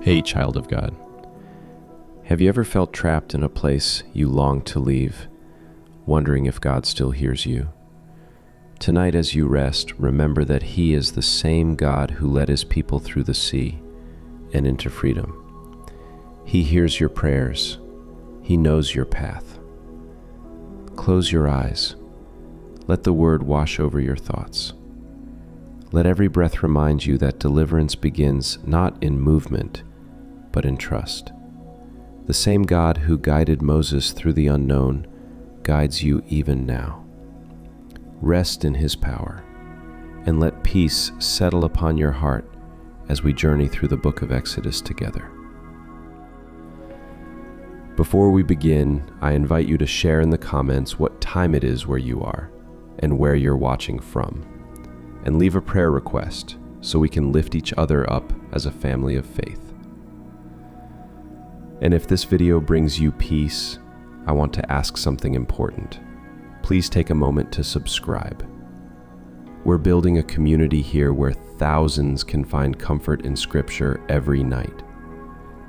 Hey, child of God. Have you ever felt trapped in a place you long to leave, wondering if God still hears you? Tonight as you rest, remember that He is the same God who led His people through the sea and into freedom. He hears your prayers. He knows your path. Close your eyes. Let the Word wash over your thoughts. Let every breath remind you that deliverance begins not in movement, but in trust. The same God who guided Moses through the unknown guides you even now. Rest in His power, and let peace settle upon your heart as we journey through the book of Exodus together. Before we begin, I invite you to share in the comments what time it is where you are and where you're watching from, and leave a prayer request so we can lift each other up as a family of faith. And if this video brings you peace, I want to ask something important. Please take a moment to subscribe. We're building a community here where thousands can find comfort in Scripture every night.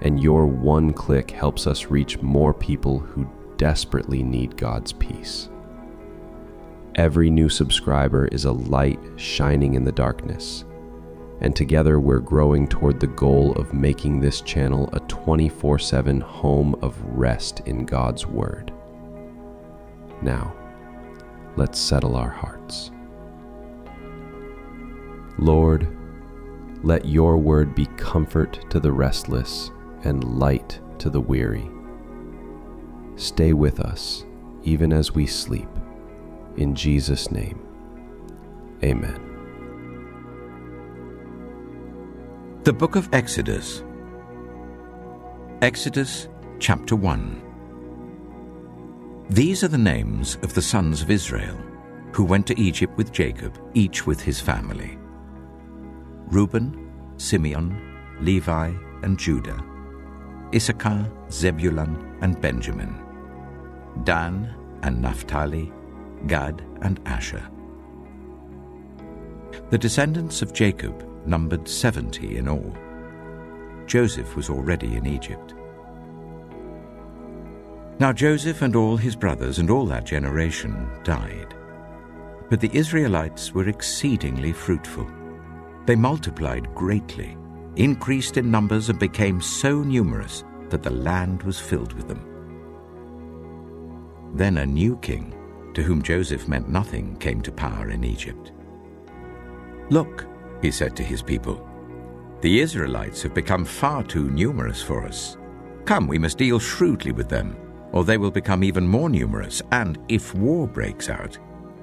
And your one click helps us reach more people who desperately need God's peace. Every new subscriber is a light shining in the darkness. And together we're growing toward the goal of making this channel a 24/7 home of rest in God's Word. Now, let's settle our hearts. Lord, let your word be comfort to the restless and light to the weary. Stay with us even as we sleep. In Jesus' name, amen. The Book of Exodus. Exodus chapter 1. These are the names of the sons of Israel, who went to Egypt with Jacob, each with his family: Reuben, Simeon, Levi, and Judah; Issachar, Zebulun, and Benjamin; Dan and Naphtali; Gad and Asher. The descendants of Jacob numbered 70 in all. Joseph was already in Egypt. Now Joseph and all his brothers and all that generation died. But the Israelites were exceedingly fruitful. They multiplied greatly, increased in numbers, and became so numerous that the land was filled with them. Then a new king, to whom Joseph meant nothing, came to power in Egypt. "Look," he said to his people, "the Israelites have become far too numerous for us. Come, we must deal shrewdly with them, or they will become even more numerous, and if war breaks out,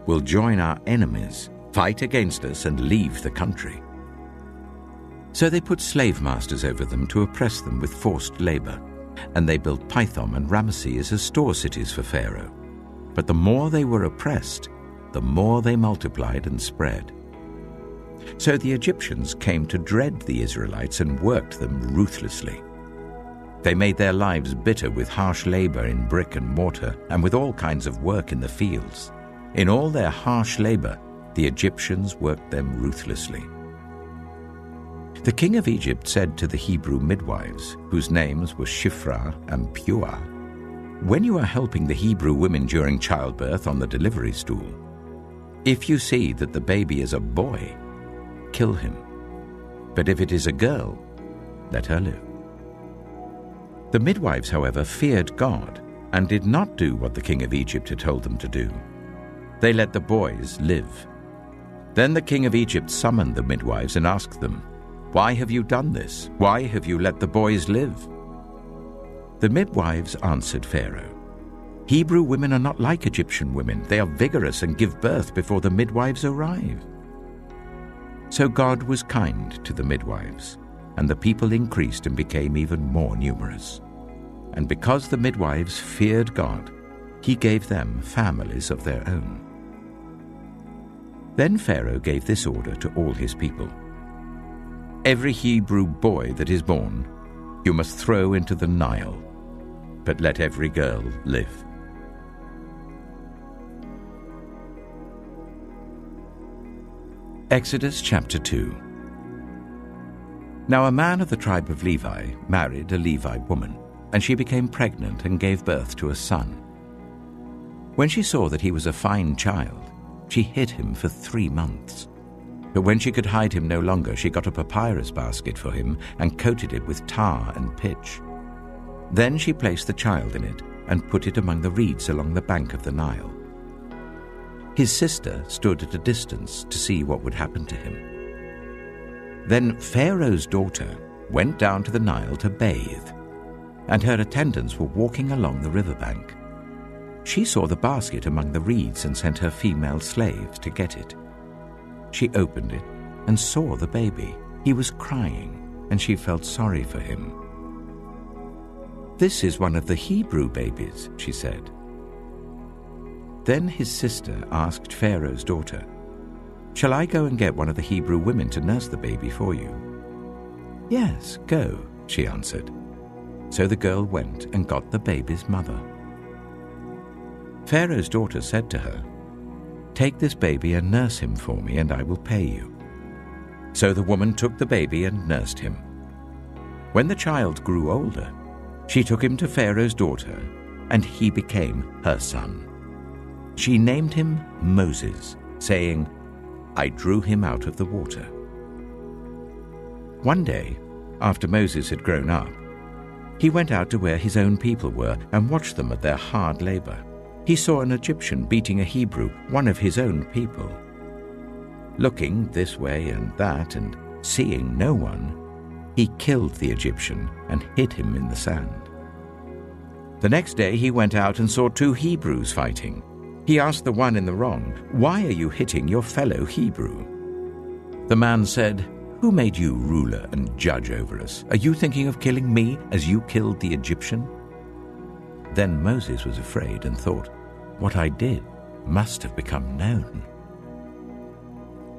will join our enemies, fight against us, and leave the country." So they put slave masters over them to oppress them with forced labor, and they built Pithom and Ramesses as store cities for Pharaoh. But the more they were oppressed, the more they multiplied and spread. So the Egyptians came to dread the Israelites and worked them ruthlessly. They made their lives bitter with harsh labor in brick and mortar and with all kinds of work in the fields. In all their harsh labor, the Egyptians worked them ruthlessly. The king of Egypt said to the Hebrew midwives, whose names were Shiphrah and Puah, "When you are helping the Hebrew women during childbirth on the delivery stool, if you see that the baby is a boy, kill him. But if it is a girl, let her live." The midwives, however, feared God and did not do what the king of Egypt had told them to do. They let the boys live. Then the king of Egypt summoned the midwives and asked them, "Why have you done this? Why have you let the boys live?" The midwives answered Pharaoh, "Hebrew women are not like Egyptian women. They are vigorous and give birth before the midwives arrive." So God was kind to the midwives, and the people increased and became even more numerous. And because the midwives feared God, He gave them families of their own. Then Pharaoh gave this order to all his people: "Every Hebrew boy that is born, you must throw into the Nile, but let every girl live." Exodus chapter 2. Now a man of the tribe of Levi married a Levite woman, and she became pregnant and gave birth to a son. When she saw that he was a fine child, she hid him for 3 months. But when she could hide him no longer, she got a papyrus basket for him and coated it with tar and pitch. Then she placed the child in it and put it among the reeds along the bank of the Nile. His sister stood at a distance to see what would happen to him. Then Pharaoh's daughter went down to the Nile to bathe, and her attendants were walking along the riverbank. She saw the basket among the reeds and sent her female slaves to get it. She opened it and saw the baby. He was crying, and she felt sorry for him. "This is one of the Hebrew babies," she said. Then his sister asked Pharaoh's daughter, "Shall I go and get one of the Hebrew women to nurse the baby for you?" "Yes, go," she answered. So the girl went and got the baby's mother. Pharaoh's daughter said to her, "Take this baby and nurse him for me, and I will pay you." So the woman took the baby and nursed him. When the child grew older, she took him to Pharaoh's daughter, and he became her son. She named him Moses, saying, "I drew him out of the water." One day, after Moses had grown up, he went out to where his own people were and watched them at their hard labor. He saw an Egyptian beating a Hebrew, one of his own people. Looking this way and that and seeing no one, he killed the Egyptian and hid him in the sand. The next day he went out and saw 2 Hebrews fighting. He asked the one in the wrong, "Why are you hitting your fellow Hebrew?" The man said, "Who made you ruler and judge over us? Are you thinking of killing me as you killed the Egyptian?" Then Moses was afraid and thought, "What I did must have become known."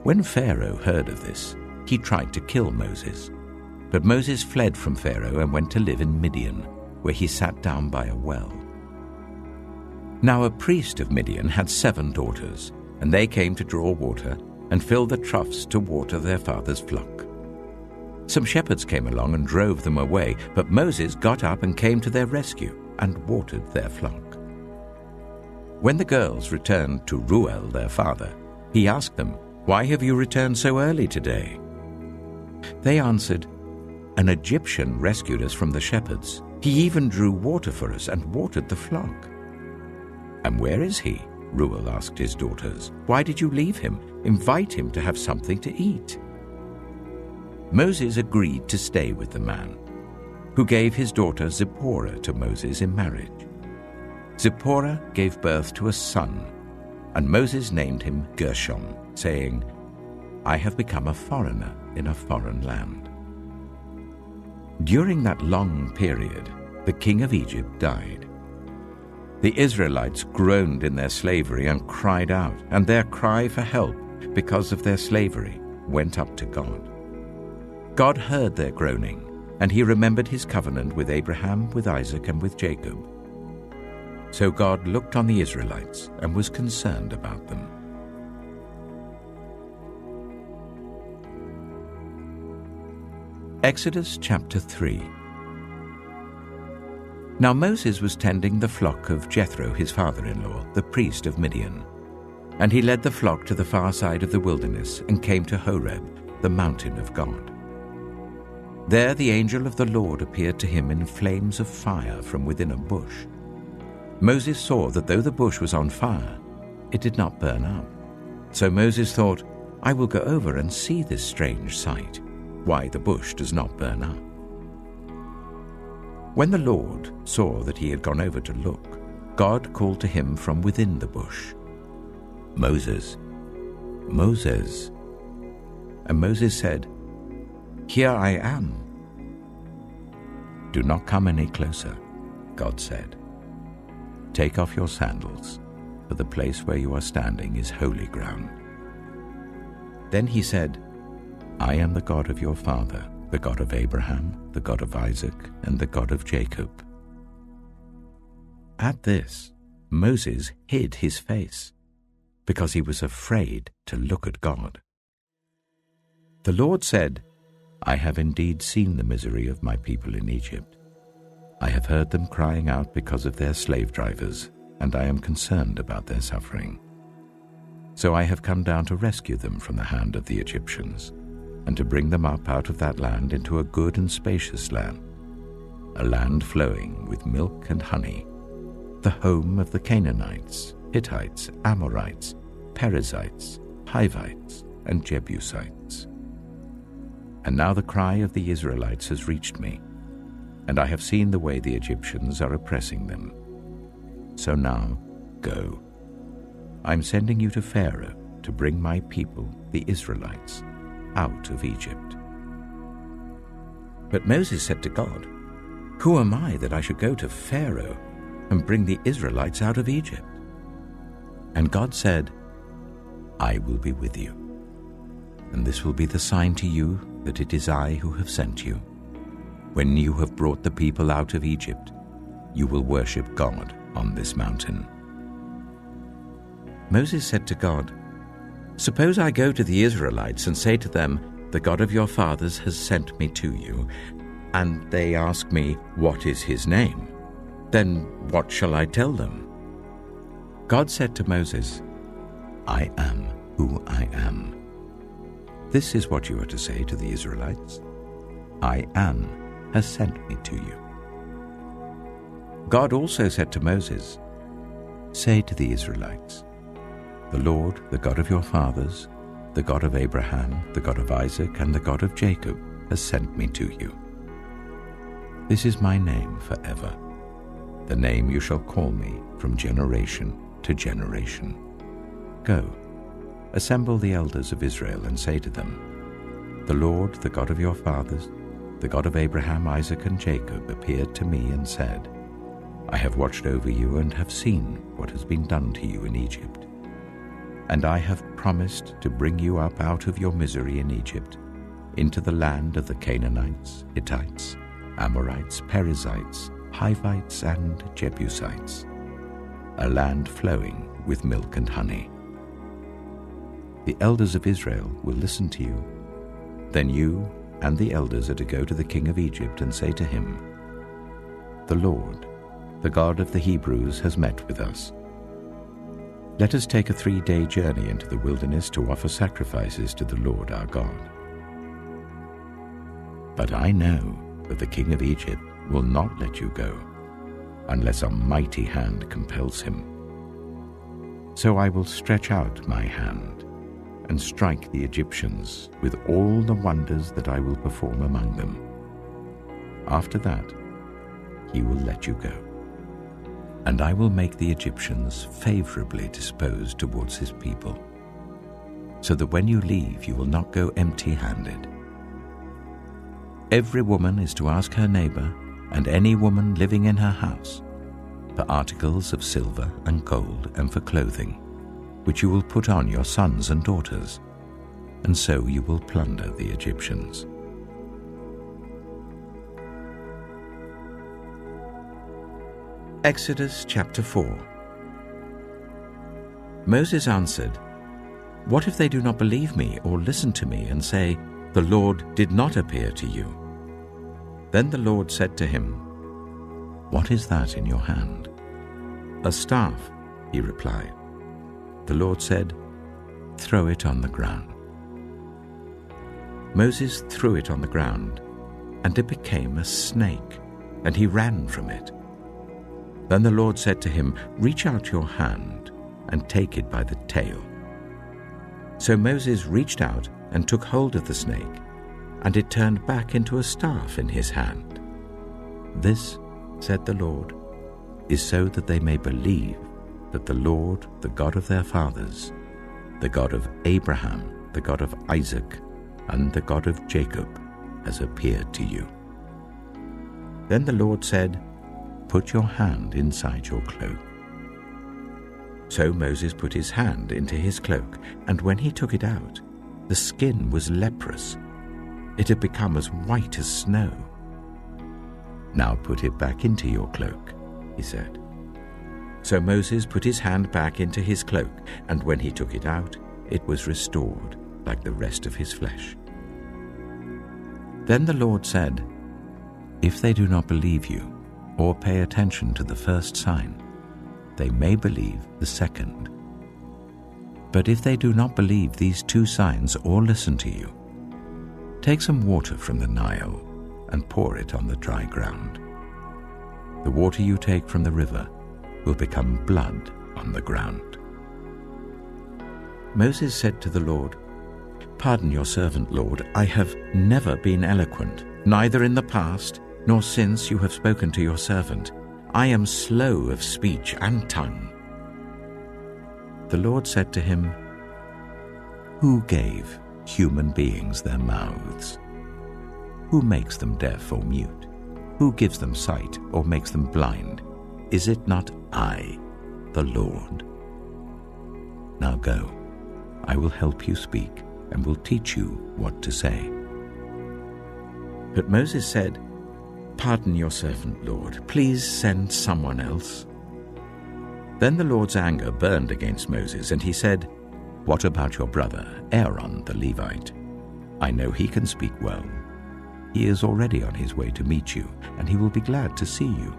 When Pharaoh heard of this, he tried to kill Moses. But Moses fled from Pharaoh and went to live in Midian, where he sat down by a well. Now a priest of Midian had 7 daughters, and they came to draw water and fill the troughs to water their father's flock. Some shepherds came along and drove them away, but Moses got up and came to their rescue and watered their flock. When the girls returned to Reuel, their father, he asked them, "Why have you returned so early today?" They answered, "An Egyptian rescued us from the shepherds. He even drew water for us and watered the flock." "And where is he?" Reuel asked his daughters. "Why did you leave him? Invite him to have something to eat." Moses agreed to stay with the man, who gave his daughter Zipporah to Moses in marriage. Zipporah gave birth to a son, and Moses named him Gershom, saying, "I have become a foreigner in a foreign land." During that long period, the king of Egypt died. The Israelites groaned in their slavery and cried out, and their cry for help because of their slavery went up to God. God heard their groaning, and he remembered his covenant with Abraham, with Isaac, and with Jacob. So God looked on the Israelites and was concerned about them. Exodus chapter 3. Now Moses was tending the flock of Jethro, his father-in-law, the priest of Midian. And he led the flock to the far side of the wilderness and came to Horeb, the mountain of God. There the angel of the Lord appeared to him in flames of fire from within a bush. Moses saw that though the bush was on fire, it did not burn up. So Moses thought, "I will go over and see this strange sight, why the bush does not burn up." When the Lord saw that he had gone over to look, God called to him from within the bush, "Moses, Moses." And Moses said, "Here I am." "Do not come any closer," God said. "Take off your sandals, for the place where you are standing is holy ground." Then he said, "I am the God of your father, the God of Abraham, the God of Isaac, and the God of Jacob." At this, Moses hid his face, because he was afraid to look at God. The Lord said, I have indeed seen the misery of my people in Egypt. I have heard them crying out because of their slave drivers, and I am concerned about their suffering. So I have come down to rescue them from the hand of the Egyptians, and to bring them up out of that land into a good and spacious land, a land flowing with milk and honey, the home of the Canaanites, Hittites, Amorites, Perizzites, Hivites, and Jebusites. And now the cry of the Israelites has reached me, and I have seen the way the Egyptians are oppressing them. So now, go. I am sending you to Pharaoh to bring my people, the Israelites, out of Egypt. But Moses said to God, "Who am I that I should go to Pharaoh and bring the Israelites out of Egypt?" And God said, "I will be with you, and this will be the sign to you that it is I who have sent you. When you have brought the people out of Egypt, you will worship God on this mountain." Moses said to God, "Suppose I go to the Israelites and say to them, 'The God of your fathers has sent me to you,' and they ask me, 'What is his name?' Then what shall I tell them?" God said to Moses, "I am who I am. This is what you are to say to the Israelites. 'I am has sent me to you.'" God also said to Moses, "Say to the Israelites, 'The Lord, the God of your fathers, the God of Abraham, the God of Isaac, and the God of Jacob, has sent me to you. This is my name forever, the name you shall call me from generation to generation. Go, assemble the elders of Israel and say to them, 'The Lord, the God of your fathers, the God of Abraham, Isaac, and Jacob, appeared to me and said, I have watched over you and have seen what has been done to you in Egypt. And I have promised to bring you up out of your misery in Egypt, into the land of the Canaanites, Hittites, Amorites, Perizzites, Hivites, and Jebusites, a land flowing with milk and honey. The elders of Israel will listen to you. Then you and the elders are to go to the king of Egypt and say to him, 'The Lord, the God of the Hebrews, has met with us. Let us take a 3-day journey into the wilderness to offer sacrifices to the Lord our God.' But I know that the king of Egypt will not let you go, unless a mighty hand compels him. So I will stretch out my hand and strike the Egyptians with all the wonders that I will perform among them. After that, he will let you go. And I will make the Egyptians favorably disposed towards his people, so that when you leave, you will not go empty-handed. Every woman is to ask her neighbor and any woman living in her house for articles of silver and gold and for clothing, which you will put on your sons and daughters, and so you will plunder the Egyptians." Exodus chapter 4. Moses answered, "What if they do not believe me or listen to me and say, 'The Lord did not appear to you'?" Then the Lord said to him, "What is that in your hand?" "A staff," he replied. The Lord said, "Throw it on the ground." Moses threw it on the ground, and it became a snake, and he ran from it. Then the Lord said to him, "Reach out your hand and take it by the tail." So Moses reached out and took hold of the snake, and it turned back into a staff in his hand. "This," said the Lord, "is so that they may believe that the Lord, the God of their fathers, the God of Abraham, the God of Isaac, and the God of Jacob, has appeared to you." Then the Lord said, "Put your hand inside your cloak." So Moses put his hand into his cloak, and when he took it out, the skin was leprous. It had become as white as snow. "Now put it back into your cloak," he said. So Moses put his hand back into his cloak, and when he took it out, it was restored like the rest of his flesh. Then the Lord said, "If they do not believe you, or pay attention to the first sign, they may believe the second. But if they do not believe these 2 signs or listen to you, take some water from the Nile and pour it on the dry ground. The water you take from the river will become blood on the ground." Moses said to the Lord, "Pardon your servant, Lord. I have never been eloquent, neither in the past nor since you have spoken to your servant. I am slow of speech and tongue." The Lord said to him, "Who gave human beings their mouths? Who makes them deaf or mute? Who gives them sight or makes them blind? Is it not I, the Lord? Now go, I will help you speak and will teach you what to say." But Moses said, "Pardon your servant, Lord. Please send someone else." Then the Lord's anger burned against Moses, and he said, "What about your brother, Aaron the Levite? I know he can speak well. He is already on his way to meet you, and he will be glad to see you.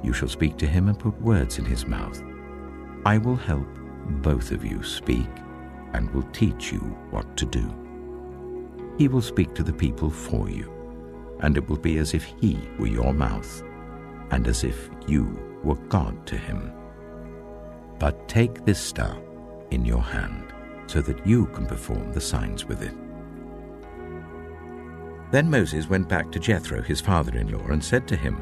You shall speak to him and put words in his mouth. I will help both of you speak and will teach you what to do. He will speak to the people for you, and it will be as if he were your mouth, and as if you were God to him. But take this staff in your hand, so that you can perform the signs with it." Then Moses went back to Jethro, his father-in-law, and said to him,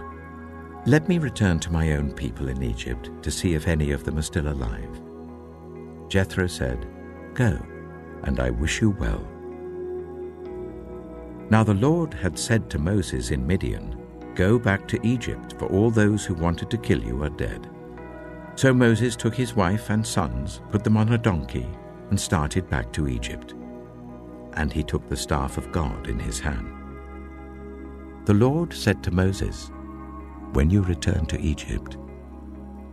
"Let me return to my own people in Egypt to see if any of them are still alive." Jethro said, "Go, and I wish you well." Now the Lord had said to Moses in Midian, "Go back to Egypt, for all those who wanted to kill you are dead." So Moses took his wife and sons, put them on a donkey, and started back to Egypt. And he took the staff of God in his hand. The Lord said to Moses, "When you return to Egypt,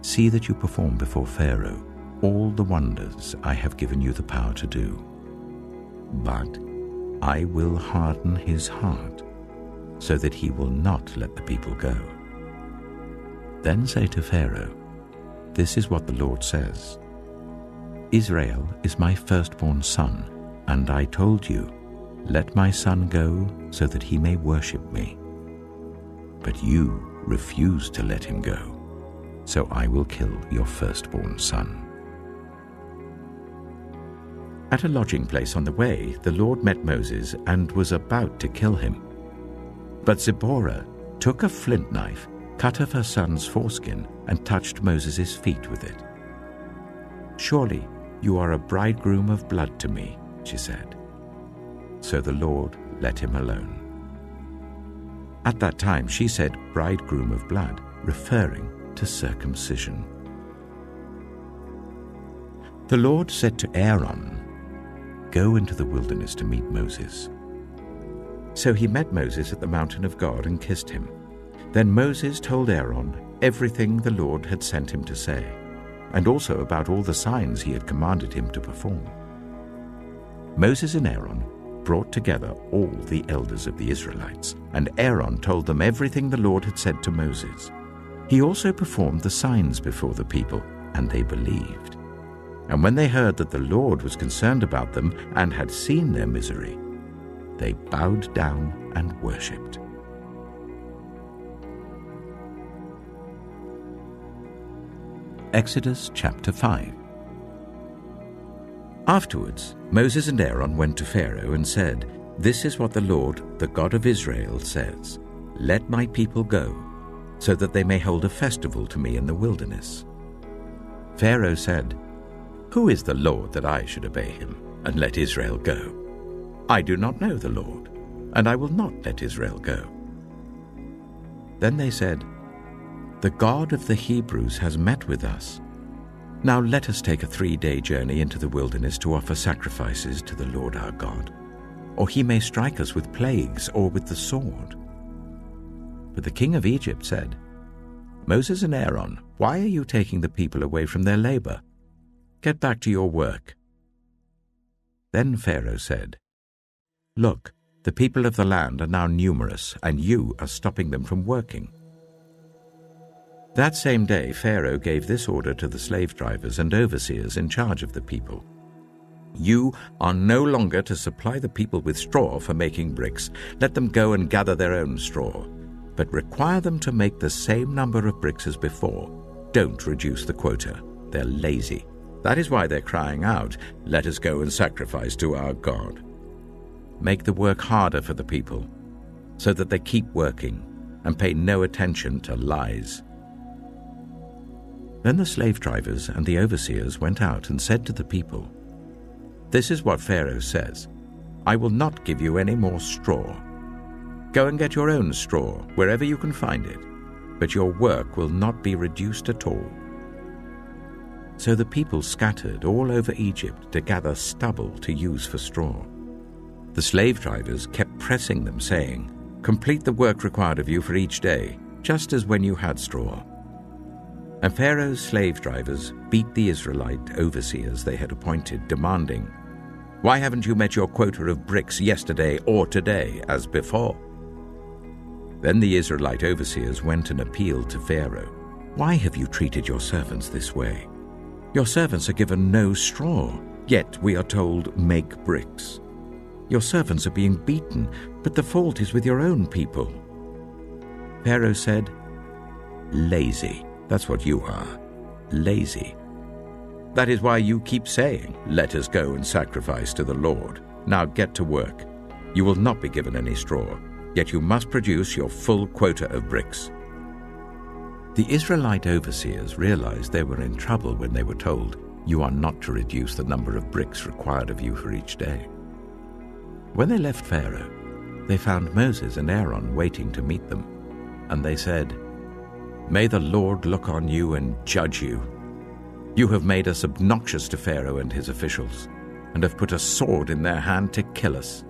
see that you perform before Pharaoh all the wonders I have given you the power to do. But I will harden his heart, so that he will not let the people go. Then say to Pharaoh, 'This is what the Lord says. Israel is my firstborn son, and I told you, let my son go so that he may worship me. But you refused to let him go, so I will kill your firstborn son.'" At a lodging place on the way, the Lord met Moses and was about to kill him. But Zipporah took a flint knife, cut off her son's foreskin, and touched Moses' feet with it. "Surely you are a bridegroom of blood to me," she said. So the Lord let him alone. At that time she said bridegroom of blood, referring to circumcision. The Lord said to Aaron, "Go into the wilderness to meet Moses." So he met Moses at the mountain of God and kissed him. Then Moses told Aaron everything the Lord had sent him to say, and also about all the signs he had commanded him to perform. Moses and Aaron brought together all the elders of the Israelites, and Aaron told them everything the Lord had said to Moses. He also performed the signs before the people, and they believed. And when they heard that the Lord was concerned about them and had seen their misery, they bowed down and worshipped. Exodus chapter 5. Afterwards, Moses and Aaron went to Pharaoh and said, "This is what the Lord, the God of Israel, says. Let my people go, so that they may hold a festival to me in the wilderness." Pharaoh said, "Who is the Lord that I should obey him and let Israel go? I do not know the Lord, and I will not let Israel go." Then they said, "The God of the Hebrews has met with us. Now let us take a 3-day journey into the wilderness to offer sacrifices to the Lord our God, or he may strike us with plagues or with the sword." But the king of Egypt said, "Moses and Aaron, why are you taking the people away from their labor? Get back to your work." Then Pharaoh said, "Look, The people of the land are now numerous, and you are stopping them from working." That same day, Pharaoh gave this order to the slave drivers and overseers in charge of the people: "You are no longer to supply the people with straw for making bricks. Let them go and gather their own straw, but require them to make the same number of bricks as before. Don't reduce the quota. They're lazy. That is why they're crying out, 'Let us go and sacrifice to our God.' Make the work harder for the people, so that they keep working and pay no attention to lies." Then the slave drivers and the overseers went out and said to the people, "This is what Pharaoh says: I will not give you any more straw. Go and get your own straw wherever you can find it, but your work will not be reduced at all." So the people scattered all over Egypt to gather stubble to use for straw. The slave drivers kept pressing them, saying, "Complete the work required of you for each day, just as when you had straw." And Pharaoh's slave drivers beat the Israelite overseers they had appointed, demanding, "Why haven't you met your quota of bricks yesterday or today as before?" Then the Israelite overseers went and appealed to Pharaoh, "Why have you treated your servants this way? Your servants are given no straw, yet we are told, 'Make bricks.' Your servants are being beaten, but the fault is with your own people." Pharaoh said, "Lazy, that's what you are, lazy. That is why you keep saying, 'Let us go and sacrifice to the Lord.' Now get to work. You will not be given any straw, yet you must produce your full quota of bricks." The Israelite overseers realized they were in trouble when they were told, "You are not to reduce the number of bricks required of you for each day." When they left Pharaoh, they found Moses and Aaron waiting to meet them, and they said, "May the Lord look on you and judge you. You have made us obnoxious to Pharaoh and his officials, and have put a sword in their hand to kill us."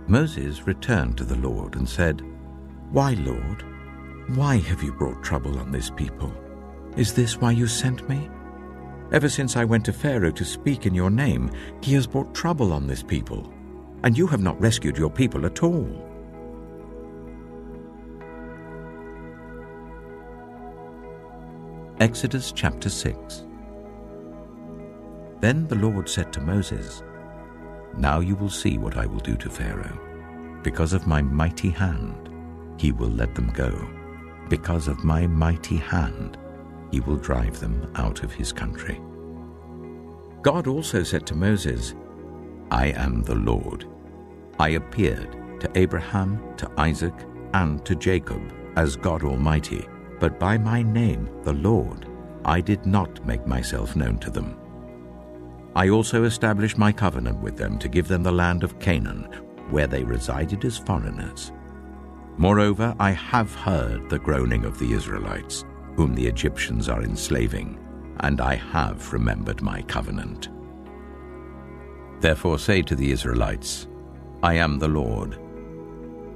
Moses returned to the Lord and said, "Why, Lord? Why have you brought trouble on this people? Is this why you sent me? Ever since I went to Pharaoh to speak in your name, he has brought trouble on this people, and you have not rescued your people at all." Exodus chapter 6. Then the Lord said to Moses, "Now you will see what I will do to Pharaoh. Because of my mighty hand, he will let them go. Because of my mighty hand, he will drive them out of his country." God also said to Moses, "I am the Lord. I appeared to Abraham, to Isaac, and to Jacob as God Almighty, but by my name, the Lord, I did not make myself known to them. I also established my covenant with them to give them the land of Canaan, where they resided as foreigners. Moreover, I have heard the groaning of the Israelites, whom the Egyptians are enslaving, and I have remembered my covenant. Therefore say to the Israelites, 'I am the Lord,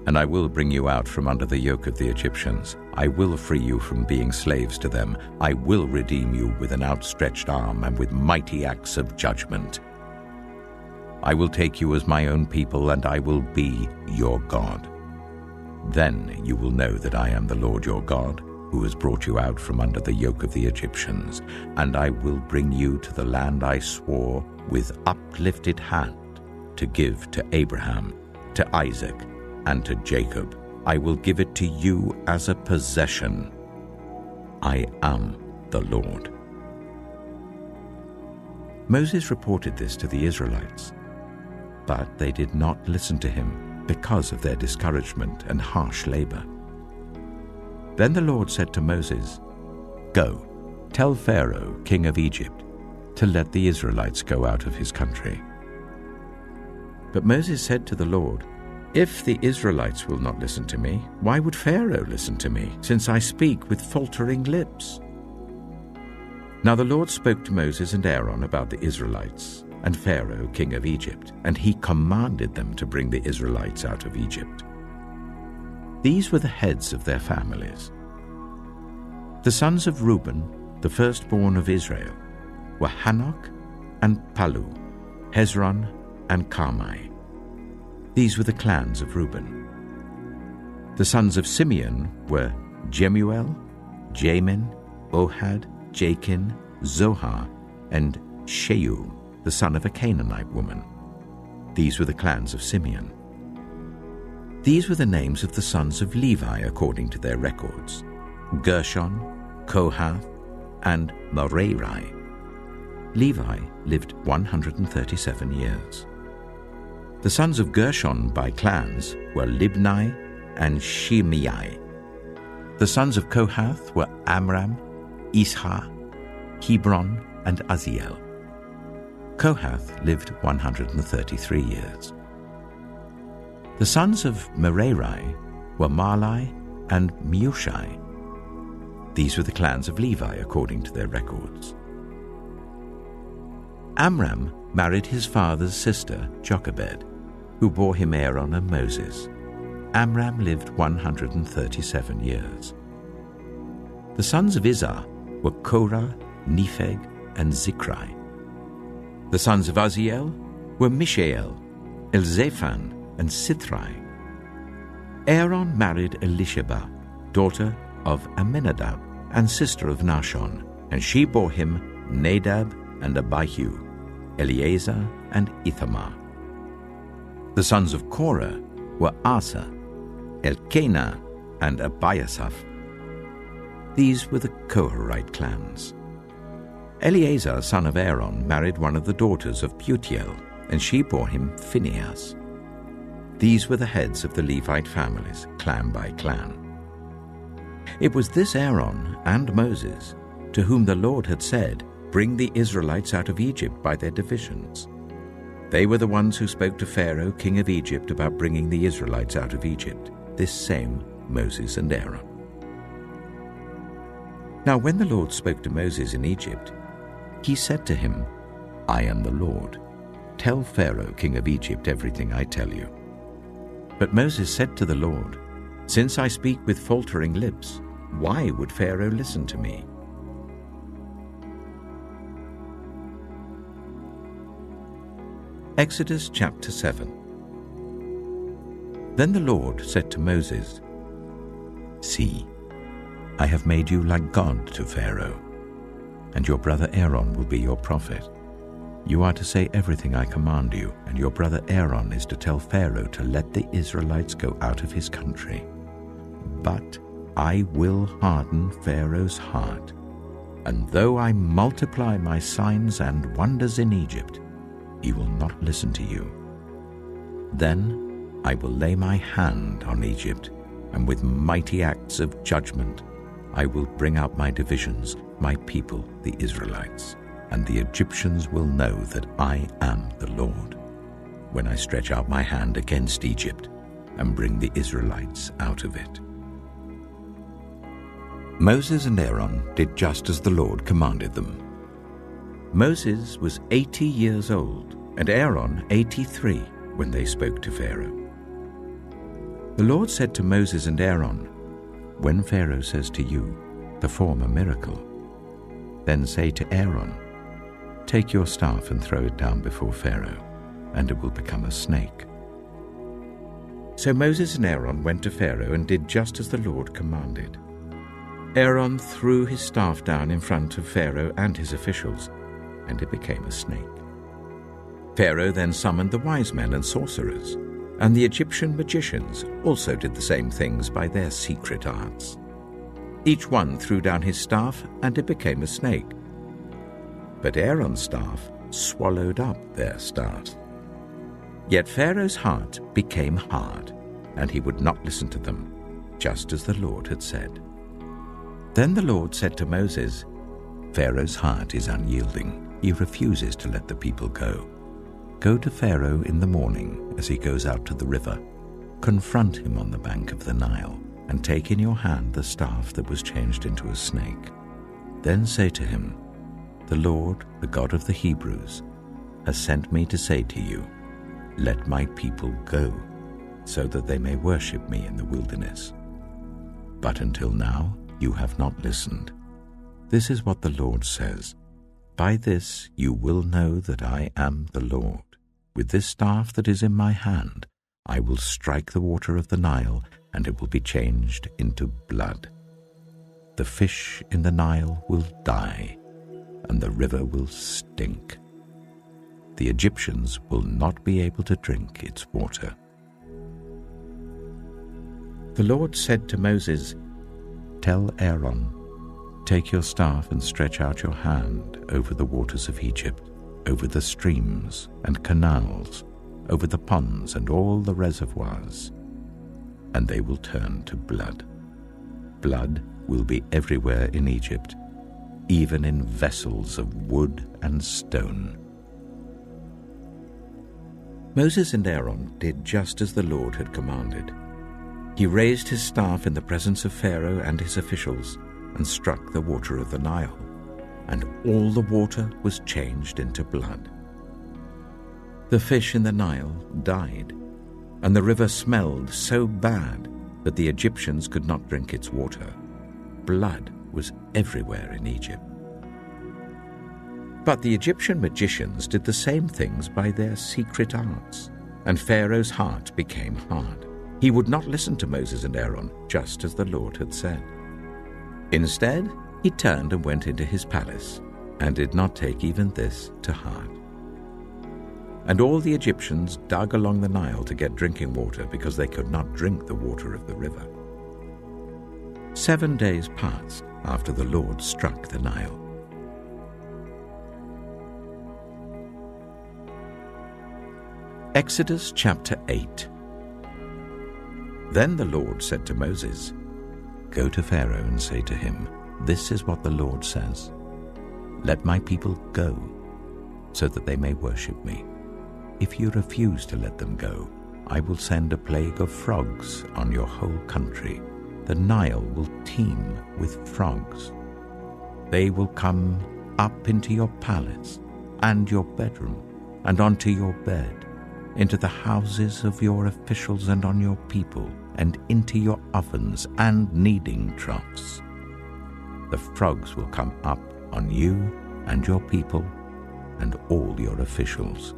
and I will bring you out from under the yoke of the Egyptians. I will free you from being slaves to them. I will redeem you with an outstretched arm and with mighty acts of judgment. I will take you as my own people, and I will be your God. Then you will know that I am the Lord your God, who has brought you out from under the yoke of the Egyptians, and I will bring you to the land I swore with uplifted hand to give to Abraham, to Isaac, and to Jacob. I will give it to you as a possession. I am the Lord." Moses reported this to the Israelites, but they did not listen to him because of their discouragement and harsh labor. Then the Lord said to Moses, "Go, tell Pharaoh, king of Egypt, to let the Israelites go out of his country." But Moses said to the Lord, "If the Israelites will not listen to me, why would Pharaoh listen to me, since I speak with faltering lips?" Now the Lord spoke to Moses and Aaron about the Israelites and Pharaoh, king of Egypt, and he commanded them to bring the Israelites out of Egypt. These were the heads of their families. The sons of Reuben, the firstborn of Israel, were Hanok and Palu, Hezron and Carmi. These were the clans of Reuben. The sons of Simeon were Jemuel, Jamin, Ohad, Jachin, Zohar, and Sheul, the son of a Canaanite woman. These were the clans of Simeon. These were the names of the sons of Levi according to their records: Gershon, Kohath, and Merari. Levi lived 137 years. The sons of Gershon by clans were Libni and Shimei. The sons of Kohath were Amram, Ishah, Hebron, and Uzziel. Kohath lived 133 years. The sons of Merari were Mahli and Mushi. These were the clans of Levi according to their records. Amram married his father's sister, Jochebed, who bore him Aaron and Moses. Amram lived 137 years. The sons of Izhar were Korah, Nepheg, and Zikri. The sons of Uzziel were Mishael, Elzaphan, and Sithri. Aaron married Elisheba, daughter of Amminadab and sister of Nahshon, and she bore him Nadab and Abihu, Eleazar and Ithamar. The sons of Korah were Asa, Elkanah, and Abiasaph. These were the Koharite clans. Eleazar, son of Aaron, married one of the daughters of Putiel, and she bore him Phinehas. These were the heads of the Levite families, clan by clan. It was this Aaron and Moses to whom the Lord had said, "Bring the Israelites out of Egypt by their divisions." They were the ones who spoke to Pharaoh, king of Egypt, about bringing the Israelites out of Egypt, this same Moses and Aaron. Now when the Lord spoke to Moses in Egypt, he said to him, "I am the Lord. Tell Pharaoh, king of Egypt, everything I tell you." But Moses said to the Lord, "Since I speak with faltering lips, why would Pharaoh listen to me?" Exodus chapter 7. Then the Lord said to Moses, "See, I have made you like God to Pharaoh, and your brother Aaron will be your prophet. You are to say everything I command you, and your brother Aaron is to tell Pharaoh to let the Israelites go out of his country. But I will harden Pharaoh's heart, and though I multiply my signs and wonders in Egypt, he will not listen to you. Then I will lay my hand on Egypt, and with mighty acts of judgment I will bring out my divisions, my people, the Israelites, and the Egyptians will know that I am the Lord, when I stretch out my hand against Egypt and bring the Israelites out of it." Moses and Aaron did just as the Lord commanded them. Moses was 80 years old, and Aaron 83 when they spoke to Pharaoh. The Lord said to Moses and Aaron, "When Pharaoh says to you, 'Perform a miracle,' then say to Aaron, 'Take your staff and throw it down before Pharaoh, and it will become a snake.'" So Moses and Aaron went to Pharaoh and did just as the Lord commanded. Aaron threw his staff down in front of Pharaoh and his officials, and it became a snake. Pharaoh then summoned the wise men and sorcerers, and the Egyptian magicians also did the same things by their secret arts. Each one threw down his staff, and it became a snake. But Aaron's staff swallowed up their staff. Yet Pharaoh's heart became hard, and he would not listen to them, just as the Lord had said. Then the Lord said to Moses, "Pharaoh's heart is unyielding. He refuses to let the people go. Go to Pharaoh in the morning as he goes out to the river. Confront him on the bank of the Nile, and take in your hand the staff that was changed into a snake. Then say to him, 'The Lord, the God of the Hebrews, has sent me to say to you, let my people go, so that they may worship me in the wilderness. But until now you have not listened. This is what the Lord says. By this you will know that I am the Lord. With this staff that is in my hand, I will strike the water of the Nile, and it will be changed into blood. The fish in the Nile will die, and the river will stink. The Egyptians will not be able to drink its water. The Lord said to Moses, "Tell Aaron, take your staff and stretch out your hand over the waters of Egypt, over the streams and canals, over the ponds and all the reservoirs, and they will turn to blood. Blood will be everywhere in Egypt, even in vessels of wood and stone." Moses and Aaron did just as the Lord had commanded. He raised his staff in the presence of Pharaoh and his officials and struck the water of the Nile, and all the water was changed into blood. The fish in the Nile died, and the river smelled so bad that the Egyptians could not drink its water. Blood was everywhere in Egypt. But the Egyptian magicians did the same things by their secret arts, and Pharaoh's heart became hard. He would not listen to Moses and Aaron, just as the Lord had said. Instead, he turned and went into his palace, and did not take even this to heart. And all the Egyptians dug along the Nile to get drinking water, because they could not drink the water of the river. 7 days passed after the Lord struck the Nile. Exodus chapter 8. Then the Lord said to Moses, "Go to Pharaoh and say to him, 'This is what the Lord says. Let my people go, so that they may worship me. If you refuse to let them go, I will send a plague of frogs on your whole country. The Nile will teem with frogs. They will come up into your palace and your bedroom and onto your bed, into the houses of your officials and on your people, and into your ovens and kneading troughs. The frogs will come up on you and your people and all your officials."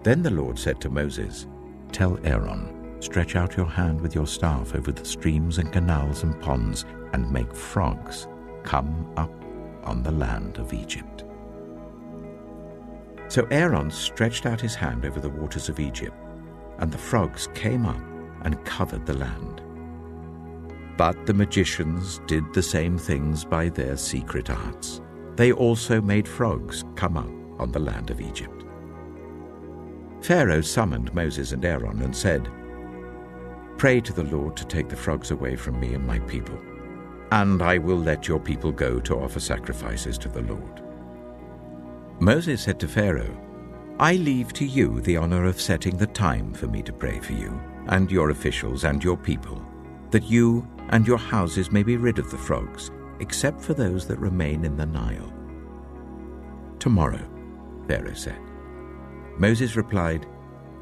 Then the Lord said to Moses, "Tell Aaron, stretch out your hand with your staff over the streams and canals and ponds, and make frogs come up on the land of Egypt." So Aaron stretched out his hand over the waters of Egypt, and the frogs came up and covered the land. But the magicians did the same things by their secret arts. They also made frogs come up on the land of Egypt. Pharaoh summoned Moses and Aaron and said, "Pray to the Lord to take the frogs away from me and my people, and I will let your people go to offer sacrifices to the Lord." Moses said to Pharaoh, "I leave to you the honor of setting the time for me to pray for you and your officials and your people, that you and your houses may be rid of the frogs, except for those that remain in the Nile." "Tomorrow," Pharaoh said. Moses replied,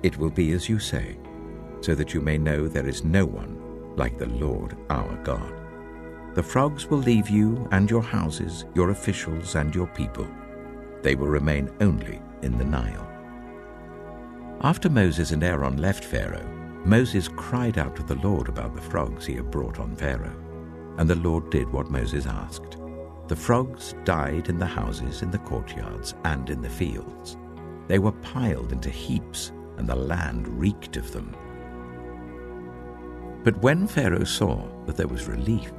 "It will be as you say, so that you may know there is no one like the Lord our God. The frogs will leave you and your houses, your officials and your people. They will remain only in the Nile." After Moses and Aaron left Pharaoh, Moses cried out to the Lord about the frogs he had brought on Pharaoh, and the Lord did what Moses asked. The frogs died in the houses, in the courtyards, and in the fields. They were piled into heaps, and the land reeked of them. But when Pharaoh saw that there was relief,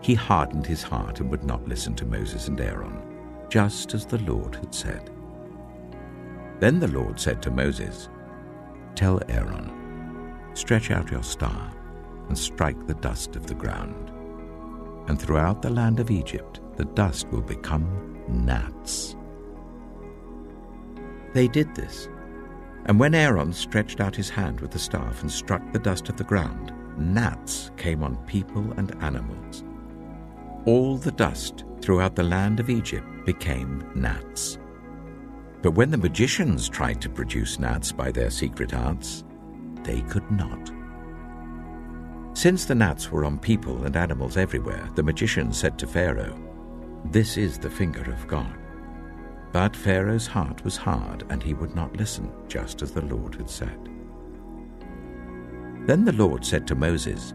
he hardened his heart and would not listen to Moses and Aaron, just as the Lord had said. Then the Lord said to Moses, "Tell Aaron, stretch out your staff and strike the dust of the ground, and throughout the land of Egypt the dust will become gnats." They did this, and when Aaron stretched out his hand with the staff and struck the dust of the ground, gnats came on people and animals. All the dust throughout the land of Egypt became gnats. But when the magicians tried to produce gnats by their secret arts, they could not. Since the gnats were on people and animals everywhere, the magicians said to Pharaoh, "This is the finger of God." But Pharaoh's heart was hard, and he would not listen, just as the Lord had said. Then the Lord said to Moses,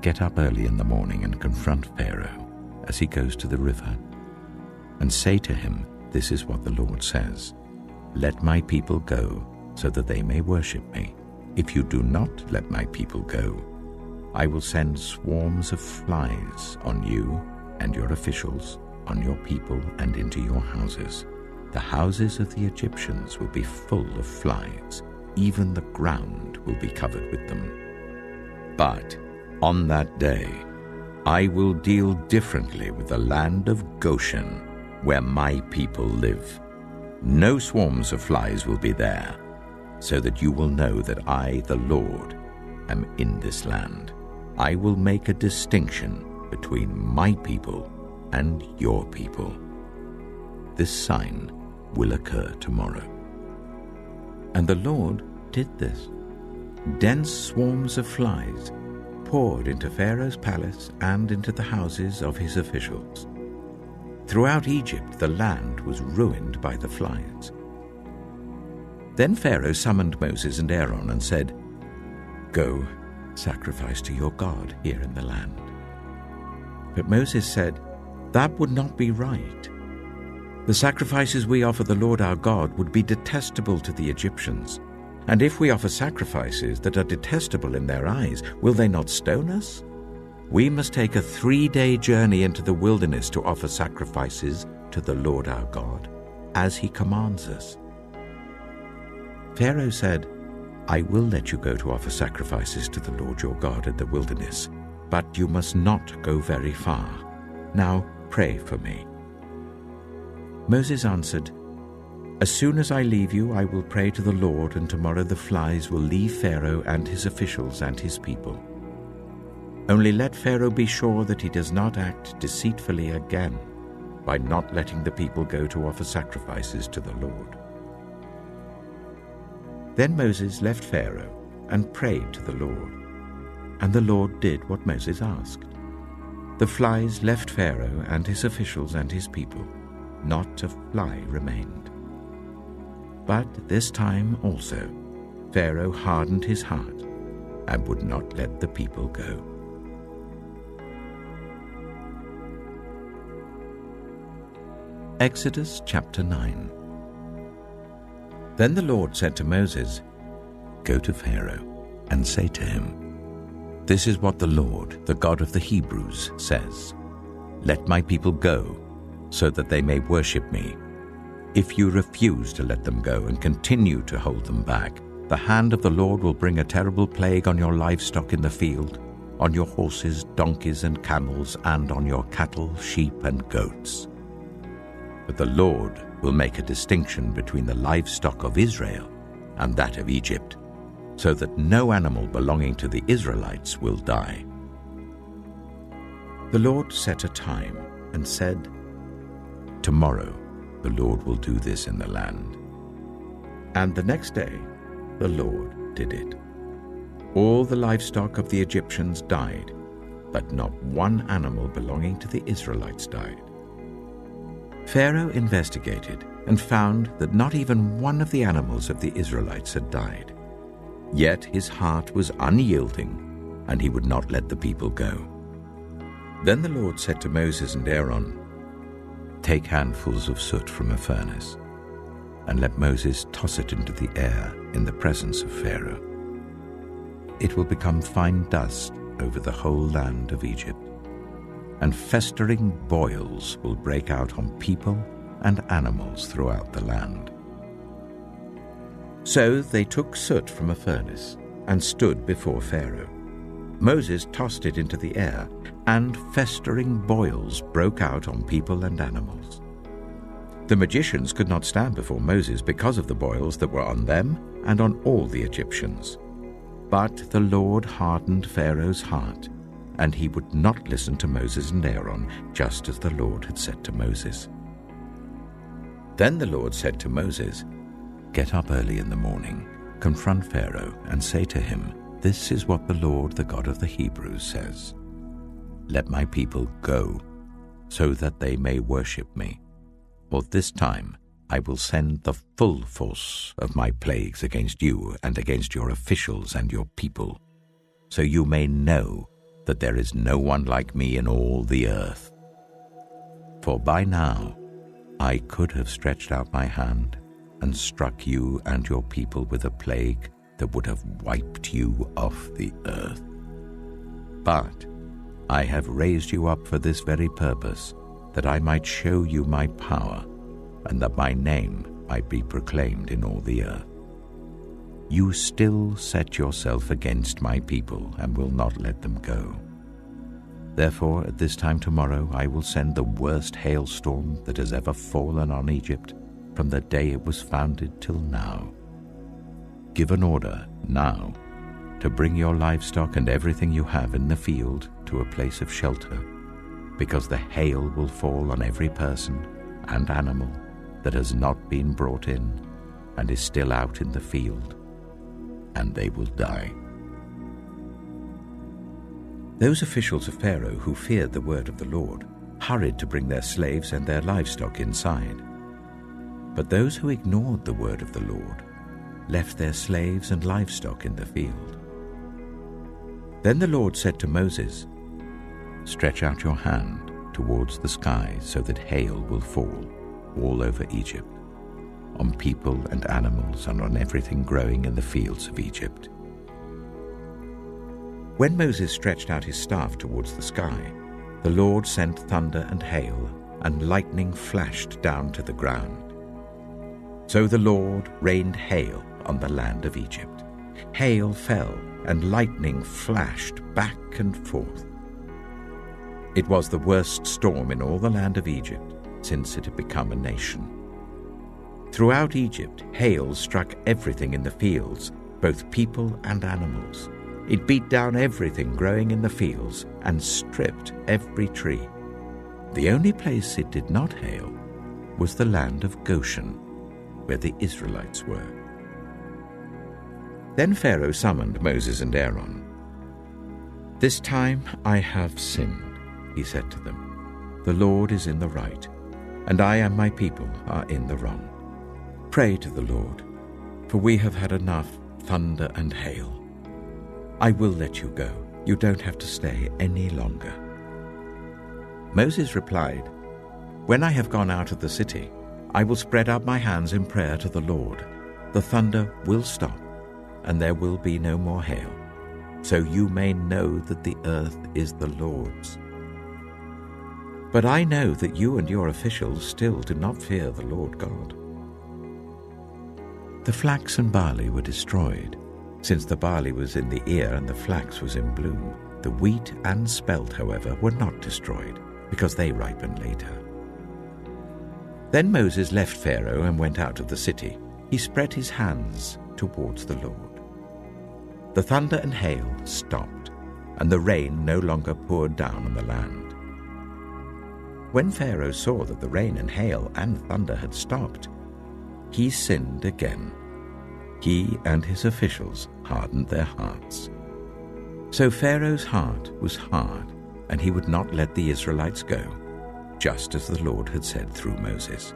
"Get up early in the morning and confront Pharaoh as he goes to the river, and say to him, 'This is what the Lord says. Let my people go, so that they may worship me. If you do not let my people go, I will send swarms of flies on you and your officials, on your people and into your houses. The houses of the Egyptians will be full of flies. Even the ground will be covered with them. But on that day, I will deal differently with the land of Goshen, where my people live. No swarms of flies will be there, so that you will know that I, the Lord, am in this land. I will make a distinction between my people and your people. This sign will occur tomorrow." And the Lord did this. Dense swarms of flies poured into Pharaoh's palace and into the houses of his officials. Throughout Egypt, the land was ruined by the flies. Then Pharaoh summoned Moses and Aaron and said, "Go, sacrifice to your God here in the land." But Moses said, "That would not be right. The sacrifices we offer the Lord our God would be detestable to the Egyptians. And if we offer sacrifices that are detestable in their eyes, will they not stone us? We must take a 3-day journey into the wilderness to offer sacrifices to the Lord our God, as he commands us." Pharaoh said, "I will let you go to offer sacrifices to the Lord your God in the wilderness, but you must not go very far. Now pray for me." Moses answered, "As soon as I leave you, I will pray to the Lord, and tomorrow the flies will leave Pharaoh and his officials and his people. Only let Pharaoh be sure that he does not act deceitfully again by not letting the people go to offer sacrifices to the Lord." Then Moses left Pharaoh and prayed to the Lord, and the Lord did what Moses asked. The flies left Pharaoh and his officials and his people. Not a fly remained. But this time also, Pharaoh hardened his heart and would not let the people go. Exodus chapter 9. Then the Lord said to Moses, "Go to Pharaoh and say to him, 'This is what the Lord, the God of the Hebrews, says. Let my people go, so that they may worship me. If you refuse to let them go and continue to hold them back, the hand of the Lord will bring a terrible plague on your livestock in the field, on your horses, donkeys, and camels, and on your cattle, sheep, and goats. But the Lord will make a distinction between the livestock of Israel and that of Egypt, so that no animal belonging to the Israelites will die." The Lord set a time and said, "Tomorrow the Lord will do this in the land." And the next day the Lord did it. All the livestock of the Egyptians died, but not one animal belonging to the Israelites died. Pharaoh investigated and found that not even one of the animals of the Israelites had died. Yet his heart was unyielding, and he would not let the people go. Then the Lord said to Moses and Aaron, "Take handfuls of soot from a furnace, and let Moses toss it into the air in the presence of Pharaoh. It will become fine dust over the whole land of Egypt, and festering boils will break out on people and animals throughout the land." So they took soot from a furnace and stood before Pharaoh. Moses tossed it into the air, and festering boils broke out on people and animals. The magicians could not stand before Moses because of the boils that were on them and on all the Egyptians. But the Lord hardened Pharaoh's heart, and he would not listen to Moses and Aaron, just as the Lord had said to Moses. Then the Lord said to Moses, "Get up early in the morning, confront Pharaoh, and say to him, 'This is what the Lord, the God of the Hebrews, says. Let my people go, so that they may worship me. For this time I will send the full force of my plagues against you and against your officials and your people, so you may know that there is no one like me in all the earth. For by now I could have stretched out my hand and struck you and your people with a plague that would have wiped you off the earth. But I have raised you up for this very purpose, that I might show you my power, and that my name might be proclaimed in all the earth. You still set yourself against my people and will not let them go. Therefore, at this time tomorrow, I will send the worst hailstorm that has ever fallen on Egypt from the day it was founded till now. Give an order now to bring your livestock and everything you have in the field to a place of shelter, because the hail will fall on every person and animal that has not been brought in and is still out in the field, and they will die. Those officials of Pharaoh who feared the word of the Lord hurried to bring their slaves and their livestock inside. But those who ignored the word of the Lord left their slaves and livestock in the field. Then the Lord said to Moses, "Stretch out your hand towards the sky so that hail will fall all over Egypt, on people and animals and on everything growing in the fields of Egypt." When Moses stretched out his staff towards the sky, the Lord sent thunder and hail, and lightning flashed down to the ground. So the Lord rained hail on the land of Egypt. Hail fell, and lightning flashed back and forth. It was the worst storm in all the land of Egypt since it had become a nation. Throughout Egypt, hail struck everything in the fields, both people and animals. It beat down everything growing in the fields and stripped every tree. The only place it did not hail was the land of Goshen, where the Israelites were. Then Pharaoh summoned Moses and Aaron. "This time I have sinned," he said to them. "The Lord is in the right, and I and my people are in the wrong. Pray to the Lord, for we have had enough thunder and hail. I will let you go. You don't have to stay any longer." Moses replied, "When I have gone out of the city, I will spread out my hands in prayer to the Lord. The thunder will stop, and there will be no more hail, so you may know that the earth is the Lord's. But I know that you and your officials still do not fear the Lord God." The flax and barley were destroyed, since the barley was in the ear and the flax was in bloom. The wheat and spelt, however, were not destroyed, because they ripen later. Then Moses left Pharaoh and went out of the city. He spread his hands towards the Lord. The thunder and hail stopped, and the rain no longer poured down on the land. When Pharaoh saw that the rain and hail and thunder had stopped, he sinned again. He and his officials hardened their hearts. So Pharaoh's heart was hard, and he would not let the Israelites go, just as the Lord had said through Moses.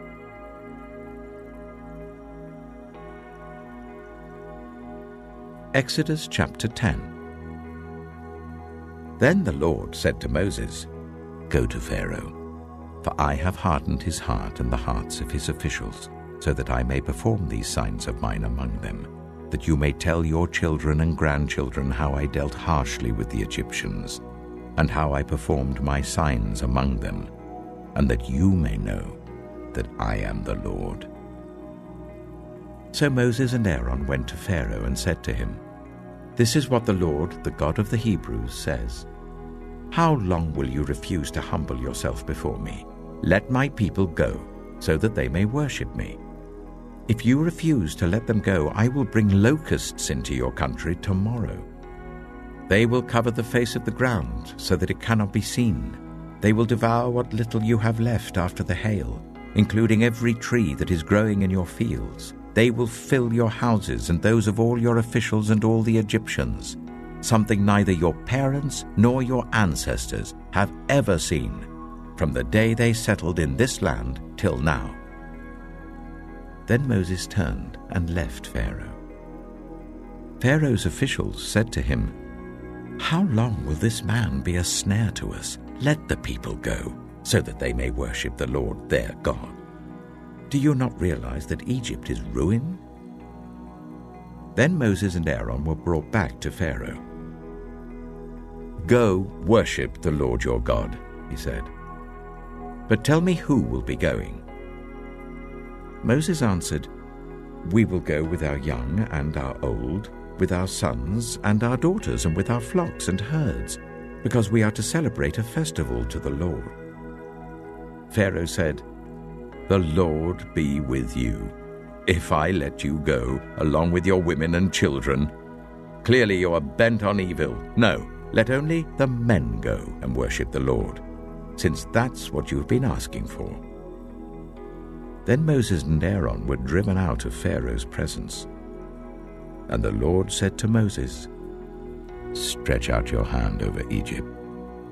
Exodus chapter 10. Then the Lord said to Moses, "Go to Pharaoh, for I have hardened his heart and the hearts of his officials, so that I may perform these signs of mine among them, that you may tell your children and grandchildren how I dealt harshly with the Egyptians, and how I performed my signs among them, and that you may know that I am the Lord." So Moses and Aaron went to Pharaoh and said to him, "This is what the Lord, the God of the Hebrews, says. How long will you refuse to humble yourself before me? Let my people go, so that they may worship me. If you refuse to let them go, I will bring locusts into your country tomorrow. They will cover the face of the ground so that it cannot be seen. They will devour what little you have left after the hail, including every tree that is growing in your fields. They will fill your houses and those of all your officials and all the Egyptians, something neither your parents nor your ancestors have ever seen, from the day they settled in this land till now." Then Moses turned and left Pharaoh. Pharaoh's officials said to him, "How long will this man be a snare to us? Let the people go, so that they may worship the Lord their God. Do you not realize that Egypt is ruined?" Then Moses and Aaron were brought back to Pharaoh. "Go worship the Lord your God," he said. "But tell me who will be going." Moses answered, "We will go with our young and our old, with our sons and our daughters, and with our flocks and herds, because we are to celebrate a festival to the Lord." Pharaoh said, "The Lord be with you, if I let you go along with your women and children. Clearly you are bent on evil. No, let only the men go and worship the Lord, since that's what you've been asking for." Then Moses and Aaron were driven out of Pharaoh's presence. And the Lord said to Moses, "Stretch out your hand over Egypt,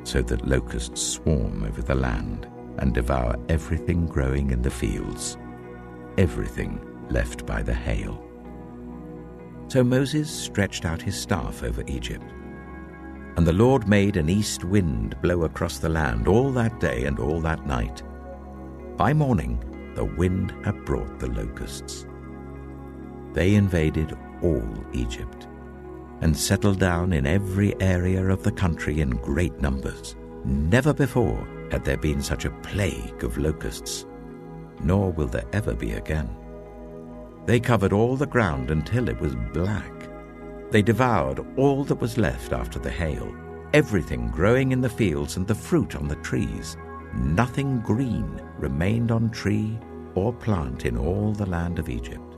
so that locusts swarm over the land and devour everything growing in the fields, everything left by the hail." So Moses stretched out his staff over Egypt. And the Lord made an east wind blow across the land all that day and all that night. By morning, the wind had brought the locusts. They invaded all Egypt and settled down in every area of the country in great numbers. Never before had there been such a plague of locusts, nor will there ever be again. They covered all the ground until it was black. They devoured all that was left after the hail, everything growing in the fields and the fruit on the trees. Nothing green remained on tree or plant in all the land of Egypt.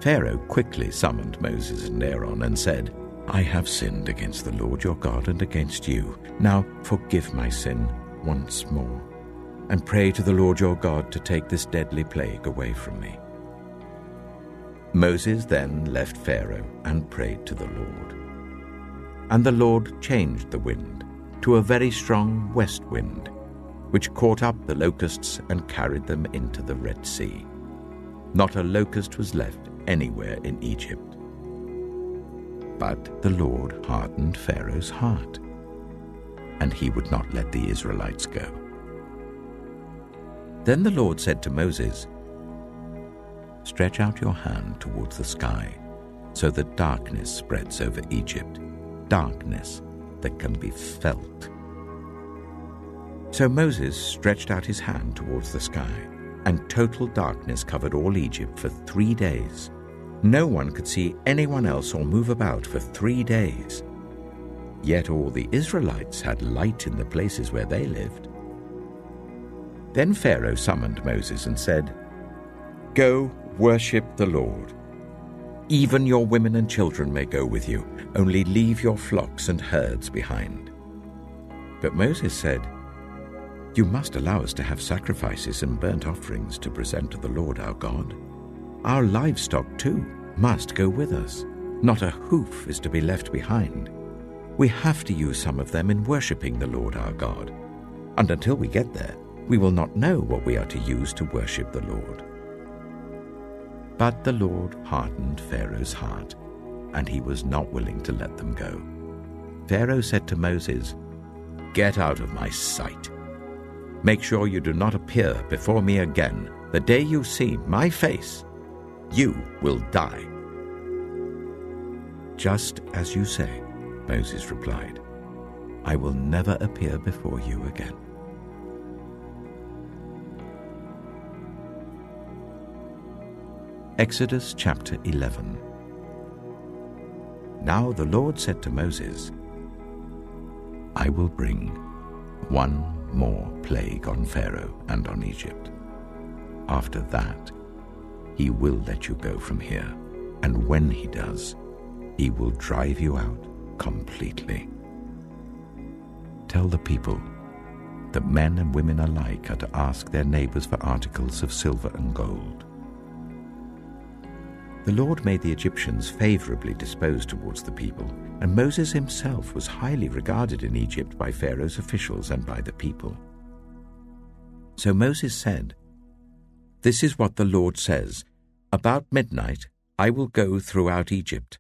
Pharaoh quickly summoned Moses and Aaron and said, "I have sinned against the Lord your God and against you. Now forgive my sin once more, and pray to the Lord your God to take this deadly plague away from me." Moses then left Pharaoh and prayed to the Lord. And the Lord changed the wind to a very strong west wind, which caught up the locusts and carried them into the Red Sea. Not a locust was left anywhere in Egypt. But the Lord hardened Pharaoh's heart, and he would not let the Israelites go. Then the Lord said to Moses, "Stretch out your hand towards the sky, so that darkness spreads over Egypt, darkness that can be felt." So Moses stretched out his hand towards the sky, and total darkness covered all Egypt for 3 days. No one could see anyone else or move about for 3 days. Yet all the Israelites had light in the places where they lived. Then Pharaoh summoned Moses and said, "Go worship the Lord. Even your women and children may go with you, only leave your flocks and herds behind." But Moses said, "You must allow us to have sacrifices and burnt offerings to present to the Lord our God. Our livestock, too, must go with us. Not a hoof is to be left behind. We have to use some of them in worshipping the Lord our God. And until we get there, we will not know what we are to use to worship the Lord." But the Lord hardened Pharaoh's heart, and he was not willing to let them go. Pharaoh said to Moses, "Get out of my sight. Make sure you do not appear before me again. The day you see my face, you will die." "Just as you say," Moses replied. "I will never appear before you again." Exodus chapter 11. Now the Lord said to Moses, "I will bring one more plague on Pharaoh and on Egypt. After that, he will let you go from here, and when he does, he will drive you out completely. Tell the people that men and women alike are to ask their neighbors for articles of silver and gold." The Lord made the Egyptians favorably disposed towards the people, and Moses himself was highly regarded in Egypt by Pharaoh's officials and by the people. So Moses said, This is what the Lord says. About midnight I will go throughout Egypt.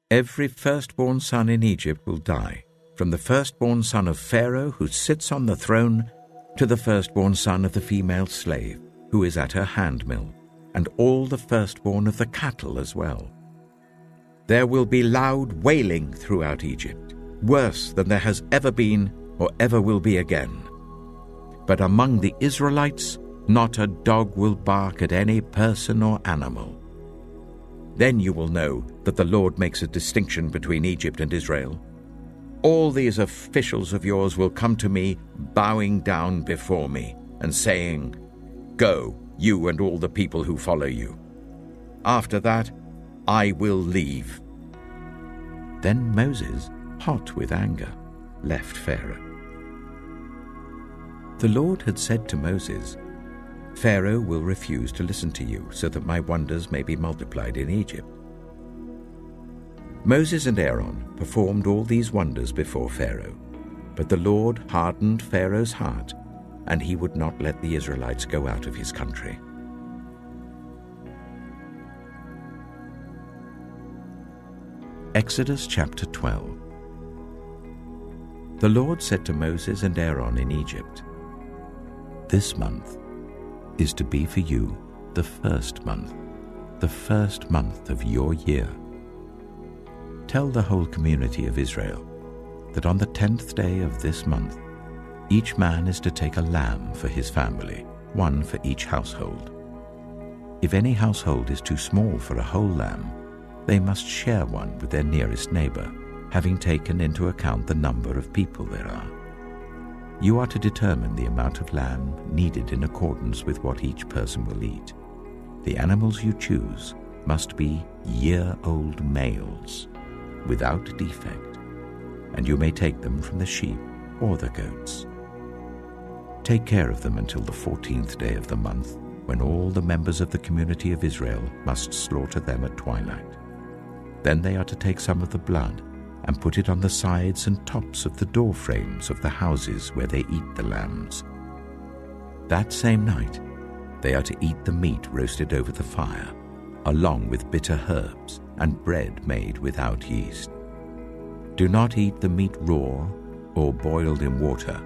Every firstborn son in Egypt will die, from the firstborn son of Pharaoh who sits on the throne to the firstborn son of the female slave who is at her handmill, and all the firstborn of the cattle as well. There will be loud wailing throughout Egypt, worse than there has ever been or ever will be again. But among the Israelites, not a dog will bark at any person or animal. Then you will know that the Lord makes a distinction between Egypt and Israel. All these officials of yours will come to me, bowing down before me, and saying, "Go, you and all the people who follow you." After that, I will leave. Then Moses, hot with anger, left Pharaoh. The Lord had said to Moses, "Pharaoh will refuse to listen to you, so that my wonders may be multiplied in Egypt." Moses and Aaron performed all these wonders before Pharaoh, but the Lord hardened Pharaoh's heart, and he would not let the Israelites go out of his country. Exodus chapter 12. The Lord said to Moses and Aaron in Egypt, "This month is to be for you the first month of your year. Tell the whole community of Israel that on the 10th day of this month, each man is to take a lamb for his family, one for each household. If any household is too small for a whole lamb, they must share one with their nearest neighbor, having taken into account the number of people there are. You are to determine the amount of lamb needed in accordance with what each person will eat. The animals you choose must be year-old males, without defect, and you may take them from the sheep or the goats. Take care of them until the 14th day of the month, when all the members of the community of Israel must slaughter them at twilight. Then they are to take some of the blood and put it on the sides and tops of the door frames of the houses where they eat the lambs. That same night, they are to eat the meat roasted over the fire, along with bitter herbs and bread made without yeast. Do not eat the meat raw or boiled in water,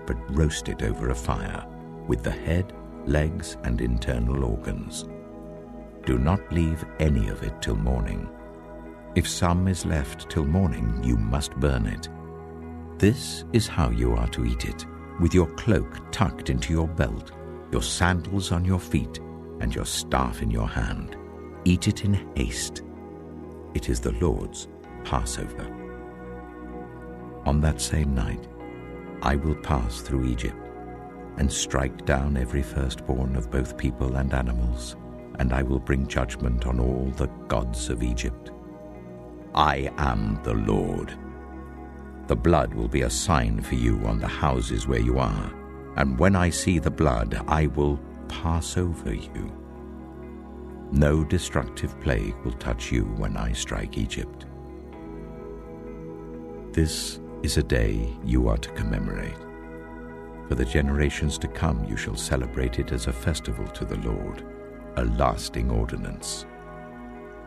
but roasted over a fire, with the head, legs, and internal organs. Do not leave any of it till morning. If some is left till morning, you must burn it. This is how you are to eat it, with your cloak tucked into your belt, your sandals on your feet, and your staff in your hand. Eat it in haste. It is the Lord's Passover. On that same night, I will pass through Egypt and strike down every firstborn of both people and animals, and I will bring judgment on all the gods of Egypt. I am the Lord. The blood will be a sign for you on the houses where you are, and when I see the blood, I will pass over you. No destructive plague will touch you when I strike Egypt. This is a day you are to commemorate. For the generations to come you shall celebrate it as a festival to the Lord, a lasting ordinance.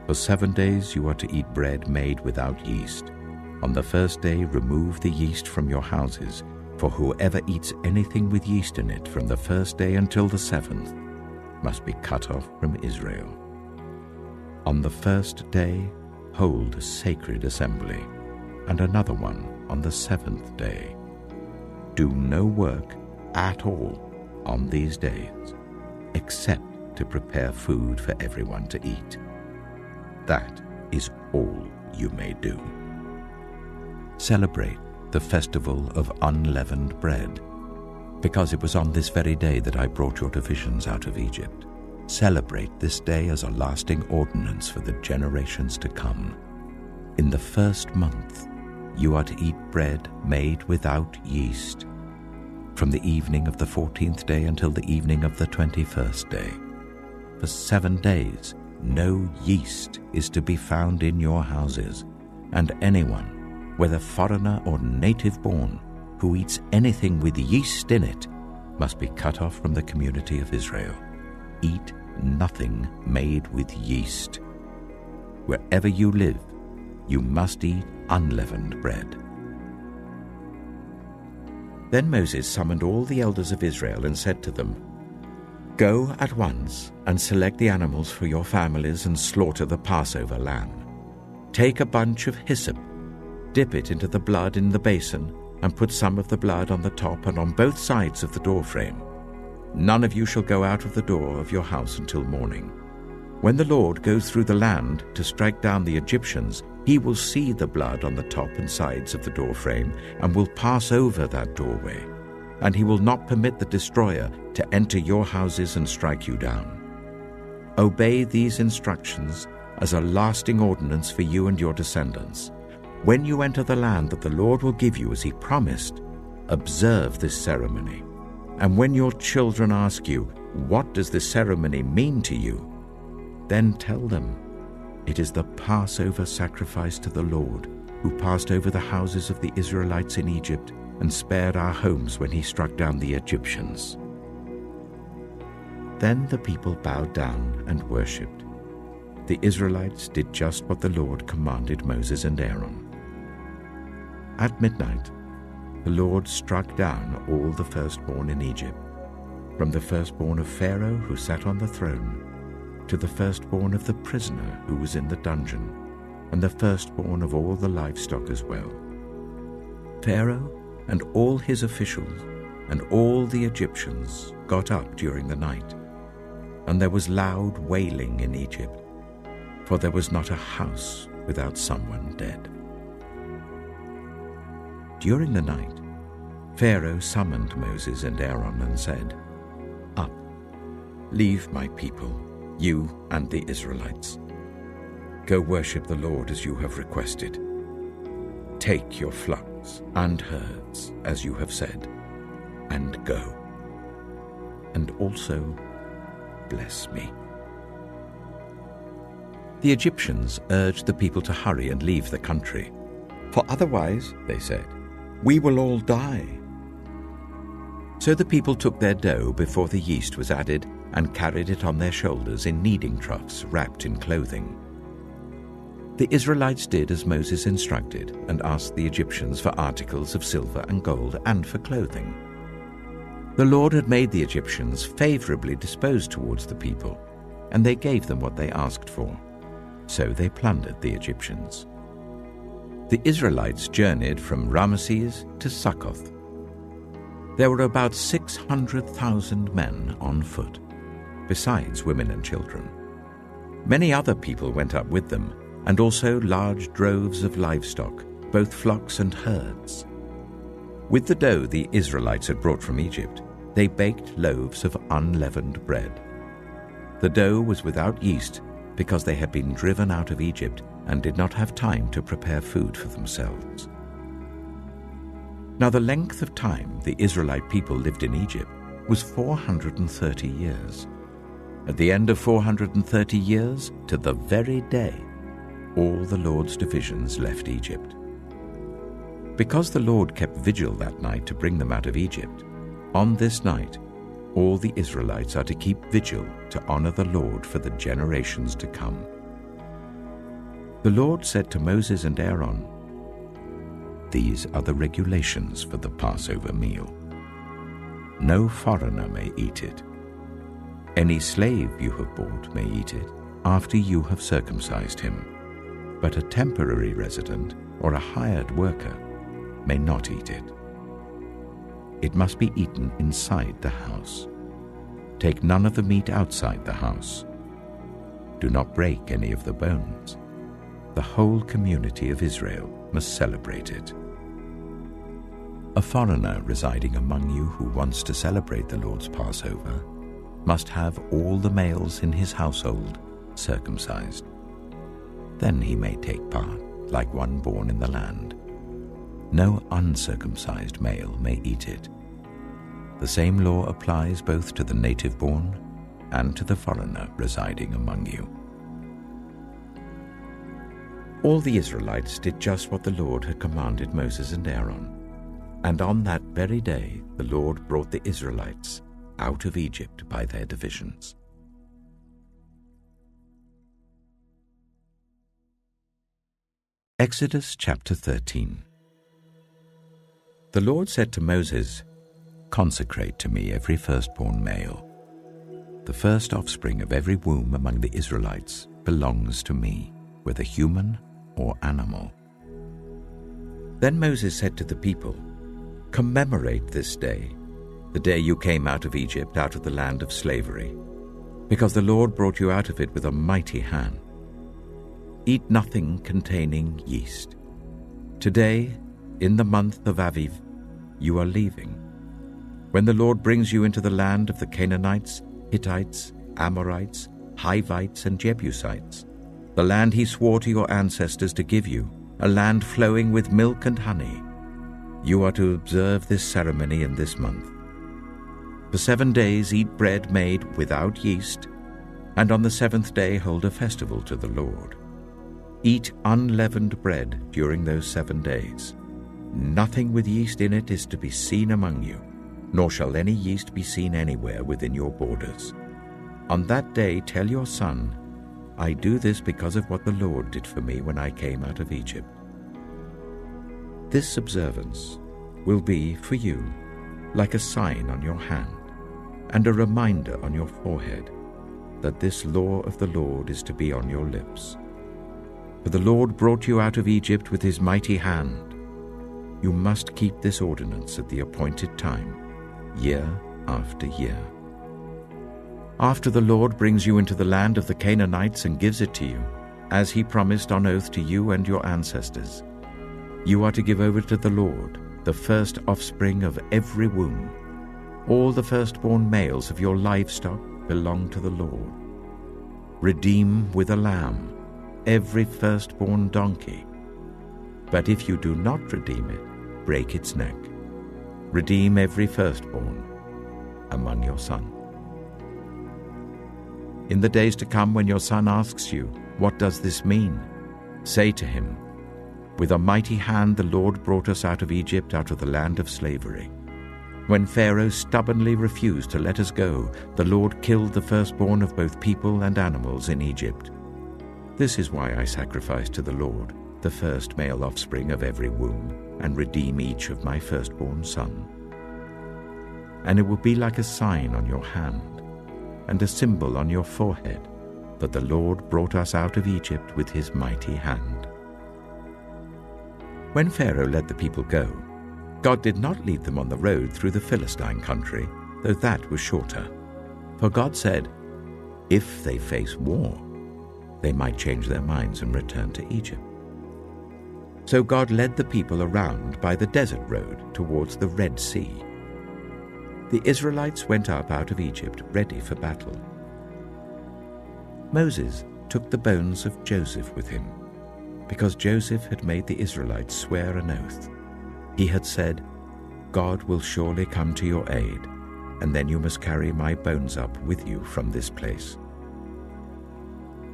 For 7 days you are to eat bread made without yeast. On the first day remove the yeast from your houses, for whoever eats anything with yeast in it from the first day until the 7th must be cut off from Israel. On the first day hold a sacred assembly, and another one on the 7th day. Do no work at all on these days, except to prepare food for everyone to eat. That is all you may do. Celebrate the festival of unleavened bread, because it was on this very day that I brought your divisions out of Egypt. Celebrate this day as a lasting ordinance for the generations to come. In the first month, you are to eat bread made without yeast, from the evening of the 14th day until the evening of the 21st day. For 7 days, no yeast is to be found in your houses, and anyone, whether foreigner or native born, who eats anything with yeast in it must be cut off from the community of Israel. eat nothing made with yeast. Wherever you live, you must eat unleavened bread." Then Moses summoned all the elders of Israel and said to them, "Go at once and select the animals for your families and slaughter the Passover lamb. Take a bunch of hyssop, dip it into the blood in the basin, and put some of the blood on the top and on both sides of the doorframe. None of you shall go out of the door of your house until morning. When the Lord goes through the land to strike down the Egyptians, he will see the blood on the top and sides of the doorframe and will pass over that doorway, and he will not permit the destroyer to enter your houses and strike you down. Obey these instructions as a lasting ordinance for you and your descendants. When you enter the land that the Lord will give you as he promised, observe this ceremony. And when your children ask you, 'What does this ceremony mean to you?' then tell them, 'It is the Passover sacrifice to the Lord, who passed over the houses of the Israelites in Egypt and spared our homes when he struck down the Egyptians.'" Then the people bowed down and worshipped. The Israelites did just what the Lord commanded Moses and Aaron. At midnight, the Lord struck down all the firstborn in Egypt, from the firstborn of Pharaoh who sat on the throne, to the firstborn of the prisoner who was in the dungeon, and the firstborn of all the livestock as well. Pharaoh and all his officials and all the Egyptians got up during the night, and there was loud wailing in Egypt, for there was not a house without someone dead. During the night, Pharaoh summoned Moses and Aaron and said, "Up, leave my people, you and the Israelites. Go worship the Lord as you have requested. Take your flocks and herds as you have said, and go. And also bless me." The Egyptians urged the people to hurry and leave the country, "For otherwise," they said, "we will all die." So the people took their dough before the yeast was added and carried it on their shoulders in kneading troughs wrapped in clothing. The Israelites did as Moses instructed and asked the Egyptians for articles of silver and gold and for clothing. The Lord had made the Egyptians favorably disposed towards the people, and they gave them what they asked for. So they plundered the Egyptians. The Israelites journeyed from Ramesses to Succoth. There were about 600,000 men on foot, besides women and children. Many other people went up with them, and also large droves of livestock, both flocks and herds. With the dough the Israelites had brought from Egypt, they baked loaves of unleavened bread. The dough was without yeast because they had been driven out of Egypt and did not have time to prepare food for themselves. Now the length of time the Israelite people lived in Egypt was 430 years. At the end of 430 years, to the very day, all the Lord's divisions left Egypt. Because the Lord kept vigil that night to bring them out of Egypt, on this night all the Israelites are to keep vigil to honor the Lord for the generations to come. The Lord said to Moses and Aaron, "These are the regulations for the Passover meal. No foreigner may eat it. Any slave you have bought may eat it after you have circumcised him, but a temporary resident or a hired worker may not eat it. It must be eaten inside the house. Take none of the meat outside the house. Do not break any of the bones. The whole community of Israel must celebrate it. A foreigner residing among you who wants to celebrate the Lord's Passover must have all the males in his household circumcised. Then he may take part, like one born in the land. No uncircumcised male may eat it. The same law applies both to the native-born and to the foreigner residing among you." All the Israelites did just what the Lord had commanded Moses and Aaron, and on that very day the Lord brought the Israelites out of Egypt by their divisions. Exodus chapter 13. The Lord said to Moses, "Consecrate to me every firstborn male. The first offspring of every womb among the Israelites belongs to me, whether human or animal." Then Moses said to the people, "Commemorate this day, the day you came out of Egypt, out of the land of slavery, because the Lord brought you out of it with a mighty hand. Eat nothing containing yeast. Today, in the month of Aviv, you are leaving. When the Lord brings you into the land of the Canaanites, Hittites, Amorites, Hivites, and Jebusites, the land he swore to your ancestors to give you, a land flowing with milk and honey, you are to observe this ceremony in this month. For 7 days eat bread made without yeast, and on the 7th day hold a festival to the Lord. Eat unleavened bread during those 7 days. Nothing with yeast in it is to be seen among you, nor shall any yeast be seen anywhere within your borders. On that day tell your son, 'I do this because of what the Lord did for me when I came out of Egypt.' This observance will be for you like a sign on your hand and a reminder on your forehead that this law of the Lord is to be on your lips. For the Lord brought you out of Egypt with his mighty hand. You must keep this ordinance at the appointed time, year after year. After the Lord brings you into the land of the Canaanites and gives it to you, as he promised on oath to you and your ancestors, you are to give over to the Lord the first offspring of every womb. All the firstborn males of your livestock belong to the Lord. Redeem with a lamb every firstborn donkey. But if you do not redeem it, break its neck. Redeem every firstborn among your sons. In the days to come, when your son asks you, 'What does this mean?' say to him, 'With a mighty hand the Lord brought us out of Egypt, out of the land of slavery. When Pharaoh stubbornly refused to let us go, the Lord killed the firstborn of both people and animals in Egypt. This is why I sacrifice to the Lord the first male offspring of every womb, and redeem each of my firstborn son. And it will be like a sign on your hand, and a symbol on your forehead, that the Lord brought us out of Egypt with his mighty hand." When Pharaoh let the people go, God did not lead them on the road through the Philistine country, though that was shorter. For God said, "If they face war, they might change their minds and return to Egypt." So God led the people around by the desert road towards the Red Sea. The Israelites went up out of Egypt ready for battle. Moses took the bones of Joseph with him, because Joseph had made the Israelites swear an oath. He had said, "God will surely come to your aid, and then you must carry my bones up with you from this place."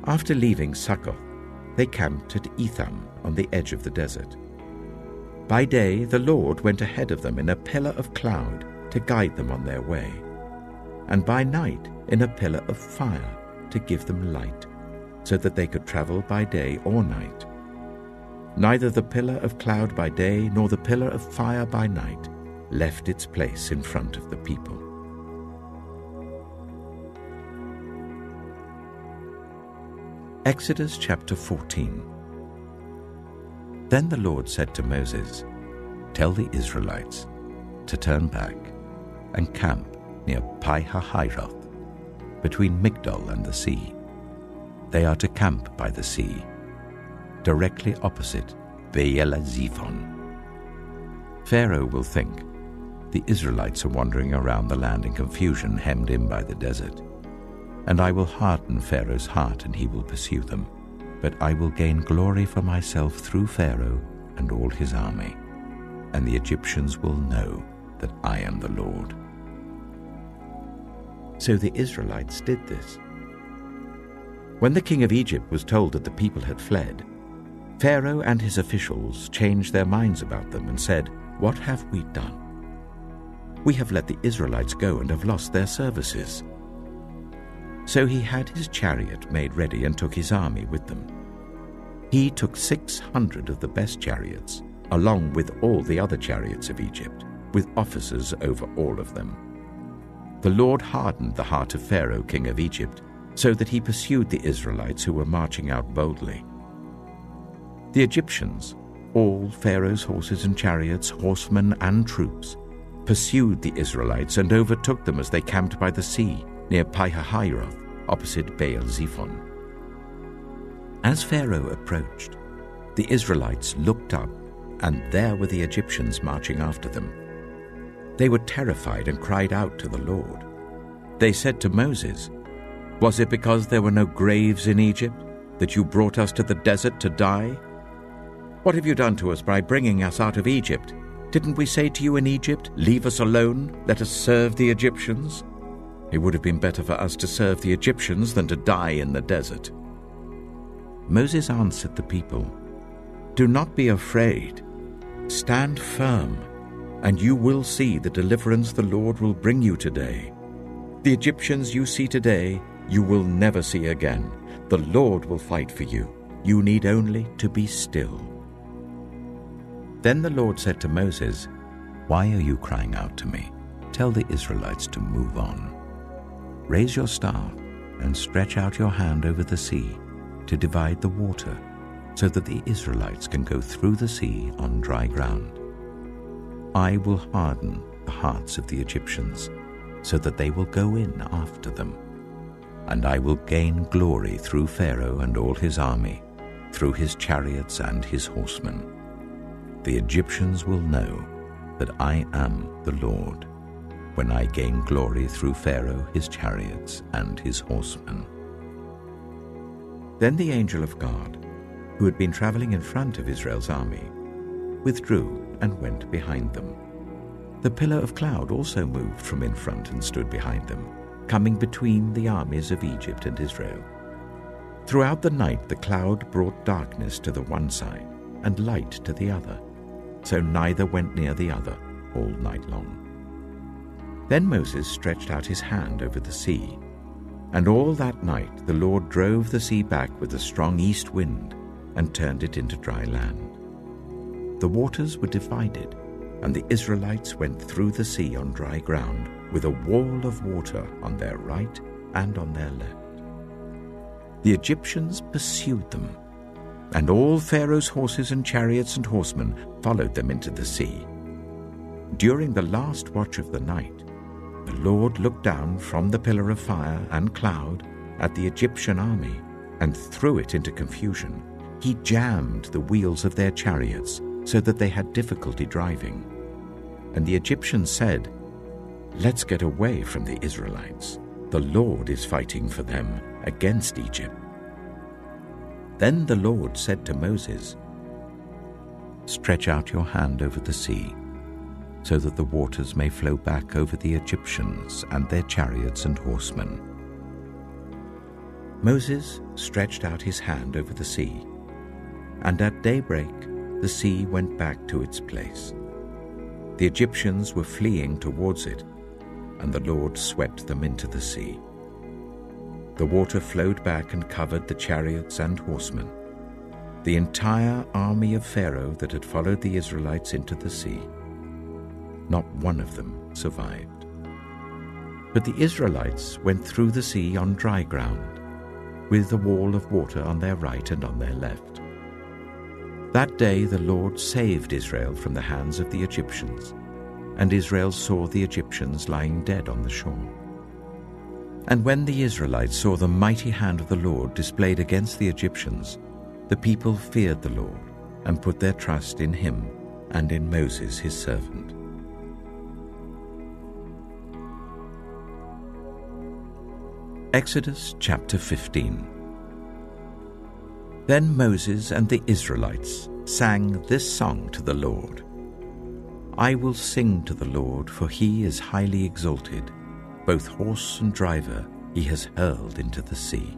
After leaving Suchet, they camped at Etham on the edge of the desert. By day the Lord went ahead of them in a pillar of cloud to guide them on their way, and by night in a pillar of fire to give them light, so that they could travel by day or night. Neither the pillar of cloud by day nor the pillar of fire by night left its place in front of the people. Exodus chapter 14. Then the Lord said to Moses, "Tell the Israelites to turn back and camp near Pi-hahiroth, between Migdol and the sea. They are to camp by the sea, directly opposite Baal-zephon. Pharaoh will think the Israelites are wandering around the land in confusion, hemmed in by the desert. And I will harden Pharaoh's heart, and he will pursue them. But I will gain glory for myself through Pharaoh and all his army, and the Egyptians will know that I am the Lord." So the Israelites did this. When the king of Egypt was told that the people had fled, Pharaoh and his officials changed their minds about them and said, "What have we done? We have let the Israelites go and have lost their services." So he had his chariot made ready and took his army with them. He took 600 of the best chariots, along with all the other chariots of Egypt, with officers over all of them. The Lord hardened the heart of Pharaoh, king of Egypt, so that he pursued the Israelites who were marching out boldly. The Egyptians, all Pharaoh's horses and chariots, horsemen and troops, pursued the Israelites and overtook them as they camped by the sea near Pi-hahiroth, opposite Baal-zephon. As Pharaoh approached, the Israelites looked up, and there were the Egyptians marching after them. They were terrified and cried out to the Lord. They said to Moses, "Was it because there were no graves in Egypt that you brought us to the desert to die? What have you done to us by bringing us out of Egypt? Didn't we say to you in Egypt, 'Leave us alone, let us serve the Egyptians'? It would have been better for us to serve the Egyptians than to die in the desert." Moses answered the people, "Do not be afraid. Stand firm, and you will see the deliverance the Lord will bring you today. The Egyptians you see today, you will never see again. The Lord will fight for you. You need only to be still." Then the Lord said to Moses, "Why are you crying out to me? Tell the Israelites to move on. Raise your staff and stretch out your hand over the sea to divide the water, so that the Israelites can go through the sea on dry ground. I will harden the hearts of the Egyptians, so that they will go in after them. And I will gain glory through Pharaoh and all his army, through his chariots and his horsemen. The Egyptians will know that I am the Lord, when I gain glory through Pharaoh, his chariots, and his horsemen." Then the angel of God, who had been traveling in front of Israel's army, withdrew and went behind them. The pillar of cloud also moved from in front and stood behind them, coming between the armies of Egypt and Israel. Throughout the night the cloud brought darkness to the one side and light to the other, so neither went near the other all night long. Then Moses stretched out his hand over the sea, and all that night the Lord drove the sea back with a strong east wind and turned it into dry land. The waters were divided, and the Israelites went through the sea on dry ground with a wall of water on their right and on their left. The Egyptians pursued them, and all Pharaoh's horses and chariots and horsemen followed them into the sea. During the last watch of the night, the Lord looked down from the pillar of fire and cloud at the Egyptian army and threw it into confusion. He jammed the wheels of their chariots so that they had difficulty driving. And the Egyptians said, "Let's get away from the Israelites. The Lord is fighting for them against Egypt." Then the Lord said to Moses, "Stretch out your hand over the sea, so that the waters may flow back over the Egyptians and their chariots and horsemen." Moses stretched out his hand over the sea, and at daybreak the sea went back to its place. The Egyptians were fleeing towards it, and the Lord swept them into the sea. The water flowed back and covered the chariots and horsemen, the entire army of Pharaoh that had followed the Israelites into the sea. Not one of them survived. But the Israelites went through the sea on dry ground, with a wall of water on their right and on their left. That day the Lord saved Israel from the hands of the Egyptians, and Israel saw the Egyptians lying dead on the shore. And when the Israelites saw the mighty hand of the Lord displayed against the Egyptians, the people feared the Lord and put their trust in him and in Moses his servant. Exodus chapter 15. Then Moses and the Israelites sang this song to the Lord. "I will sing to the Lord, for he is highly exalted. Both horse and driver he has hurled into the sea.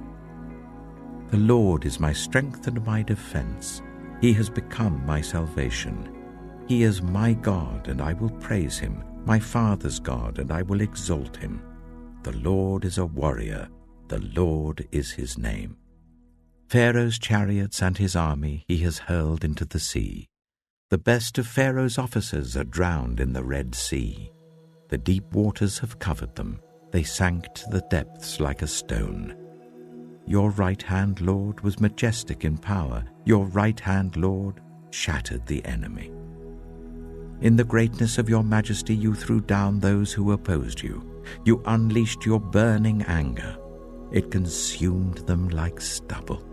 The Lord is my strength and my defense. He has become my salvation. He is my God, and I will praise him, my father's God, and I will exalt him. The Lord is a warrior. The Lord is his name. Pharaoh's chariots and his army he has hurled into the sea. The best of Pharaoh's officers are drowned in the Red Sea. The deep waters have covered them. They sank to the depths like a stone. Your right hand, Lord, was majestic in power. Your right hand, Lord, shattered the enemy. In the greatness of your majesty you threw down those who opposed you. You unleashed your burning anger. It consumed them like stubble.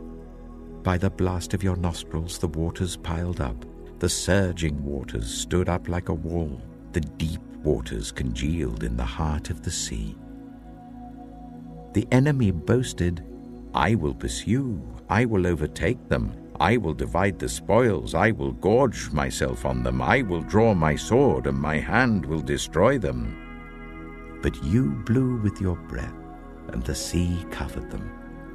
By the blast of your nostrils the waters piled up. The surging waters stood up like a wall. The deep waters congealed in the heart of the sea. The enemy boasted, I will pursue, I will overtake them, I will divide the spoils, I will gorge myself on them, I will draw my sword, and my hand will destroy them. But you blew with your breath, and the sea covered them.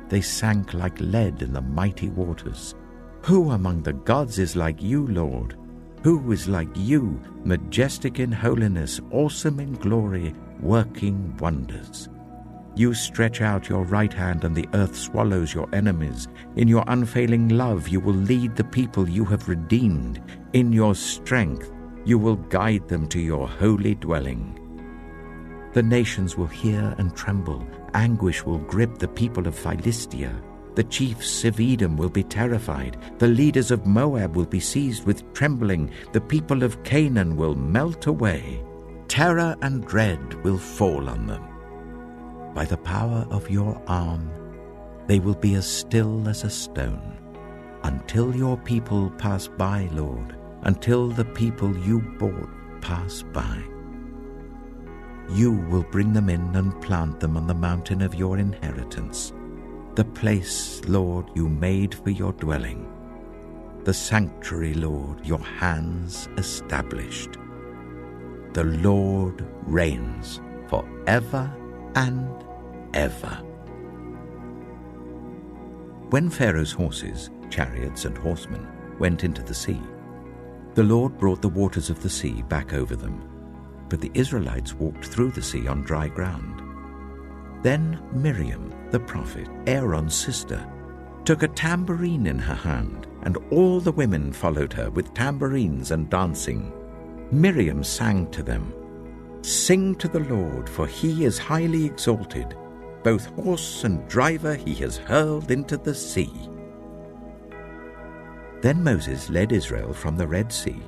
They sank like lead in the mighty waters. Who among the gods is like you, Lord? Who is like you, majestic in holiness, awesome in glory, working wonders? You stretch out your right hand, and the earth swallows your enemies. In your unfailing love you will lead the people you have redeemed. In your strength you will guide them to your holy dwelling. The nations will hear and tremble. Anguish will grip the people of Philistia. The chiefs of Edom will be terrified. The leaders of Moab will be seized with trembling. The people of Canaan will melt away. Terror and dread will fall on them. By the power of your arm, they will be as still as a stone, until your people pass by, Lord, until the people you bought pass by. You will bring them in and plant them on the mountain of your inheritance, the place, Lord, you made for your dwelling, the sanctuary, Lord, your hands established. The Lord reigns forever and ever. When Pharaoh's horses, chariots, and horsemen went into the sea, the Lord brought the waters of the sea back over them, but the Israelites walked through the sea on dry ground. Then Miriam, the prophet, Aaron's sister, took a tambourine in her hand, and all the women followed her with tambourines and dancing. Miriam sang to them, Sing to the Lord, for he is highly exalted. Both horse and driver he has hurled into the sea. Then Moses led Israel from the Red Sea,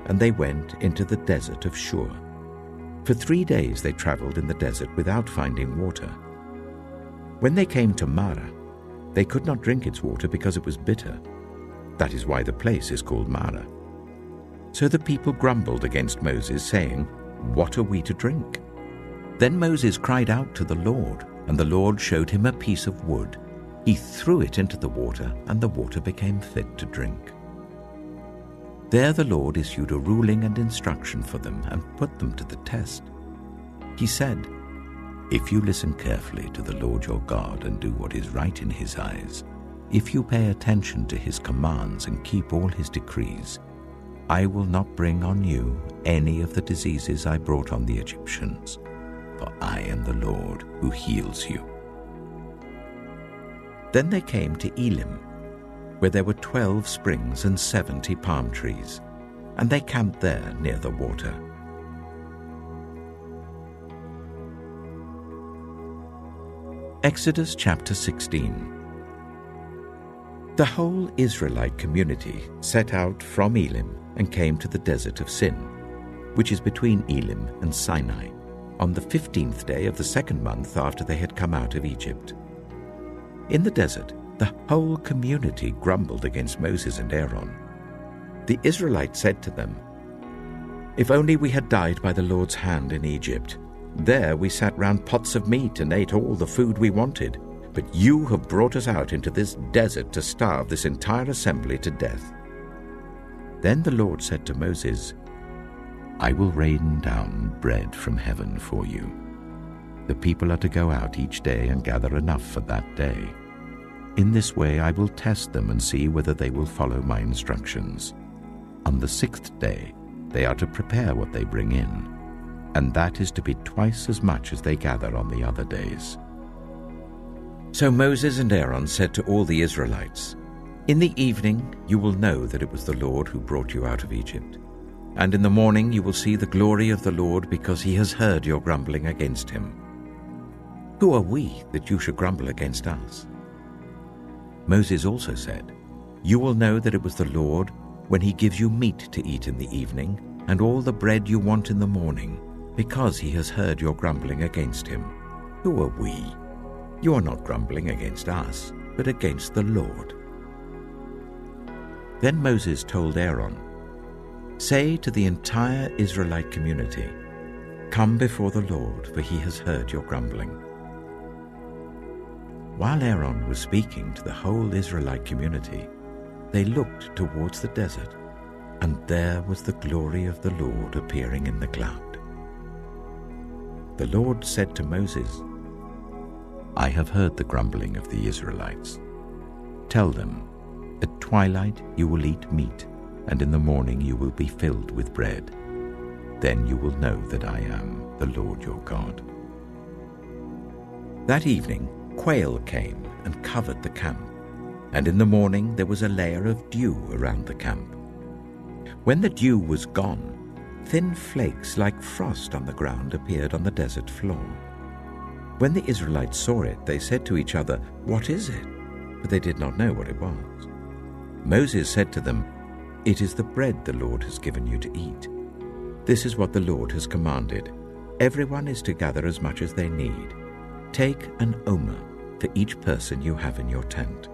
and they went into the desert of Shur. For 3 days they traveled in the desert without finding water. When they came to Marah, they could not drink its water because it was bitter. That is why the place is called Marah. So the people grumbled against Moses, saying, What are we to drink? Then Moses cried out to the Lord, and the Lord showed him a piece of wood. He threw it into the water, and the water became fit to drink. There the Lord issued a ruling and instruction for them and put them to the test. He said, If you listen carefully to the Lord your God and do what is right in his eyes, if you pay attention to his commands and keep all his decrees, I will not bring on you any of the diseases I brought on the Egyptians, for I am the Lord who heals you. Then they came to Elim, where there were 12 springs and 70 palm trees, and they camped there near the water. Exodus chapter 16. The whole Israelite community set out from Elim and came to the desert of Sin, which is between Elim and Sinai, on the 15th day of the 2nd month after they had come out of Egypt. In the desert, the whole community grumbled against Moses and Aaron. The Israelites said to them, If only we had died by the Lord's hand in Egypt. There we sat round pots of meat and ate all the food we wanted. But you have brought us out into this desert to starve this entire assembly to death. Then the Lord said to Moses, I will rain down bread from heaven for you. The people are to go out each day and gather enough for that day. In this way I will test them and see whether they will follow my instructions. On the 6th day they are to prepare what they bring in, and that is to be twice as much as they gather on the other days. So Moses and Aaron said to all the Israelites, "In the evening you will know that it was the Lord who brought you out of Egypt. And in the morning you will see the glory of the Lord, because he has heard your grumbling against him. Who are we that you should grumble against us?" Moses also said, "You will know that it was the Lord when he gives you meat to eat in the evening and all the bread you want in the morning, because he has heard your grumbling against him. Who are we? You are not grumbling against us, but against the Lord." Then Moses told Aaron, "Say to the entire Israelite community, 'Come before the Lord, for he has heard your grumbling.'" While Aaron was speaking to the whole Israelite community, they looked towards the desert, and there was the glory of the Lord appearing in the cloud. The Lord said to Moses, "I have heard the grumbling of the Israelites. Tell them, at twilight you will eat meat, and in the morning you will be filled with bread. Then you will know that I am the Lord your God." That evening, quail came and covered the camp, and in the morning there was a layer of dew around the camp. When the dew was gone, thin flakes like frost on the ground appeared on the desert floor. When the Israelites saw it, they said to each other, "What is it?" But they did not know what it was. Moses said to them, "It is the bread the Lord has given you to eat. This is what the Lord has commanded. Everyone is to gather as much as they need. Take an omer for each person you have in your tent."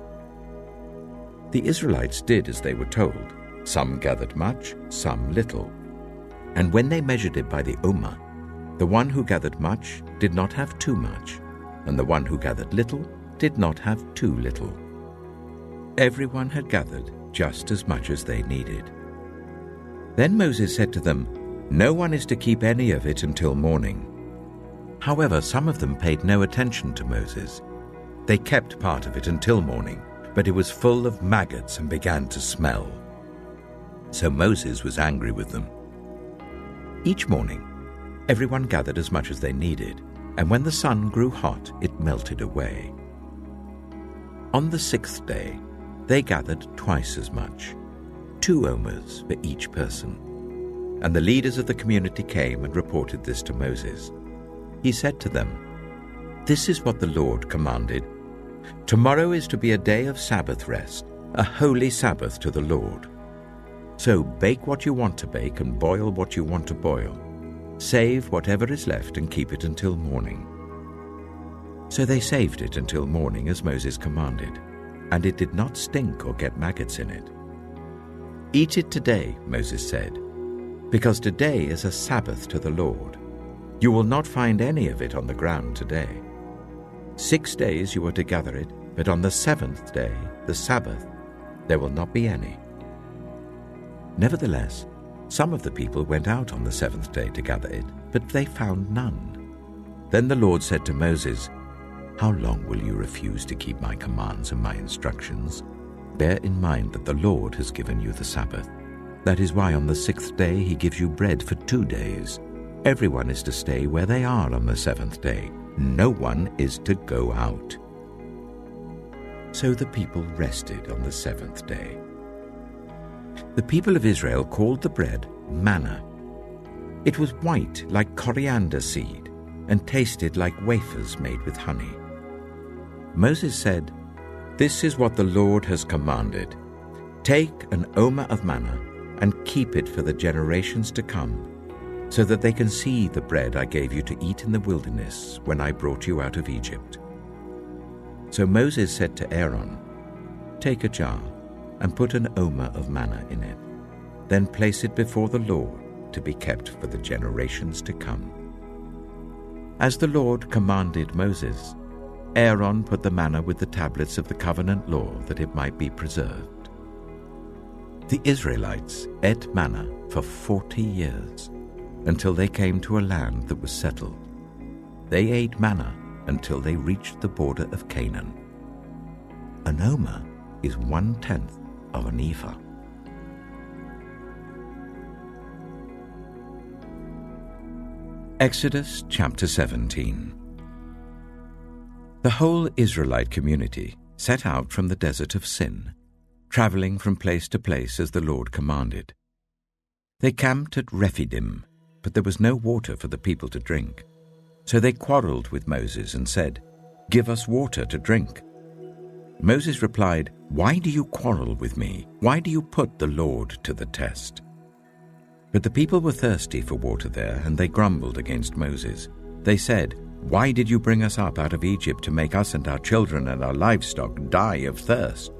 The Israelites did as they were told. Some gathered much, some little. And when they measured it by the omer, the one who gathered much did not have too much, and the one who gathered little did not have too little. Everyone had gathered just as much as they needed. Then Moses said to them, "No one is to keep any of it until morning." However, some of them paid no attention to Moses. They kept part of it until morning, but it was full of maggots and began to smell. So Moses was angry with them. Each morning, everyone gathered as much as they needed, and when the sun grew hot, it melted away. On the 6th day, they gathered twice as much, 2 omers for each person. And the leaders of the community came and reported this to Moses. He said to them, "This is what the Lord commanded. Tomorrow is to be a day of Sabbath rest, a holy Sabbath to the Lord. So bake what you want to bake and boil what you want to boil. Save whatever is left and keep it until morning." So they saved it until morning as Moses commanded, and it did not stink or get maggots in it. "Eat it today," Moses said, "because today is a Sabbath to the Lord. You will not find any of it on the ground today. 6 days you are to gather it, but on the 7th day, the Sabbath, there will not be any." Nevertheless, some of the people went out on the 7th day to gather it, but they found none. Then the Lord said to Moses, "How long will you refuse to keep my commands and my instructions? Bear in mind that the Lord has given you the Sabbath. That is why on the 6th day he gives you bread for 2 days. Everyone is to stay where they are on the 7th day. No one is to go out." So the people rested on the 7th day. The people of Israel called the bread manna. It was white like coriander seed and tasted like wafers made with honey. Moses said, "This is what the Lord has commanded. Take an omer of manna and keep it for the generations to come, so that they can see the bread I gave you to eat in the wilderness when I brought you out of Egypt." So Moses said to Aaron, "Take a jar and put an omer of manna in it. Then place it before the Lord to be kept for the generations to come." As the Lord commanded Moses, Aaron put the manna with the tablets of the covenant law that it might be preserved. The Israelites ate manna for 40 years, until they came to a land that was settled. They ate manna until they reached the border of Canaan. An omer is 1/10 of an ephah. Exodus chapter 17. The whole Israelite community set out from the desert of Sin, traveling from place to place as the Lord commanded. They camped at Rephidim, but there was no water for the people to drink. So they quarreled with Moses and said, "Give us water to drink." Moses replied, "Why do you quarrel with me? Why do you put the Lord to the test?" But the people were thirsty for water there, and they grumbled against Moses. They said, "Why did you bring us up out of Egypt to make us and our children and our livestock die of thirst?"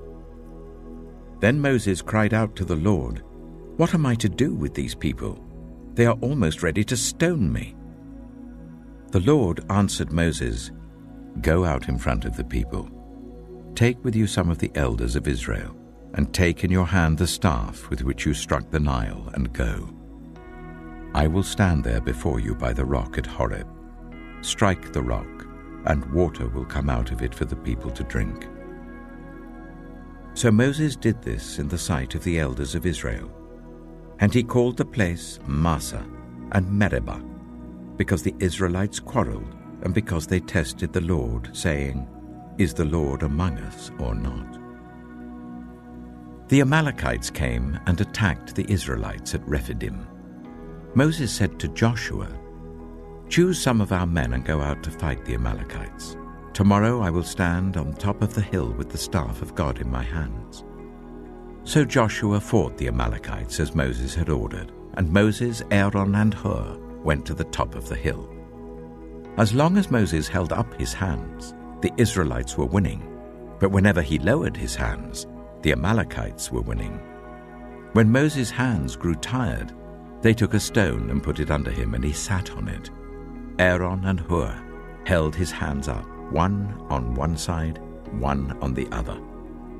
Then Moses cried out to the Lord, "What am I to do with these people? They are almost ready to stone me." The Lord answered Moses, "Go out in front of the people. Take with you some of the elders of Israel, and take in your hand the staff with which you struck the Nile, and go. I will stand there before you by the rock at Horeb. Strike the rock, and water will come out of it for the people to drink." So Moses did this in the sight of the elders of Israel. And he called the place Massah and Meribah, because the Israelites quarreled, and because they tested the Lord, saying, "Is the Lord among us or not?" The Amalekites came and attacked the Israelites at Rephidim. Moses said to Joshua, "Choose some of our men and go out to fight the Amalekites. Tomorrow I will stand on top of the hill with the staff of God in my hands." So Joshua fought the Amalekites as Moses had ordered, and Moses, Aaron, and Hur went to the top of the hill. As long as Moses held up his hands, the Israelites were winning, but whenever he lowered his hands, the Amalekites were winning. When Moses' hands grew tired, they took a stone and put it under him, and he sat on it. Aaron and Hur held his hands up, one on one side, one on the other,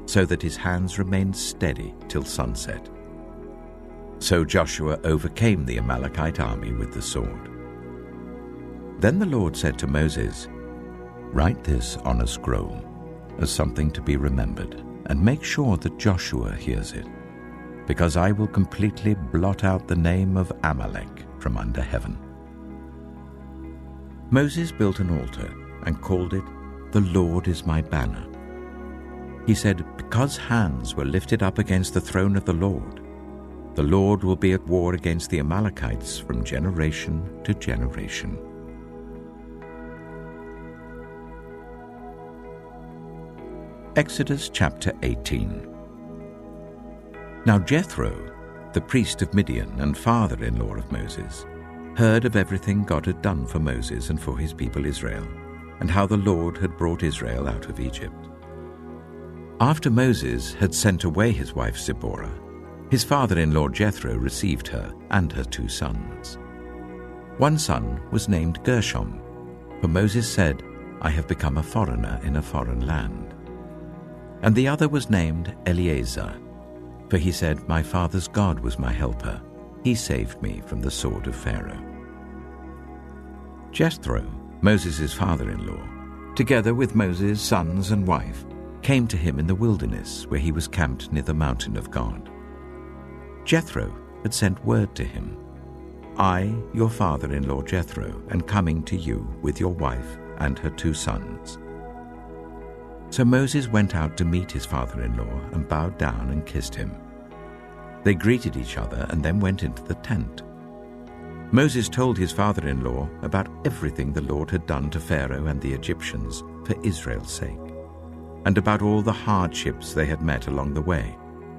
so that his hands remained steady till sunset. So Joshua overcame the Amalekite army with the sword. Then the Lord said to Moses, "Write this on a scroll as something to be remembered, and make sure that Joshua hears it, because I will completely blot out the name of Amalek from under heaven." Moses built an altar and called it, "The Lord is my banner." He said, "Because hands were lifted up against the throne of the Lord will be at war against the Amalekites from generation to generation." Exodus chapter 18. Now Jethro, the priest of Midian and father-in-law of Moses, heard of everything God had done for Moses and for his people Israel, and how the Lord had brought Israel out of Egypt. After Moses had sent away his wife Zipporah, his father-in-law Jethro received her and her 2 sons. One son was named Gershom, for Moses said, "I have become a foreigner in a foreign land." And the other was named Eleazar, for he said, "My father's God was my helper. He saved me from the sword of Pharaoh." Jethro, Moses' father-in-law, together with Moses' sons and wife, came to him in the wilderness where he was camped near the mountain of God. Jethro had sent word to him, "I, your father-in-law Jethro, am coming to you with your wife and her 2 sons." So Moses went out to meet his father-in-law and bowed down and kissed him. They greeted each other and then went into the tent. Moses told his father-in-law about everything the Lord had done to Pharaoh and the Egyptians for Israel's sake, and about all the hardships they had met along the way,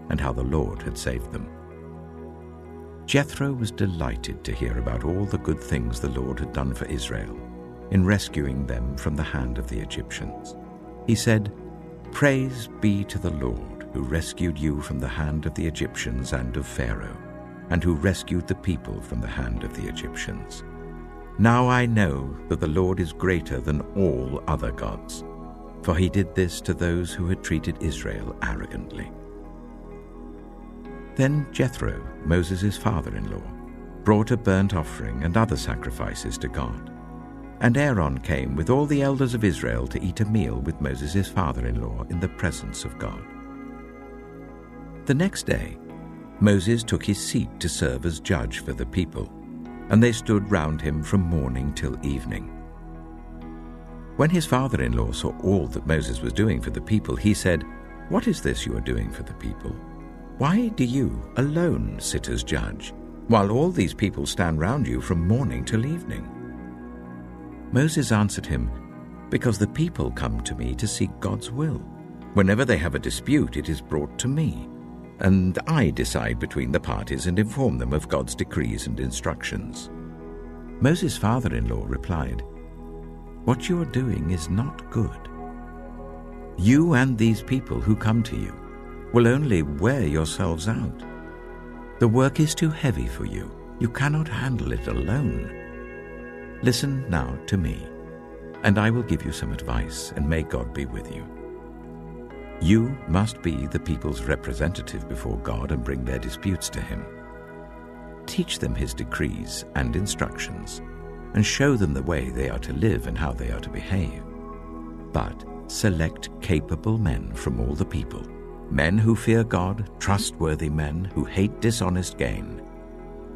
and how the Lord had saved them. Jethro was delighted to hear about all the good things the Lord had done for Israel in rescuing them from the hand of the Egyptians. He said, "Praise be to the Lord, who rescued you from the hand of the Egyptians and of Pharaoh, and who rescued the people from the hand of the Egyptians. Now I know that the Lord is greater than all other gods, for he did this to those who had treated Israel arrogantly." Then Jethro, Moses' father-in-law, brought a burnt offering and other sacrifices to God. And Aaron came with all the elders of Israel to eat a meal with Moses' father-in-law in the presence of God. The next day, Moses took his seat to serve as judge for the people, and they stood round him from morning till evening. When his father-in-law saw all that Moses was doing for the people, he said, "What is this you are doing for the people? Why do you alone sit as judge, while all these people stand round you from morning till evening?" Moses answered him, "Because the people come to me to seek God's will. Whenever they have a dispute, it is brought to me, and I decide between the parties and inform them of God's decrees and instructions." Moses' father-in-law replied, "What you are doing is not good. You and these people who come to you will only wear yourselves out. The work is too heavy for you. You cannot handle it alone. Listen now to me, and I will give you some advice, and may God be with you. You must be the people's representative before God and bring their disputes to him. Teach them his decrees and instructions, and show them the way they are to live and how they are to behave. But select capable men from all the people, men who fear God, trustworthy men who hate dishonest gain,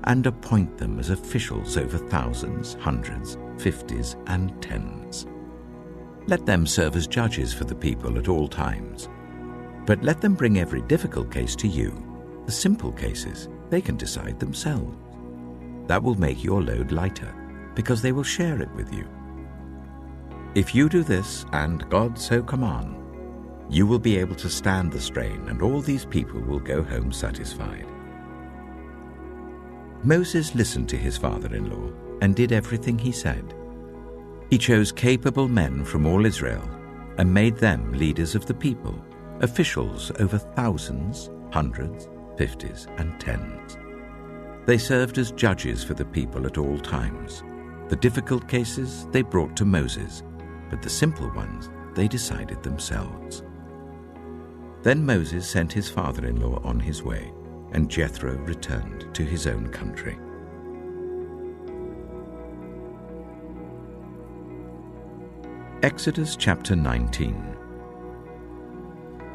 and appoint them as officials over thousands, hundreds, fifties, and tens. Let them serve as judges for the people at all times. But let them bring every difficult case to you. The simple cases they can decide themselves. That will make your load lighter, because they will share it with you. If you do this, and God so command, you will be able to stand the strain, and all these people will go home satisfied." Moses listened to his father-in-law and did everything he said. He chose capable men from all Israel and made them leaders of the people, officials over thousands, hundreds, fifties, and tens. They served as judges for the people at all times. The difficult cases they brought to Moses, but the simple ones they decided themselves. Then Moses sent his father-in-law on his way, and Jethro returned to his own country. Exodus chapter 19.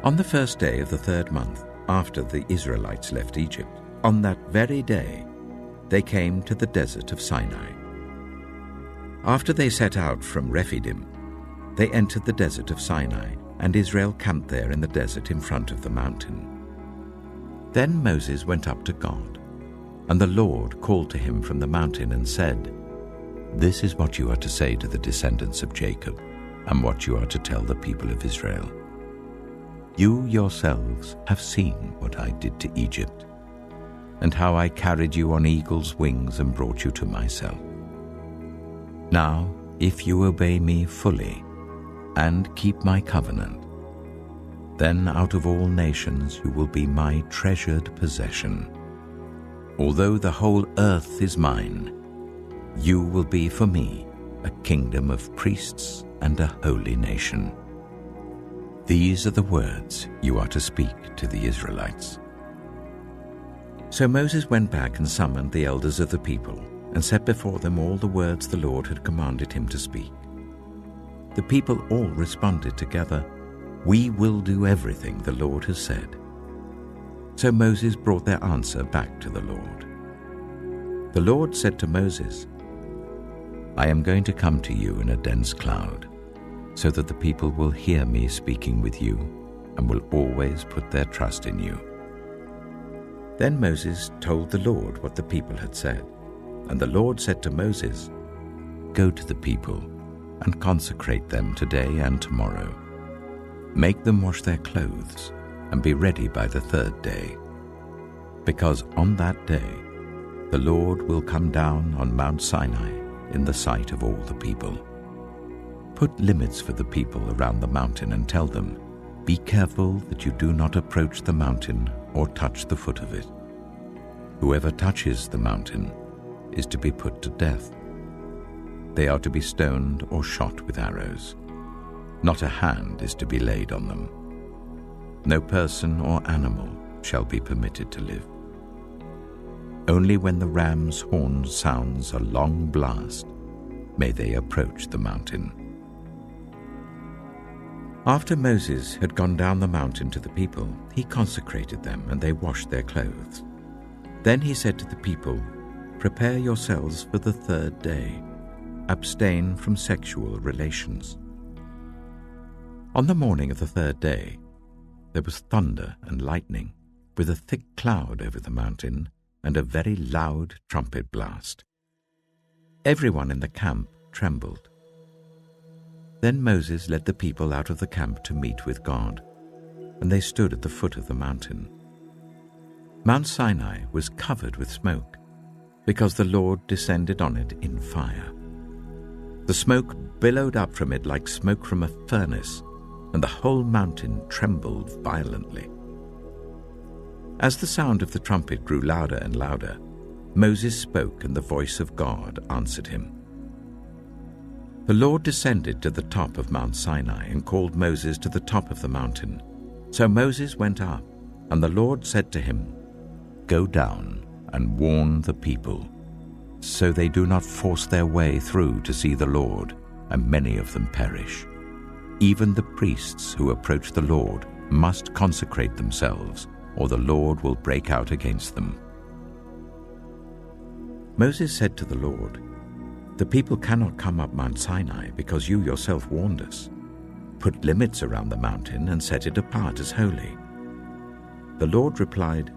On the first day of the third month, after the Israelites left Egypt, on that very day, they came to the desert of Sinai. After they set out from Rephidim, they entered the desert of Sinai, and Israel camped there in the desert in front of the mountain. Then Moses went up to God, and the Lord called to him from the mountain and said, "This is what you are to say to the descendants of Jacob, and what you are to tell the people of Israel. You yourselves have seen what I did to Egypt, and how I carried you on eagle's wings and brought you to myself. Now, if you obey me fully and keep my covenant, then out of all nations you will be my treasured possession. Although the whole earth is mine, you will be for me a kingdom of priests and a holy nation. These are the words you are to speak to the Israelites." So Moses went back and summoned the elders of the people and set before them all the words the Lord had commanded him to speak. The people all responded together, "We will do everything the Lord has said." So Moses brought their answer back to the Lord. The Lord said to Moses, "I am going to come to you in a dense cloud, so that the people will hear me speaking with you and will always put their trust in you." Then Moses told the Lord what the people had said, and the Lord said to Moses, "Go to the people and consecrate them today and tomorrow. Make them wash their clothes and be ready by the third day, because on that day the Lord will come down on Mount Sinai in the sight of all the people. Put limits for the people around the mountain and tell them, 'Be careful that you do not approach the mountain or touch the foot of it. Whoever touches the mountain is to be put to death. They are to be stoned or shot with arrows. Not a hand is to be laid on them. No person or animal shall be permitted to live. Only when the ram's horn sounds a long blast may they approach the mountain." After Moses had gone down the mountain to the people, he consecrated them and they washed their clothes. Then he said to the people, "Prepare yourselves for the third day. Abstain from sexual relations. On the morning of the third day, there was thunder and lightning, with a thick cloud over the mountain and a very loud trumpet blast. Everyone in the camp trembled. Then Moses led the people out of the camp to meet with God, and they stood at the foot of the mountain. Mount Sinai was covered with smoke, because the Lord descended on it in fire. The smoke billowed up from it like smoke from a furnace, and the whole mountain trembled violently. As the sound of the trumpet grew louder and louder, Moses spoke, and the voice of God answered him. The Lord descended to the top of Mount Sinai and called Moses to the top of the mountain. So Moses went up, and the Lord said to him, "Go down and warn the people, so they do not force their way through to see the Lord, and many of them perish. Even the priests who approach the Lord must consecrate themselves, or the Lord will break out against them." Moses said to the Lord, "The people cannot come up Mount Sinai because you yourself warned us. Put limits around the mountain and set it apart as holy." The Lord replied,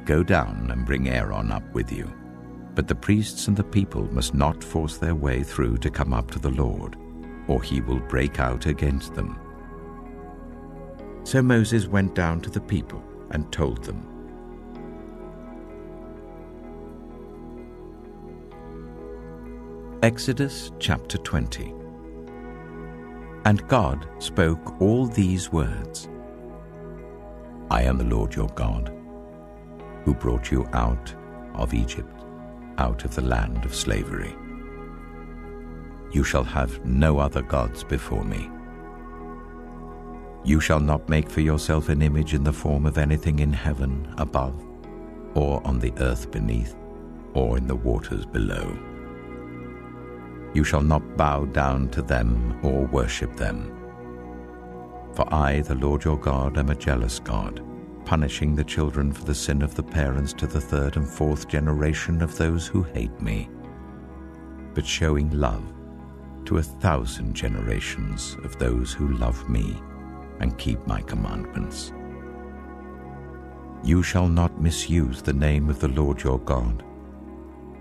"Go down and bring Aaron up with you, but the priests and the people must not force their way through to come up to the Lord, or he will break out against them." So Moses went down to the people and told them. Exodus chapter 20. And God spoke all these words: "I am the Lord your God, who brought you out of Egypt, out of the land of slavery. You shall have no other gods before me. You shall not make for yourself an image in the form of anything in heaven above, or on the earth beneath, or in the waters below. You shall not bow down to them or worship them. For I, the Lord your God, am a jealous God, punishing the children for the sin of the parents to the third and fourth generation of those who hate me, but showing love to 1,000 generations of those who love me and keep my commandments. You shall not misuse the name of the Lord your God,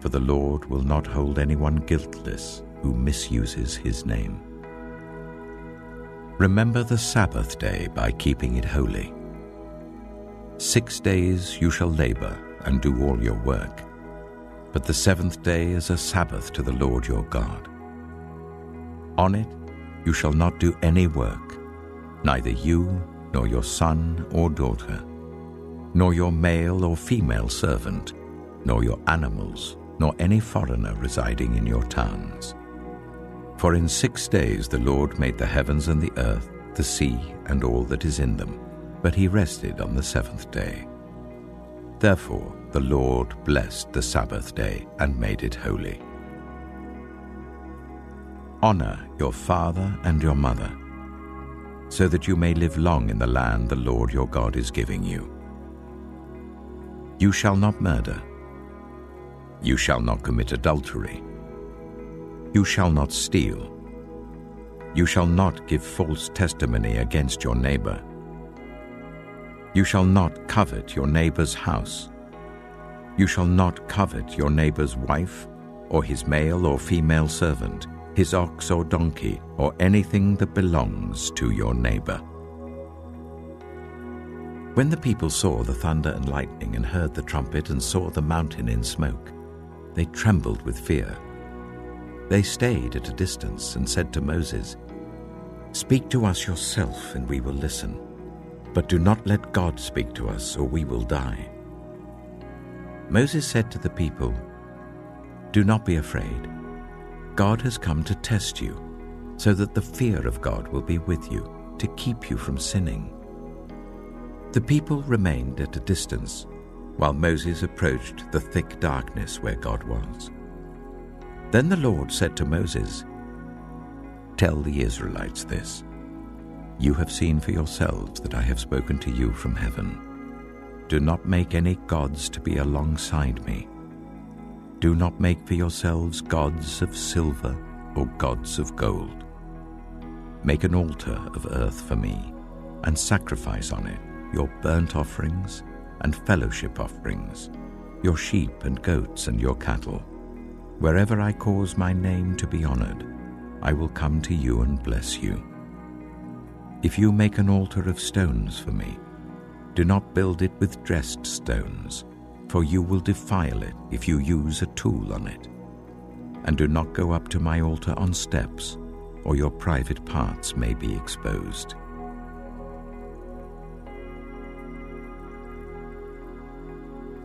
for the Lord will not hold anyone guiltless who misuses his name. Remember the Sabbath day by keeping it holy. 6 days you shall labor and do all your work, but the seventh day is a Sabbath to the Lord your God. On it you shall not do any work, neither you, nor your son or daughter, nor your male or female servant, nor your animals, nor any foreigner residing in your towns. For in 6 days the Lord made the heavens and the earth, the sea, and all that is in them, but he rested on the seventh day. Therefore the Lord blessed the Sabbath day and made it holy. Honor your father and your mother, so that you may live long in the land the Lord your God is giving you. You shall not murder. You shall not commit adultery. You shall not steal. You shall not give false testimony against your neighbor. You shall not covet your neighbor's house. You shall not covet your neighbor's wife, or his male or female servant, his ox or donkey, or anything that belongs to your neighbor. When the people saw the thunder and lightning and heard the trumpet and saw the mountain in smoke, they trembled with fear. They stayed at a distance and said to Moses, "Speak to us yourself and we will listen, but do not let God speak to us or we will die." Moses said to the people, "Do not be afraid. God has come to test you, so that the fear of God will be with you, to keep you from sinning." The people remained at a distance, while Moses approached the thick darkness where God was. Then the Lord said to Moses, "Tell the Israelites this: You have seen for yourselves that I have spoken to you from heaven. Do not make any gods to be alongside me. Do not make for yourselves gods of silver or gods of gold. Make an altar of earth for me, and sacrifice on it your burnt offerings and fellowship offerings, your sheep and goats and your cattle. Wherever I cause my name to be honored, I will come to you and bless you. If you make an altar of stones for me, do not build it with dressed stones, for you will defile it if you use a tool on it. And do not go up to my altar on steps, or your private parts may be exposed.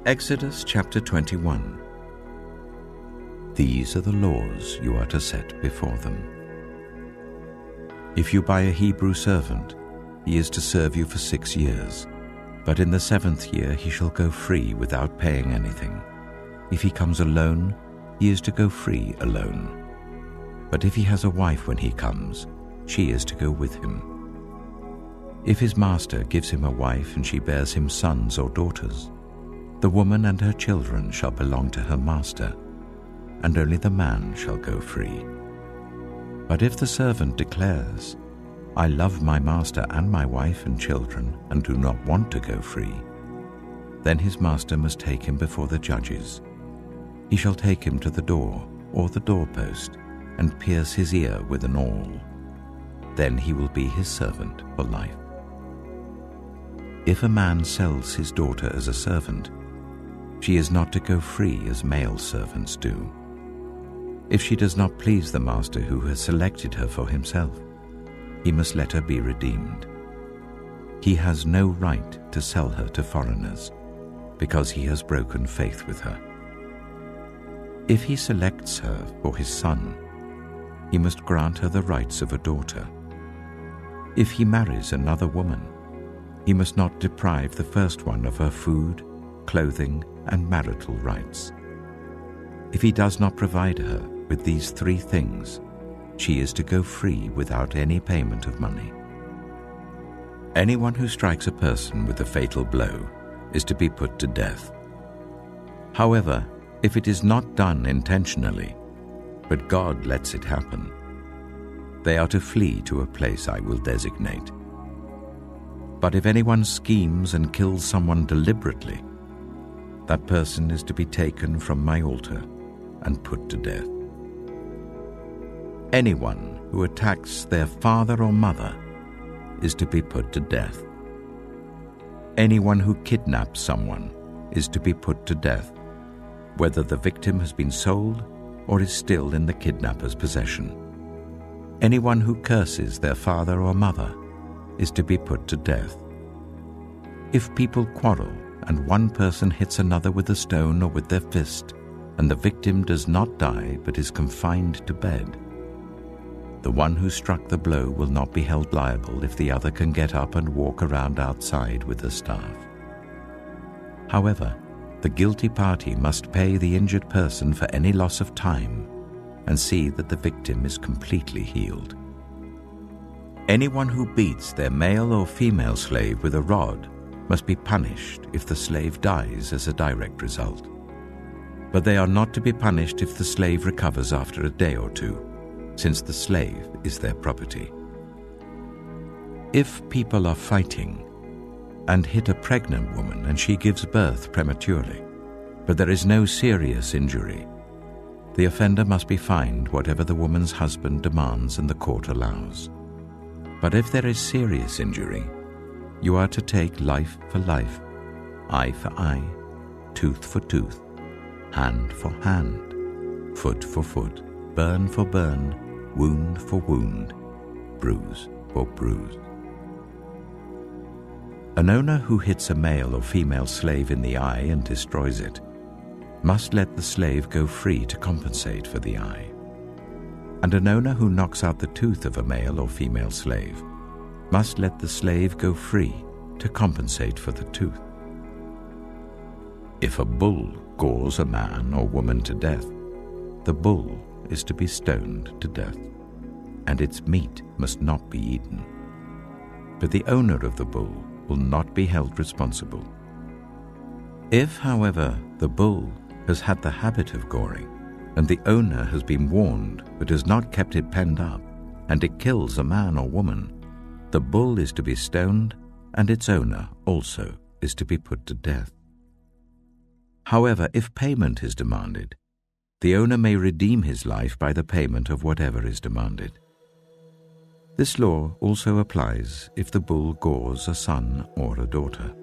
Exodus chapter 21. These are the laws you are to set before them. If you buy a Hebrew servant, he is to serve you for 6 years, but in the 7th year he shall go free without paying anything. If he comes alone, he is to go free alone. But if he has a wife when he comes, she is to go with him. If his master gives him a wife and she bears him sons or daughters, the woman and her children shall belong to her master, and only the man shall go free. But if the servant declares, I love my master and my wife and children and do not want to go free, then his master must take him before the judges. He shall take him to the door or the doorpost and pierce his ear with an awl. Then he will be his servant for life. If a man sells his daughter as a servant, she is not to go free as male servants do. If she does not please the master who has selected her for himself, he must let her be redeemed. He has no right to sell her to foreigners, because he has broken faith with her. If he selects her for his son, he must grant her the rights of a daughter. If he marries another woman, he must not deprive the first one of her food, clothing, and marital rights. If he does not provide her with these 3 things, she is to go free without any payment of money. Anyone who strikes a person with a fatal blow is to be put to death. However, if it is not done intentionally, but God lets it happen, they are to flee to a place I will designate. But if anyone schemes and kills someone deliberately, that person is to be taken from my altar and put to death. Anyone who attacks their father or mother is to be put to death. Anyone who kidnaps someone is to be put to death, whether the victim has been sold or is still in the kidnapper's possession. Anyone who curses their father or mother is to be put to death. If people quarrel and one person hits another with a stone or with their fist, and the victim does not die but is confined to bed, the one who struck the blow will not be held liable if the other can get up and walk around outside with a staff. However, the guilty party must pay the injured person for any loss of time and see that the victim is completely healed. Anyone who beats their male or female slave with a rod must be punished if the slave dies as a direct result. But they are not to be punished if the slave recovers after a day or 2, since the slave is their property. If people are fighting and hit a pregnant woman and she gives birth prematurely, but there is no serious injury, the offender must be fined whatever the woman's husband demands and the court allows. But if there is serious injury, you are to take life for life, eye for eye, tooth for tooth, hand for hand, foot for foot, burn for burn, wound for wound, bruise for bruise. An owner who hits a male or female slave in the eye and destroys it must let the slave go free to compensate for the eye. And an owner who knocks out the tooth of a male or female slave must let the slave go free to compensate for the tooth. If a bull gores a man or woman to death, the bull is to be stoned to death, and its meat must not be eaten. But the owner of the bull will not be held responsible. If, however, the bull has had the habit of goring, and the owner has been warned but has not kept it penned up, and it kills a man or woman, the bull is to be stoned, and its owner also is to be put to death. However, if payment is demanded, the owner may redeem his life by the payment of whatever is demanded. This law also applies if the bull gores a son or a daughter.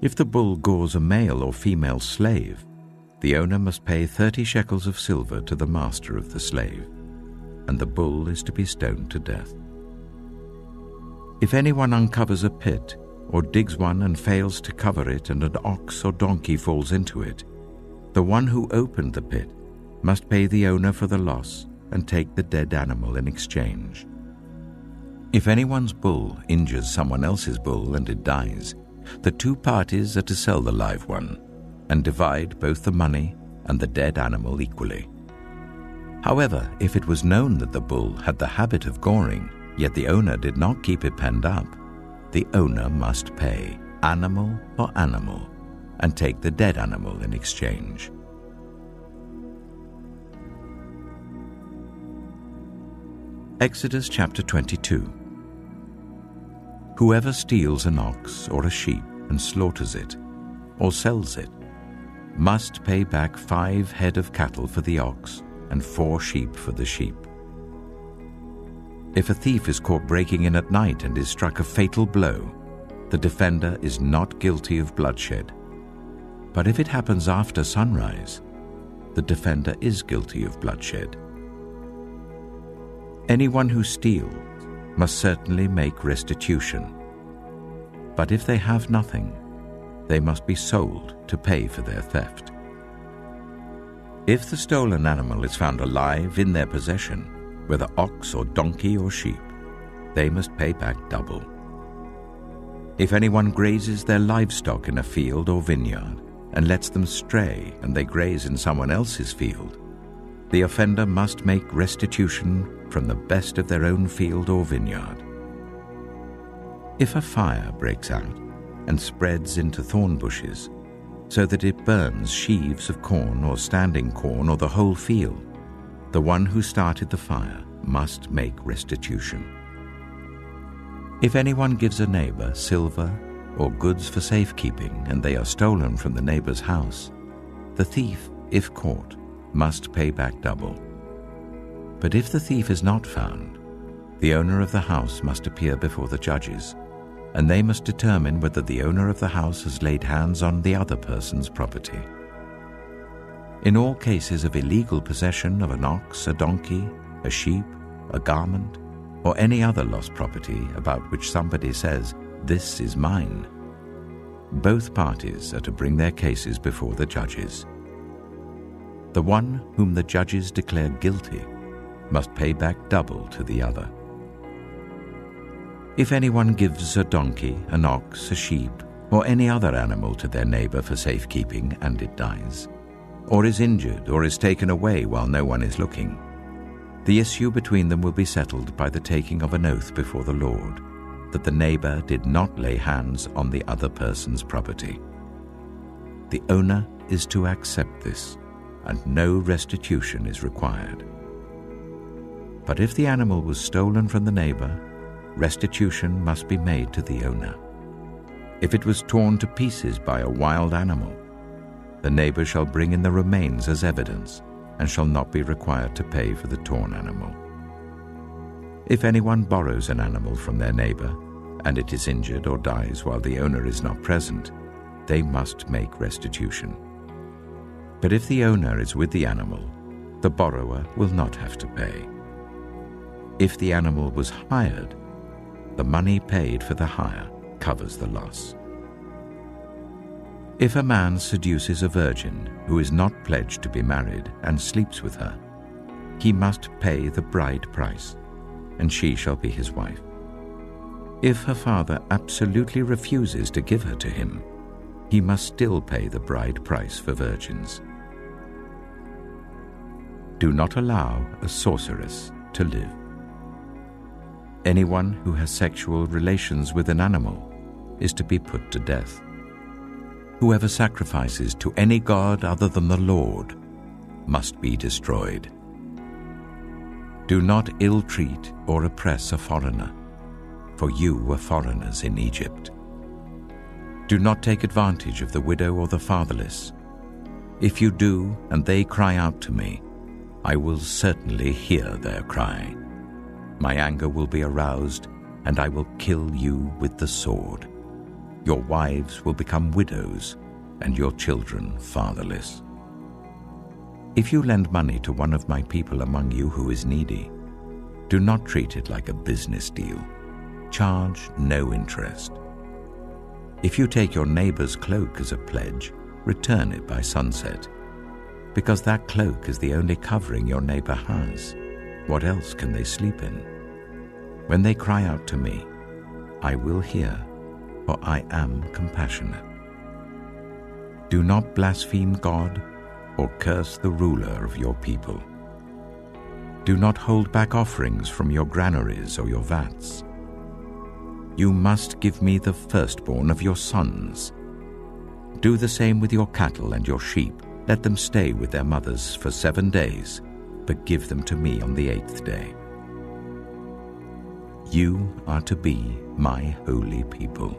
If the bull gores a male or female slave, the owner must pay 30 shekels of silver to the master of the slave, and the bull is to be stoned to death. If anyone uncovers a pit or digs one and fails to cover it, and an ox or donkey falls into it, the one who opened the pit must pay the owner for the loss and take the dead animal in exchange. If anyone's bull injures someone else's bull and it dies, the two parties are to sell the live one and divide both the money and the dead animal equally. However, if it was known that the bull had the habit of goring, yet the owner did not keep it penned up, the owner must pay animal for animal and take the dead animal in exchange. Exodus chapter 22. Whoever steals an ox or a sheep and slaughters it, or sells it, must pay back 5 head of cattle for the ox and 4 sheep for the sheep. If a thief is caught breaking in at night and is struck a fatal blow, the defender is not guilty of bloodshed. But if it happens after sunrise, the defender is guilty of bloodshed. Anyone who steals must certainly make restitution. But if they have nothing, they must be sold to pay for their theft. If the stolen animal is found alive in their possession, whether ox or donkey or sheep, they must pay back double. If anyone grazes their livestock in a field or vineyard and lets them stray and they graze in someone else's field, the offender must make restitution from the best of their own field or vineyard. If a fire breaks out and spreads into thorn bushes, so that it burns sheaves of corn or standing corn or the whole field, the one who started the fire must make restitution. If anyone gives a neighbor silver or goods for safekeeping and they are stolen from the neighbor's house, the thief, if caught, must pay back double. But if the thief is not found, the owner of the house must appear before the judges, and they must determine whether the owner of the house has laid hands on the other person's property. In all cases of illegal possession of an ox, a donkey, a sheep, a garment, or any other lost property about which somebody says, "This is mine," both parties are to bring their cases before the judges. The one whom the judges declare guilty must pay back double to the other. If anyone gives a donkey, an ox, a sheep, or any other animal to their neighbor for safekeeping and it dies, or is injured or is taken away while no one is looking, the issue between them will be settled by the taking of an oath before the Lord that the neighbor did not lay hands on the other person's property. The owner is to accept this, and no restitution is required. But if the animal was stolen from the neighbor, restitution must be made to the owner. If it was torn to pieces by a wild animal, the neighbor shall bring in the remains as evidence and shall not be required to pay for the torn animal. If anyone borrows an animal from their neighbor and it is injured or dies while the owner is not present, they must make restitution. But if the owner is with the animal, the borrower will not have to pay. If the animal was hired, the money paid for the hire covers the loss. If a man seduces a virgin who is not pledged to be married and sleeps with her, he must pay the bride price, and she shall be his wife. If her father absolutely refuses to give her to him, he must still pay the bride price for virgins. Do not allow a sorceress to live. Anyone who has sexual relations with an animal is to be put to death. Whoever sacrifices to any god other than the Lord must be destroyed. Do not ill-treat or oppress a foreigner, for you were foreigners in Egypt. Do not take advantage of the widow or the fatherless. If you do, and they cry out to me, I will certainly hear their cry. My anger will be aroused, and I will kill you with the sword. Your wives will become widows, and your children fatherless. If you lend money to one of my people among you who is needy, do not treat it like a business deal. Charge no interest. If you take your neighbor's cloak as a pledge, return it by sunset, because that cloak is the only covering your neighbor has. What else can they sleep in? When they cry out to me, I will hear, for I am compassionate. Do not blaspheme God or curse the ruler of your people. Do not hold back offerings from your granaries or your vats. You must give me the firstborn of your sons. Do the same with your cattle and your sheep. Let them stay with their mothers for 7 days, but give them to me on the 8th day. You are to be my holy people.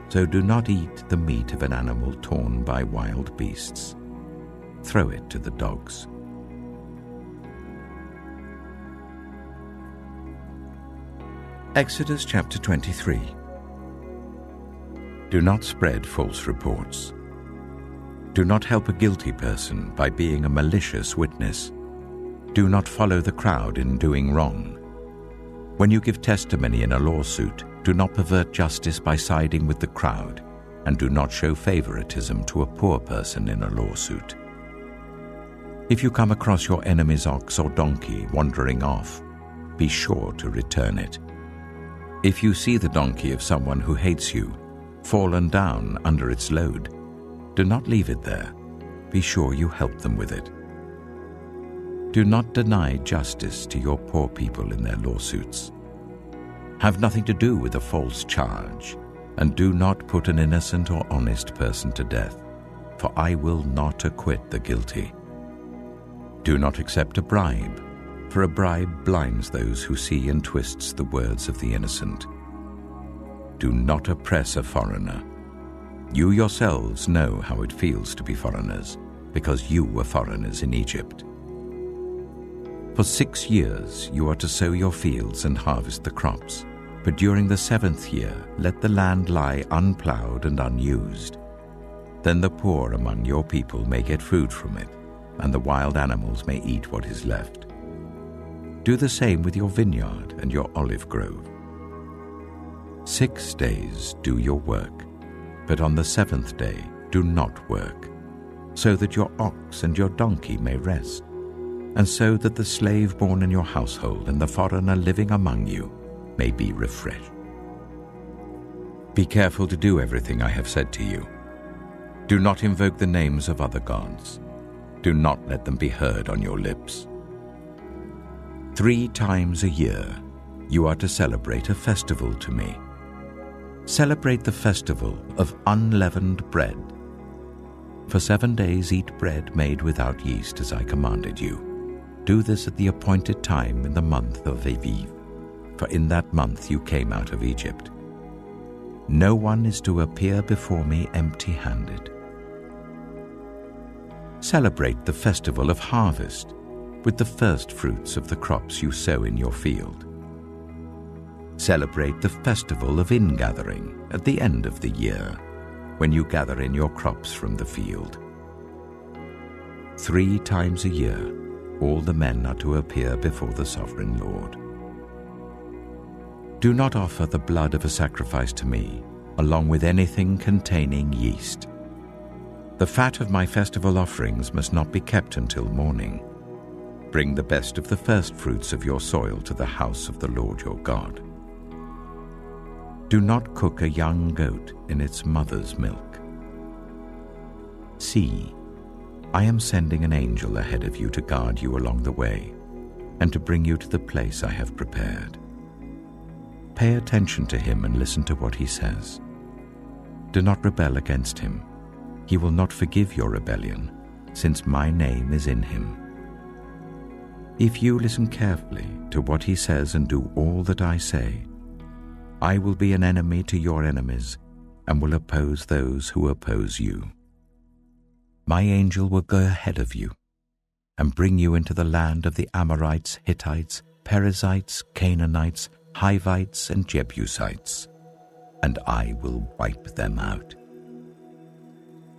So do not eat the meat of an animal torn by wild beasts. Throw it to the dogs. Exodus chapter 23. Do not spread false reports. Do not help a guilty person by being a malicious witness. Do not follow the crowd in doing wrong. When you give testimony in a lawsuit, do not pervert justice by siding with the crowd, and do not show favoritism to a poor person in a lawsuit. If you come across your enemy's ox or donkey wandering off, be sure to return it. If you see the donkey of someone who hates you, fallen down under its load, do not leave it there. Be sure you help them with it. Do not deny justice to your poor people in their lawsuits. Have nothing to do with a false charge, and do not put an innocent or honest person to death, for I will not acquit the guilty. Do not accept a bribe, for a bribe blinds those who see and twists the words of the innocent. Do not oppress a foreigner. You yourselves know how it feels to be foreigners, because you were foreigners in Egypt. For 6 years you are to sow your fields and harvest the crops, but during the 7th year let the land lie unplowed and unused. Then the poor among your people may get food from it, and the wild animals may eat what is left. Do the same with your vineyard and your olive grove. 6 days do your work, but on the 7th day do not work, so that your ox and your donkey may rest, and so that the slave born in your household and the foreigner living among you may be refreshed. Be careful to do everything I have said to you. Do not invoke the names of other gods. Do not let them be heard on your lips. 3 times a year you are to celebrate a festival to me. Celebrate the festival of unleavened bread. For 7 days eat bread made without yeast as I commanded you. Do this at the appointed time in the month of Aviv, for in that month you came out of Egypt. No one is to appear before me empty-handed. Celebrate the festival of harvest with the first fruits of the crops you sow in your field. Celebrate the festival of ingathering at the end of the year, when you gather in your crops from the field. 3 times a year all the men are to appear before the sovereign Lord. Do not offer the blood of a sacrifice to me, along with anything containing yeast. The fat of my festival offerings must not be kept until morning. Bring the best of the first fruits of your soil to the house of the Lord your God. Do not cook a young goat in its mother's milk. See, I am sending an angel ahead of you to guard you along the way, and to bring you to the place I have prepared. Pay attention to him and listen to what he says. Do not rebel against him. He will not forgive your rebellion, since my name is in him. If you listen carefully to what he says and do all that I say, I will be an enemy to your enemies and will oppose those who oppose you. My angel will go ahead of you and bring you into the land of the Amorites, Hittites, Perizzites, Canaanites, Hivites, and Jebusites, and I will wipe them out.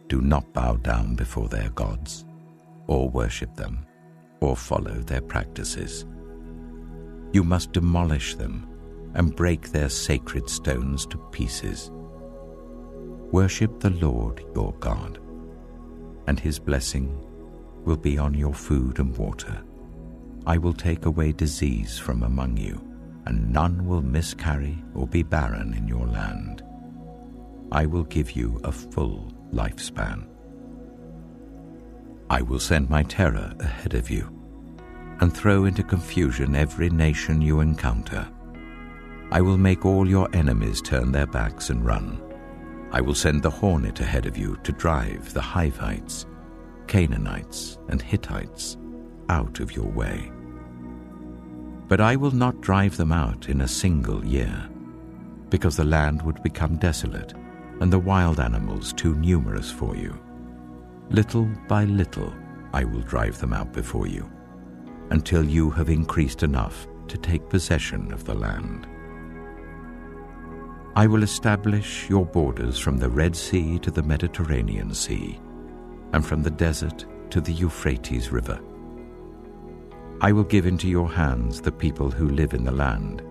Do not bow down before their gods, or worship them, or follow their practices. You must demolish them and break their sacred stones to pieces. Worship the Lord your God, and his blessing will be on your food and water. I will take away disease from among you, and none will miscarry or be barren in your land. I will give you a full lifespan. I will send my terror ahead of you and throw into confusion every nation you encounter. I will make all your enemies turn their backs and run. I will send the hornet ahead of you to drive the Hivites, Canaanites, and Hittites out of your way. But I will not drive them out in a single year, because the land would become desolate and the wild animals too numerous for you. Little by little I will drive them out before you, until you have increased enough to take possession of the land. I will establish your borders from the Red Sea to the Mediterranean Sea, and from the desert to the Euphrates River. I will give into your hands the people who live in the land,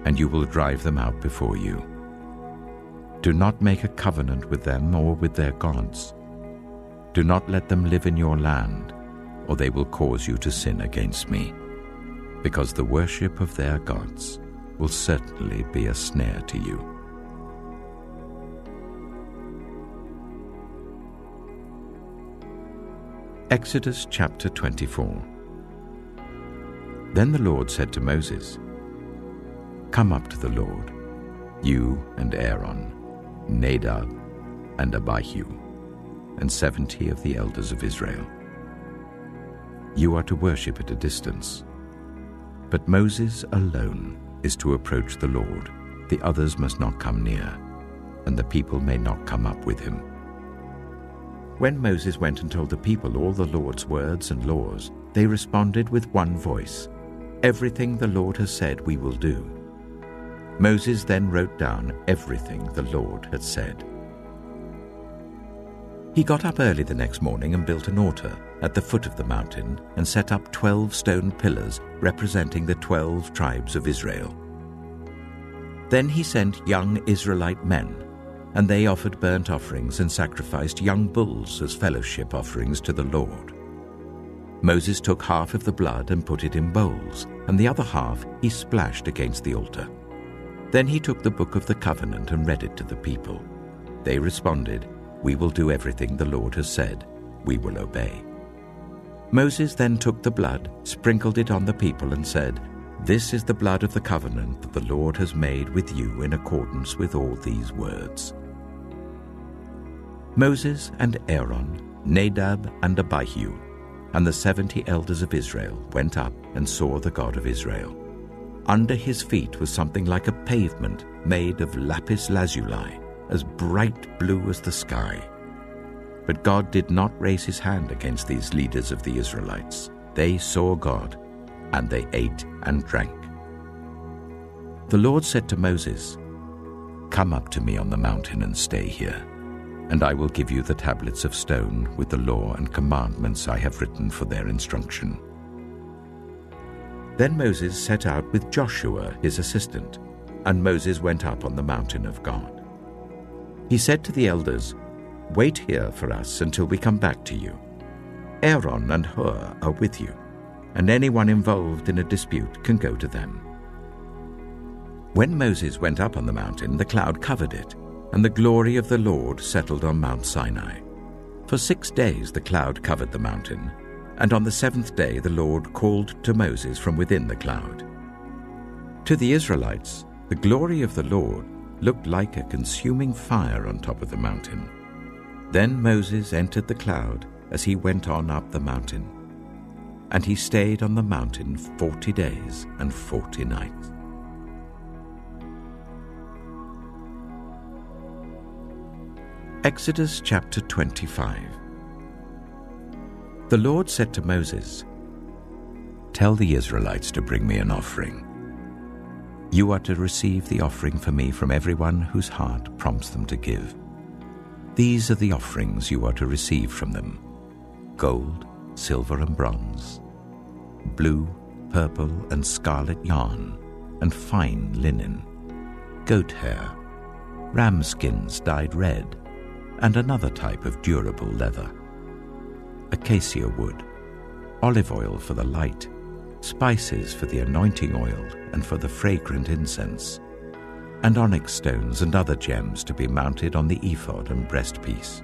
and you will drive them out before you. Do not make a covenant with them or with their gods. Do not let them live in your land, or they will cause you to sin against me, because the worship of their gods will certainly be a snare to you. Exodus chapter 24. Then the Lord said to Moses, "Come up to the Lord, you and Aaron, Nadab and Abihu, and 70 of the elders of Israel. You are to worship at a distance, but Moses alone is to approach the Lord. The others must not come near, and the people may not come up with him." When Moses went and told the people all the Lord's words and laws, they responded with one voice, "Everything the Lord has said we will do." Moses then wrote down everything the Lord had said. He got up early the next morning and built an altar at the foot of the mountain and set up 12 stone pillars representing the 12 tribes of Israel. Then he sent young Israelite men, and they offered burnt offerings and sacrificed young bulls as fellowship offerings to the Lord. Moses took half of the blood and put it in bowls, and the other half he splashed against the altar. Then he took the book of the covenant and read it to the people. They responded, "We will do everything the Lord has said. We will obey." Moses then took the blood, sprinkled it on the people, and said, "This is the blood of the covenant that the Lord has made with you in accordance with all these words." Moses and Aaron, Nadab and Abihu, and the 70 elders of Israel went up and saw the God of Israel. Under his feet was something like a pavement made of lapis lazuli, as bright blue as the sky. But God did not raise his hand against these leaders of the Israelites. They saw God, and they ate and drank. The Lord said to Moses, "Come up to me on the mountain and stay here, and I will give you the tablets of stone with the law and commandments I have written for their instruction." Then Moses set out with Joshua his assistant, and Moses went up on the mountain of God. He said to the elders, "Wait here for us until we come back to you. Aaron and Hur are with you, and anyone involved in a dispute can go to them." When Moses went up on the mountain, the cloud covered it, and the glory of the Lord settled on Mount Sinai. For 6 days the cloud covered the mountain, and on the 7th day the Lord called to Moses from within the cloud. To the Israelites, the glory of the Lord looked like a consuming fire on top of the mountain. Then Moses entered the cloud as he went on up the mountain. And he stayed on the mountain 40 days and 40 nights. Exodus chapter 25. The Lord said to Moses, "Tell the Israelites to bring me an offering. You are to receive the offering for me from everyone whose heart prompts them to give. These are the offerings you are to receive from them: gold, silver and bronze, blue, purple and scarlet yarn, and fine linen, goat hair, ram skins dyed red, and another type of durable leather, acacia wood, olive oil for the light, spices for the anointing oil and for the fragrant incense, and onyx stones and other gems to be mounted on the ephod and breastpiece.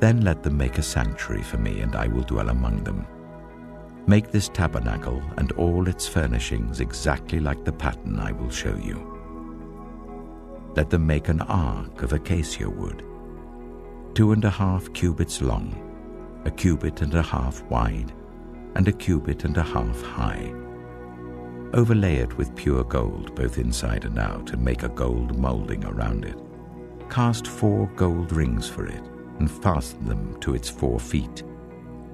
Then let them make a sanctuary for me, and I will dwell among them. Make this tabernacle and all its furnishings exactly like the pattern I will show you. Let them make an ark of acacia wood, 2.5 cubits long, 1.5 cubits wide, and 1.5 cubits high. Overlay it with pure gold, both inside and out, and make a gold molding around it. Cast 4 gold rings for it, and fasten them to its 4 feet,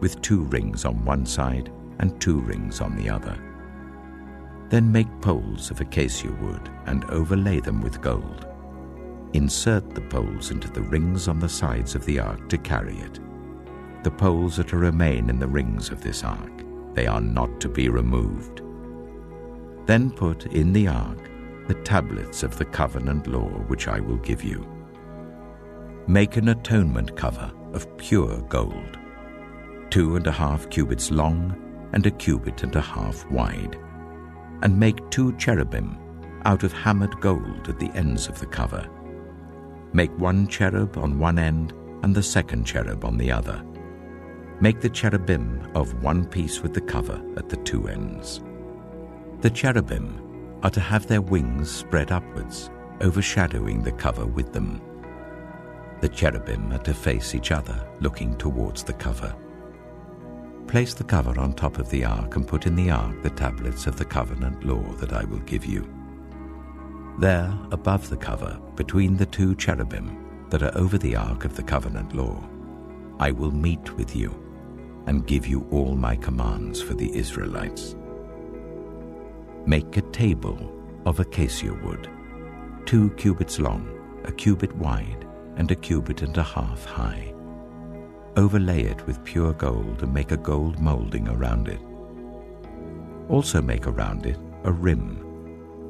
with 2 rings on one side and 2 rings on the other. Then make poles of acacia wood, and overlay them with gold. Insert the poles into the rings on the sides of the ark to carry it. The poles are to remain in the rings of this ark. They are not to be removed. Then put in the ark the tablets of the covenant law which I will give you. Make an atonement cover of pure gold, 2.5 cubits long and 1.5 cubits wide, and make 2 cherubim out of hammered gold at the ends of the cover. Make 1 cherub on one end and the 2nd cherub on the other. Make the cherubim of one piece with the cover at the 2 ends. The cherubim are to have their wings spread upwards, overshadowing the cover with them. The cherubim are to face each other, looking towards the cover. Place the cover on top of the ark and put in the ark the tablets of the covenant law that I will give you. There, above the cover, between the 2 cherubim that are over the ark of the covenant law, I will meet with you and give you all my commands for the Israelites. Make a table of acacia wood, 2 cubits long, 1 cubit wide, and 1.5 cubits high. Overlay it with pure gold and make a gold molding around it. Also make around it a rim,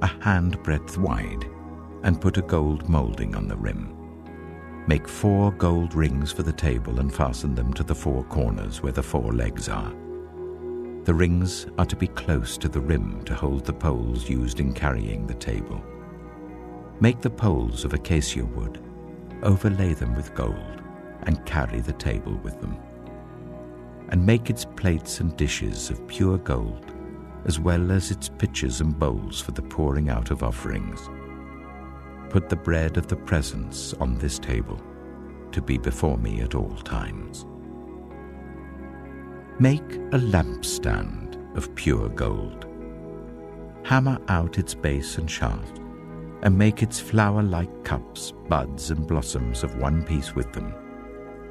a handbreadth wide, and put a gold molding on the rim. Make 4 gold rings for the table and fasten them to the 4 corners where the 4 legs are. The rings are to be close to the rim to hold the poles used in carrying the table. Make the poles of acacia wood, overlay them with gold, and carry the table with them. And make its plates and dishes of pure gold, as well as its pitchers and bowls for the pouring out of offerings. Put the bread of the presence on this table, to be before me at all times. Make a lampstand of pure gold. Hammer out its base and shaft, and make its flower-like cups, buds, and blossoms of one piece with them.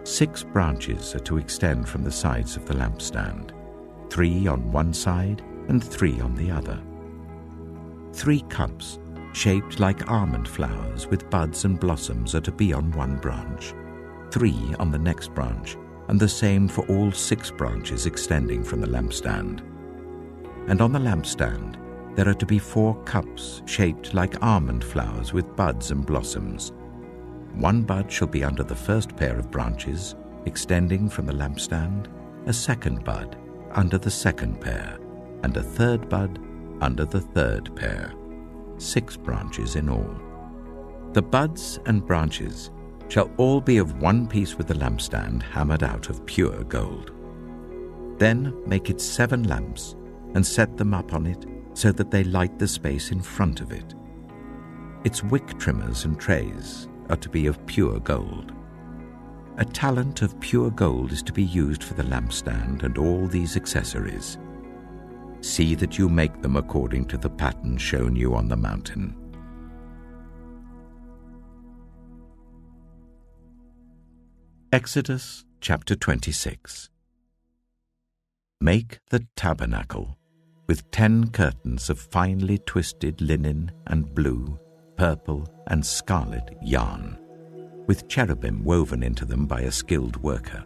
6 branches are to extend from the sides of the lampstand, 3 on one side and 3 on the other. 3 cups, shaped like almond flowers with buds and blossoms, are to be on one branch, 3 on the next branch, and the same for all 6 branches extending from the lampstand. And on the lampstand there are to be 4 cups shaped like almond flowers with buds and blossoms. 1 bud shall be under the first pair of branches extending from the lampstand, a 2nd bud under the 2nd pair, and a 3rd bud under the 3rd pair. 6 branches in all. The buds and branches shall all be of one piece with the lampstand hammered out of pure gold. Then make it 7 lamps and set them up on it so that they light the space in front of it. Its wick trimmers and trays are to be of pure gold. A talent of pure gold is to be used for the lampstand and all these accessories. See that you make them according to the pattern shown you on the mountain. Exodus chapter 26. Make the tabernacle with 10 curtains of finely twisted linen and blue, purple, and scarlet yarn, with cherubim woven into them by a skilled worker.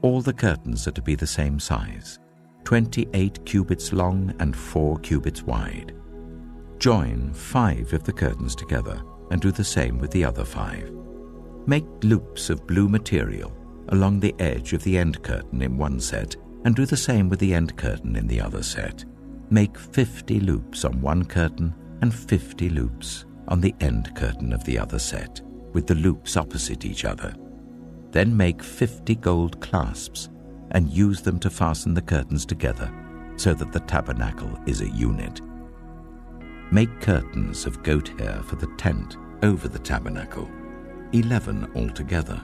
All the curtains are to be the same size, 28 cubits long and 4 cubits wide. Join 5 of the curtains together and do the same with the other 5. Make loops of blue material along the edge of the end curtain in one set and do the same with the end curtain in the other set. Make 50 loops on one curtain and 50 loops on the end curtain of the other set, with the loops opposite each other. Then make 50 gold clasps and use them to fasten the curtains together so that the tabernacle is a unit. Make curtains of goat hair for the tent over the tabernacle, 11 altogether.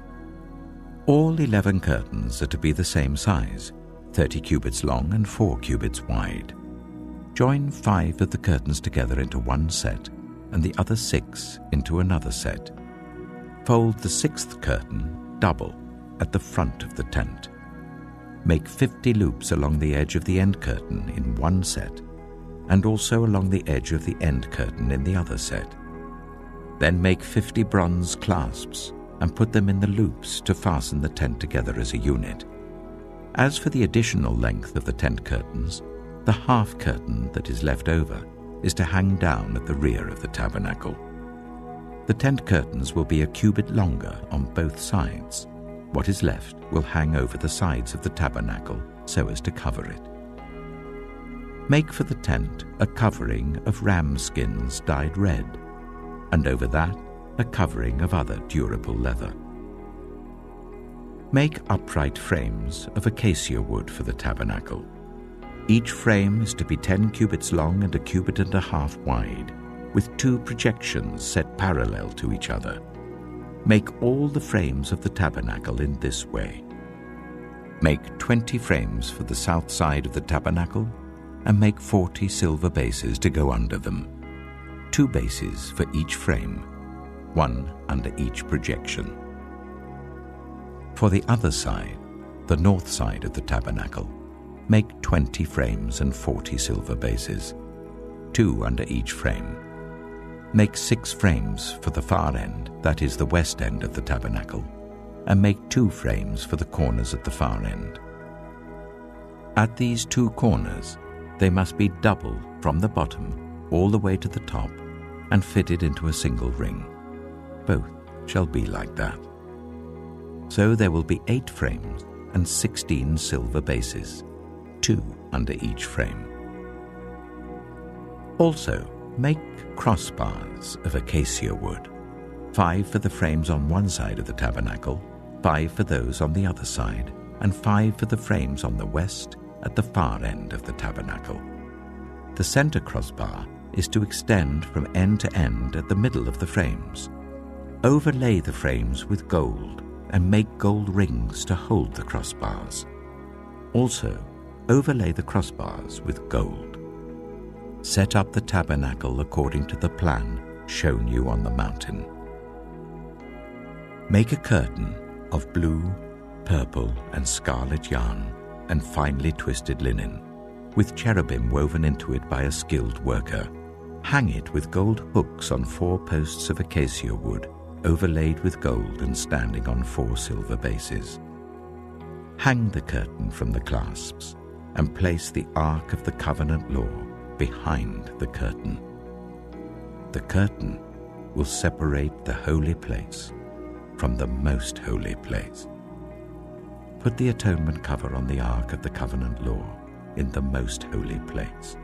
All 11 curtains are to be the same size, 30 cubits long and 4 cubits wide. Join 5 of the curtains together into one set and the other 6 into another set. Fold the 6th curtain double at the front of the tent. Make 50 loops along the edge of the end curtain in one set and also along the edge of the end curtain in the other set. Then make 50 bronze clasps and put them in the loops to fasten the tent together as a unit. As for the additional length of the tent curtains, the half curtain that is left over is to hang down at the rear of the tabernacle. The tent curtains will be a cubit longer on both sides. What is left will hang over the sides of the tabernacle so as to cover it. Make for the tent a covering of ram skins dyed red, and over that a covering of other durable leather. Make upright frames of acacia wood for the tabernacle. Each frame is to be 10 cubits long and 1.5 cubits wide, with 2 projections set parallel to each other. Make all the frames of the tabernacle in this way. Make 20 frames for the south side of the tabernacle, and make 40 silver bases to go under them, 2 bases for each frame, 1 under each projection. For the other side, the north side of the tabernacle, make 20 frames and 40 silver bases, 2 under each frame. Make 6 frames for the far end, that is the west end of the tabernacle, and make 2 frames for the corners at the far end. At these 2 corners, they must be double from the bottom all the way to the top and fitted into a single ring. Both shall be like that. So there will be 8 frames and 16 silver bases, 2 under each frame. Also, make crossbars of acacia wood, 5 for the frames on one side of the tabernacle, 5 for those on the other side, and 5 for the frames on the west at the far end of the tabernacle. The center crossbar is to extend from end to end at the middle of the frames. Overlay the frames with gold and make gold rings to hold the crossbars. Also, overlay the crossbars with gold. Set up the tabernacle according to the plan shown you on the mountain. Make a curtain of blue, purple, and scarlet yarn and finely twisted linen, with cherubim woven into it by a skilled worker. Hang it with gold hooks on 4 posts of acacia wood, overlaid with gold and standing on 4 silver bases. Hang the curtain from the clasps and place the Ark of the Covenant law behind the curtain. The curtain will separate the holy place from the most holy place. Put the atonement cover on the Ark of the Covenant law in the most holy place.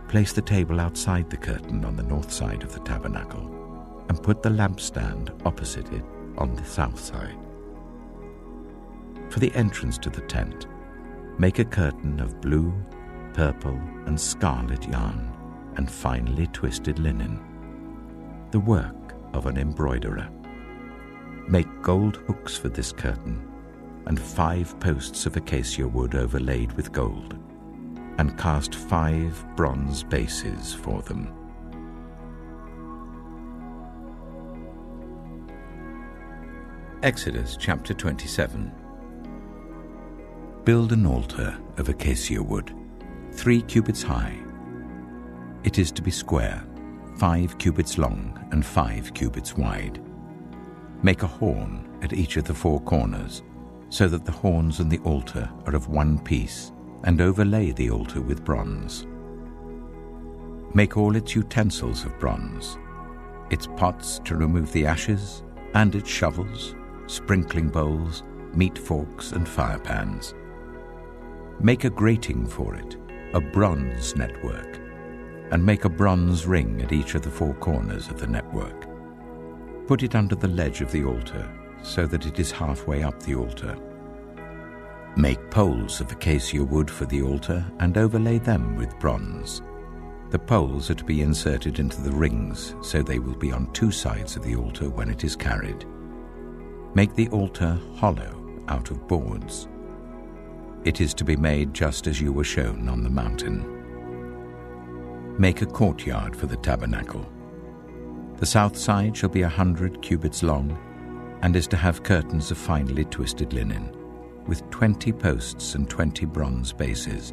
Place the table outside the curtain on the north side of the tabernacle, and put the lampstand opposite it on the south side. For the entrance to the tent, make a curtain of blue, purple, and scarlet yarn and finely twisted linen, the work of an embroiderer. Make gold hooks for this curtain, and 5 posts of acacia wood overlaid with gold, and cast 5 bronze bases for them. Exodus chapter 27. Build an altar of acacia wood, 3 cubits high. It is to be square, 5 cubits long and 5 cubits wide. Make a horn at each of the 4 corners, so that the horns and the altar are of one piece, and overlay the altar with bronze. Make all its utensils of bronze, its pots to remove the ashes, and its shovels, sprinkling bowls, meat forks, and fire pans. Make a grating for it, a bronze network, and make a bronze ring at each of the 4 corners of the network. Put it under the ledge of the altar, so that it is halfway up the altar. Make poles of acacia wood for the altar, and overlay them with bronze. The poles are to be inserted into the rings, so they will be on 2 sides of the altar when it is carried. Make the altar hollow out of boards. It is to be made just as you were shown on the mountain. Make a courtyard for the tabernacle. The south side shall be 100 cubits long, and is to have curtains of finely twisted linen, with 20 posts and 20 bronze bases,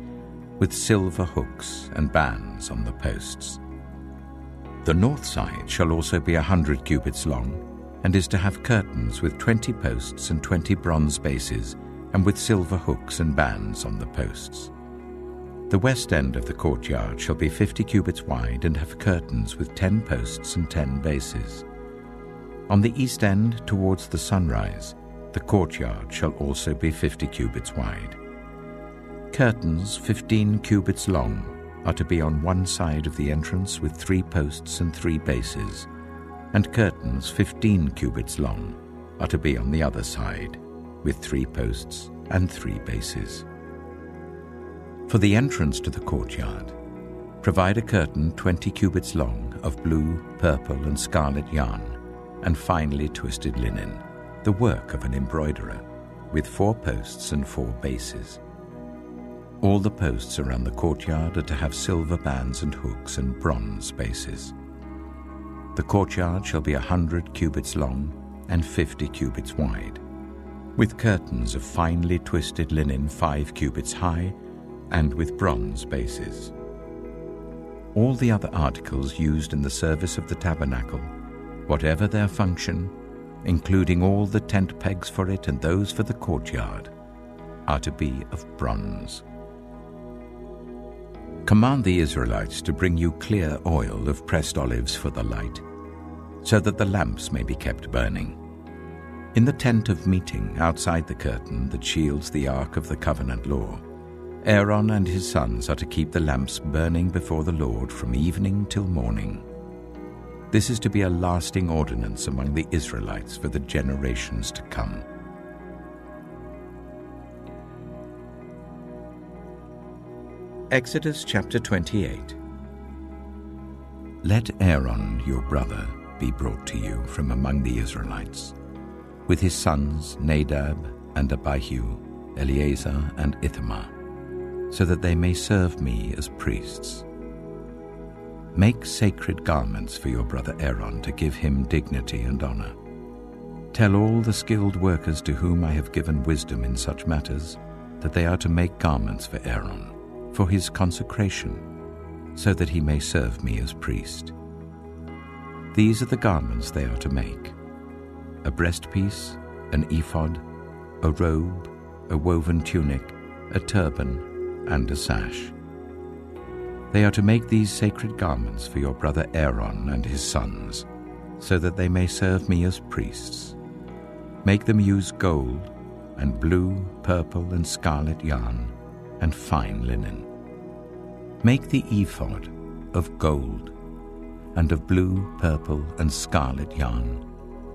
with silver hooks and bands on the posts. The north side shall also be 100 cubits long, and is to have curtains with 20 posts and 20 bronze bases, and with silver hooks and bands on the posts. The west end of the courtyard shall be 50 cubits wide, and have curtains with 10 posts and 10 bases. On the east end, towards the sunrise, the courtyard shall also be 50 cubits wide. Curtains 15 cubits long are to be on one side of the entrance with 3 posts and 3 bases, and curtains 15 cubits long are to be on the other side with 3 posts and 3 bases. For the entrance to the courtyard, provide a curtain 20 cubits long of blue, purple, and scarlet yarn, and finely twisted linen, the work of an embroiderer, with 4 posts and 4 bases. All the posts around the courtyard are to have silver bands and hooks and bronze bases. The courtyard shall be 100 cubits long and 50 cubits wide, with curtains of finely twisted linen 5 cubits high, and with bronze bases. All the other articles used in the service of the tabernacle, whatever their function, including all the tent pegs for it and those for the courtyard, are to be of bronze. Command the Israelites to bring you clear oil of pressed olives for the light, so that the lamps may be kept burning. In the tent of meeting outside the curtain that shields the ark of the covenant law, Aaron and his sons are to keep the lamps burning before the Lord from evening till morning. This is to be a lasting ordinance among the Israelites for the generations to come. Exodus chapter 28. Let Aaron your brother be brought to you from among the Israelites, with his sons Nadab and Abihu, Eleazar and Ithamar, so that they may serve me as priests. Make sacred garments for your brother Aaron to give him dignity and honor. Tell all the skilled workers to whom I have given wisdom in such matters that they are to make garments for Aaron, for his consecration, so that he may serve me as priest. These are the garments they are to make: a breastpiece, an ephod, a robe, a woven tunic, a turban, and a sash. They are to make these sacred garments for your brother Aaron and his sons, so that they may serve me as priests. Make them use gold, and blue, purple, and scarlet yarn, and fine linen. Make the ephod of gold, and of blue, purple, and scarlet yarn,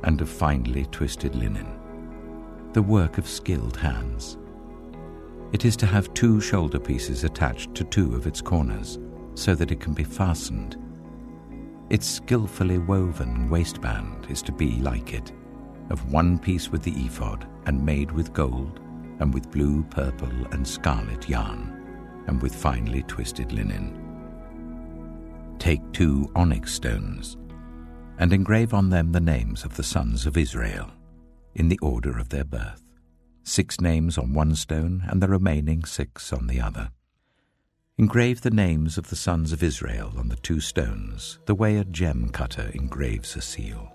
and of finely twisted linen, the work of skilled hands. It is to have 2 shoulder pieces attached to 2 of its corners, so that it can be fastened. Its skillfully woven waistband is to be like it, of one piece with the ephod, and made with gold, and with blue, purple, and scarlet yarn, and with finely twisted linen. Take 2 onyx stones, and engrave on them the names of the sons of Israel, in the order of their birth, 6 names on one stone, and the remaining 6 on the other. Engrave the names of the sons of Israel on the 2 stones, the way a gem cutter engraves a seal.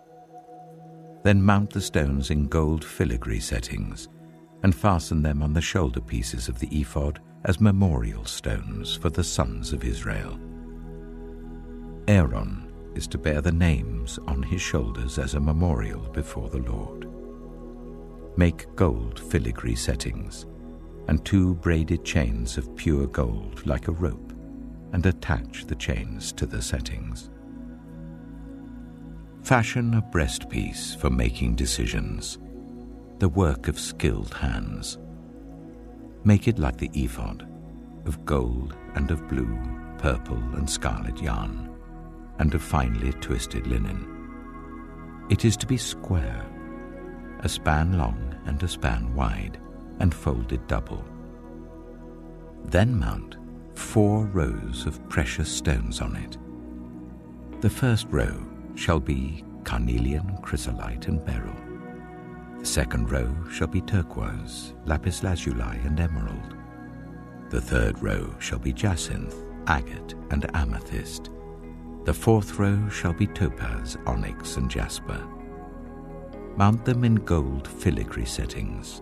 Then mount the stones in gold filigree settings, and fasten them on the shoulder pieces of the ephod as memorial stones for the sons of Israel. Aaron is to bear the names on his shoulders as a memorial before the Lord. Make gold filigree settings, and 2 braided chains of pure gold like a rope, and attach the chains to the settings. Fashion a breastpiece for making decisions, the work of skilled hands. Make it like the ephod, of gold and of blue, purple, and scarlet yarn, and of finely twisted linen. It is to be square, a span long and a span wide, and folded double. Then mount 4 rows of precious stones on it. The first row shall be carnelian, chrysolite, and beryl. The second row shall be turquoise, lapis lazuli, and emerald. The third row shall be jacinth, agate, and amethyst. The fourth row shall be topaz, onyx, and jasper. Mount them in gold filigree settings.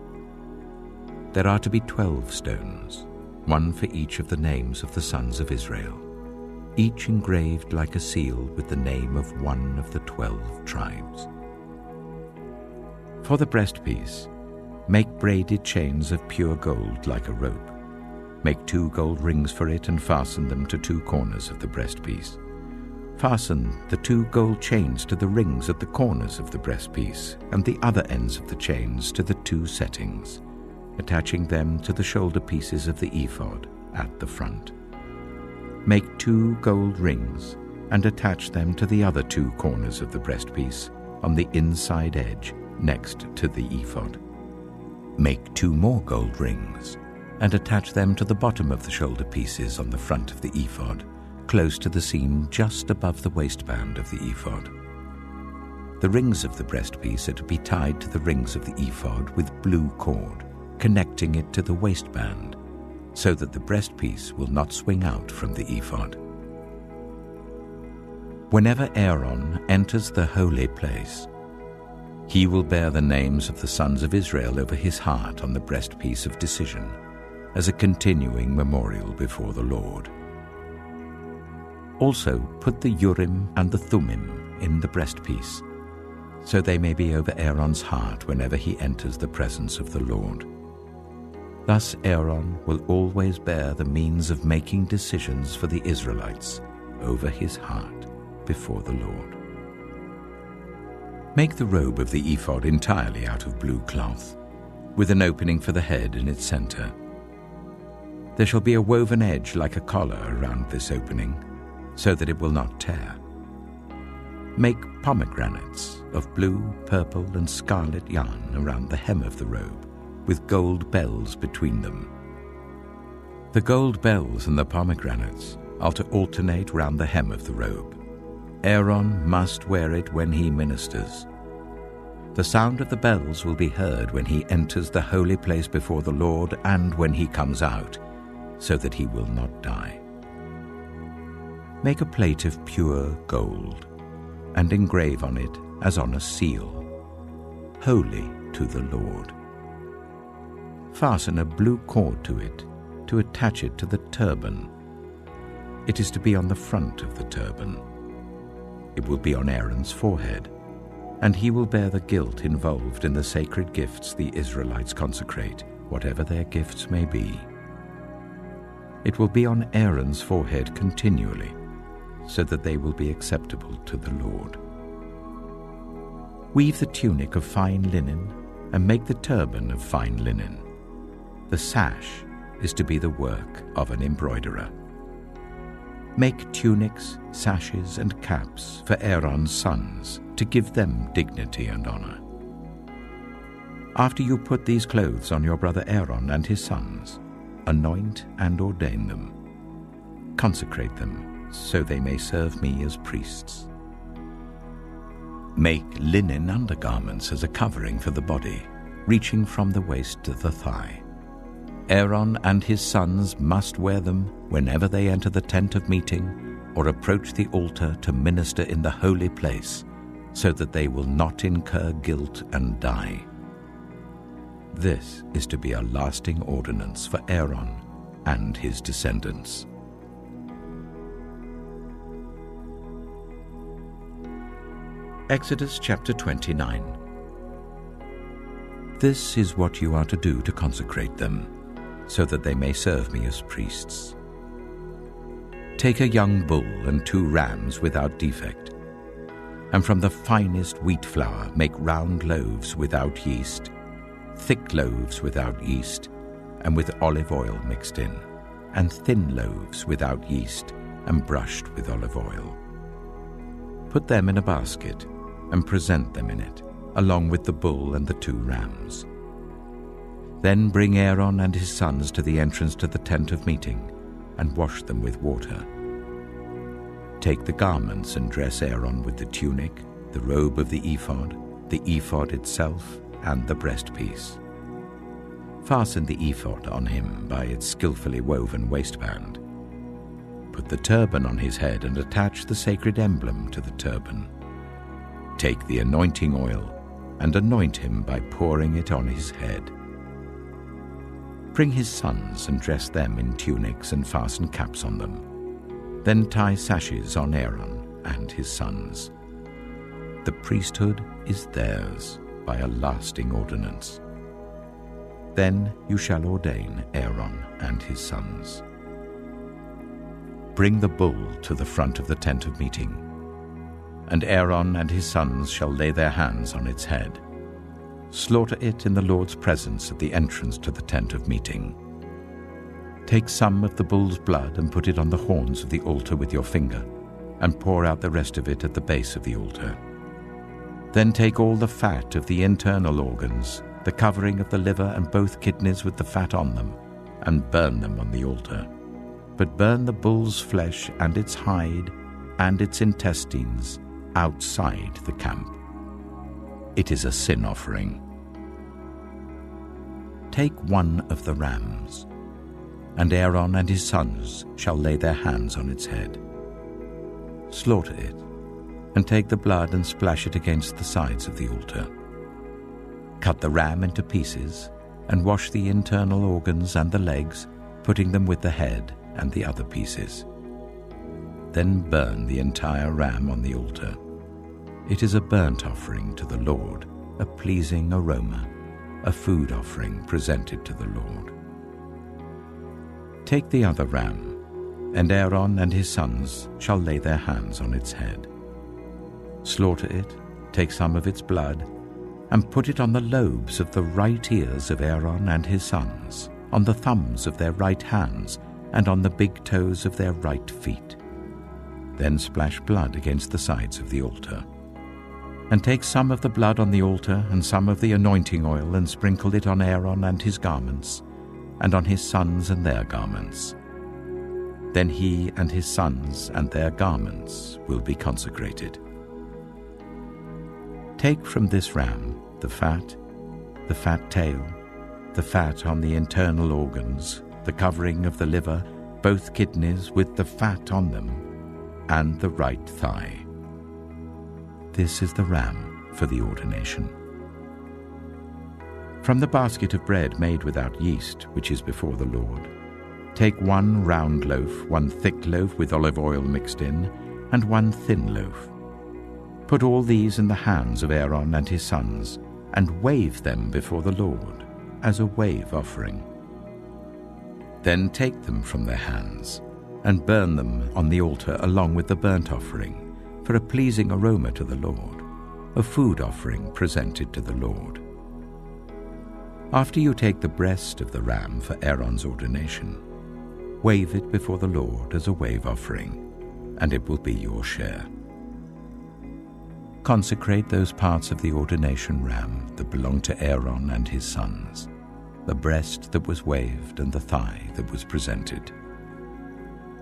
There are to be 12 stones, 1 for each of the names of the sons of Israel, each engraved like a seal with the name of one of the 12 tribes. For the breastpiece, make braided chains of pure gold like a rope. Make 2 gold rings for it and fasten them to 2 corners of the breastpiece. Fasten the 2 gold chains to the rings at the corners of the breastpiece, and the other ends of the chains to the 2 settings, attaching them to the shoulder pieces of the ephod at the front. Make 2 gold rings and attach them to the other 2 corners of the breastpiece on the inside edge next to the ephod. Make 2 more gold rings and attach them to the bottom of the shoulder pieces on the front of the ephod, close to the seam just above the waistband of the ephod. The rings of the breastpiece are to be tied to the rings of the ephod with blue cord, connecting it to the waistband, so that the breastpiece will not swing out from the ephod. Whenever Aaron enters the holy place, he will bear the names of the sons of Israel over his heart on the breastpiece of decision, as a continuing memorial before the Lord. Also put the Urim and the Thummim in the breastpiece, so they may be over Aaron's heart whenever he enters the presence of the Lord. Thus Aaron will always bear the means of making decisions for the Israelites over his heart before the Lord. Make the robe of the ephod entirely out of blue cloth, with an opening for the head in its center. There shall be a woven edge like a collar around this opening, so that it will not tear. Make pomegranates of blue, purple, and scarlet yarn around the hem of the robe, with gold bells between them. The gold bells and the pomegranates are to alternate round the hem of the robe. Aaron must wear it when he ministers. The sound of the bells will be heard when he enters the holy place before the Lord and when he comes out, so that he will not die. Make a plate of pure gold and engrave on it as on a seal, holy to the Lord. Fasten a blue cord to it to attach it to the turban. It is to be on the front of the turban. It will be on Aaron's forehead, and he will bear the guilt involved in the sacred gifts the Israelites consecrate, whatever their gifts may be. It will be on Aaron's forehead continually, so that they will be acceptable to the Lord. Weave the tunic of fine linen and make the turban of fine linen. The sash is to be the work of an embroiderer. Make tunics, sashes, and caps for Aaron's sons to give them dignity and honor. After you put these clothes on your brother Aaron and his sons, anoint and ordain them. Consecrate them, so they may serve me as priests. Make linen undergarments as a covering for the body, reaching from the waist to the thigh. Aaron and his sons must wear them whenever they enter the tent of meeting or approach the altar to minister in the holy place, so that they will not incur guilt and die. This is to be a lasting ordinance for Aaron and his descendants. Exodus chapter 29. This is what you are to do to consecrate them, so that they may serve me as priests. Take a young bull and 2 rams without defect, and from the finest wheat flour make round loaves without yeast, thick loaves without yeast, and with olive oil mixed in, and thin loaves without yeast, and brushed with olive oil. Put them in a basket, and present them in it, along with the bull and the 2 rams. Then bring Aaron and his sons to the entrance to the tent of meeting, and wash them with water. Take the garments and dress Aaron with the tunic, the robe of the ephod itself, and the breastpiece. Fasten the ephod on him by its skillfully woven waistband. Put the turban on his head and attach the sacred emblem to the turban. Take the anointing oil and anoint him by pouring it on his head. Bring his sons and dress them in tunics and fasten caps on them. Then tie sashes on Aaron and his sons. The priesthood is theirs by a lasting ordinance. Then you shall ordain Aaron and his sons. Bring the bull to the front of the tent of meeting, and Aaron and his sons shall lay their hands on its head. Slaughter it in the Lord's presence at the entrance to the tent of meeting. Take some of the bull's blood and put it on the horns of the altar with your finger, and pour out the rest of it at the base of the altar. Then take all the fat of the internal organs, the covering of the liver and both kidneys with the fat on them, and burn them on the altar. But burn the bull's flesh and its hide and its intestines outside the camp. It is a sin offering. Take one of the rams, and Aaron and his sons shall lay their hands on its head. Slaughter it, and take the blood and splash it against the sides of the altar. Cut the ram into pieces, and wash the internal organs and the legs, putting them with the head and the other pieces. Then burn the entire ram on the altar. It is a burnt offering to the Lord, a pleasing aroma, a food offering presented to the Lord. Take the other ram, and Aaron and his sons shall lay their hands on its head. Slaughter it, take some of its blood, and put it on the lobes of the right ears of Aaron and his sons, on the thumbs of their right hands, and on the big toes of their right feet. Then splash blood against the sides of the altar. And take some of the blood on the altar and some of the anointing oil and sprinkle it on Aaron and his garments, and on his sons and their garments. Then he and his sons and their garments will be consecrated. Take from this ram the fat tail, the fat on the internal organs, the covering of the liver, both kidneys with the fat on them, and the right thigh. This is the ram for the ordination. From the basket of bread made without yeast, which is before the Lord, take 1 round loaf, 1 thick loaf with olive oil mixed in, and 1 thin loaf. Put all these in the hands of Aaron and his sons, and wave them before the Lord as a wave offering. Then take them from their hands, and burn them on the altar along with the burnt offering, for a pleasing aroma to the Lord, a food offering presented to the Lord. After you take the breast of the ram for Aaron's ordination, wave it before the Lord as a wave offering, and it will be your share. Consecrate those parts of the ordination ram that belong to Aaron and his sons, the breast that was waved and the thigh that was presented.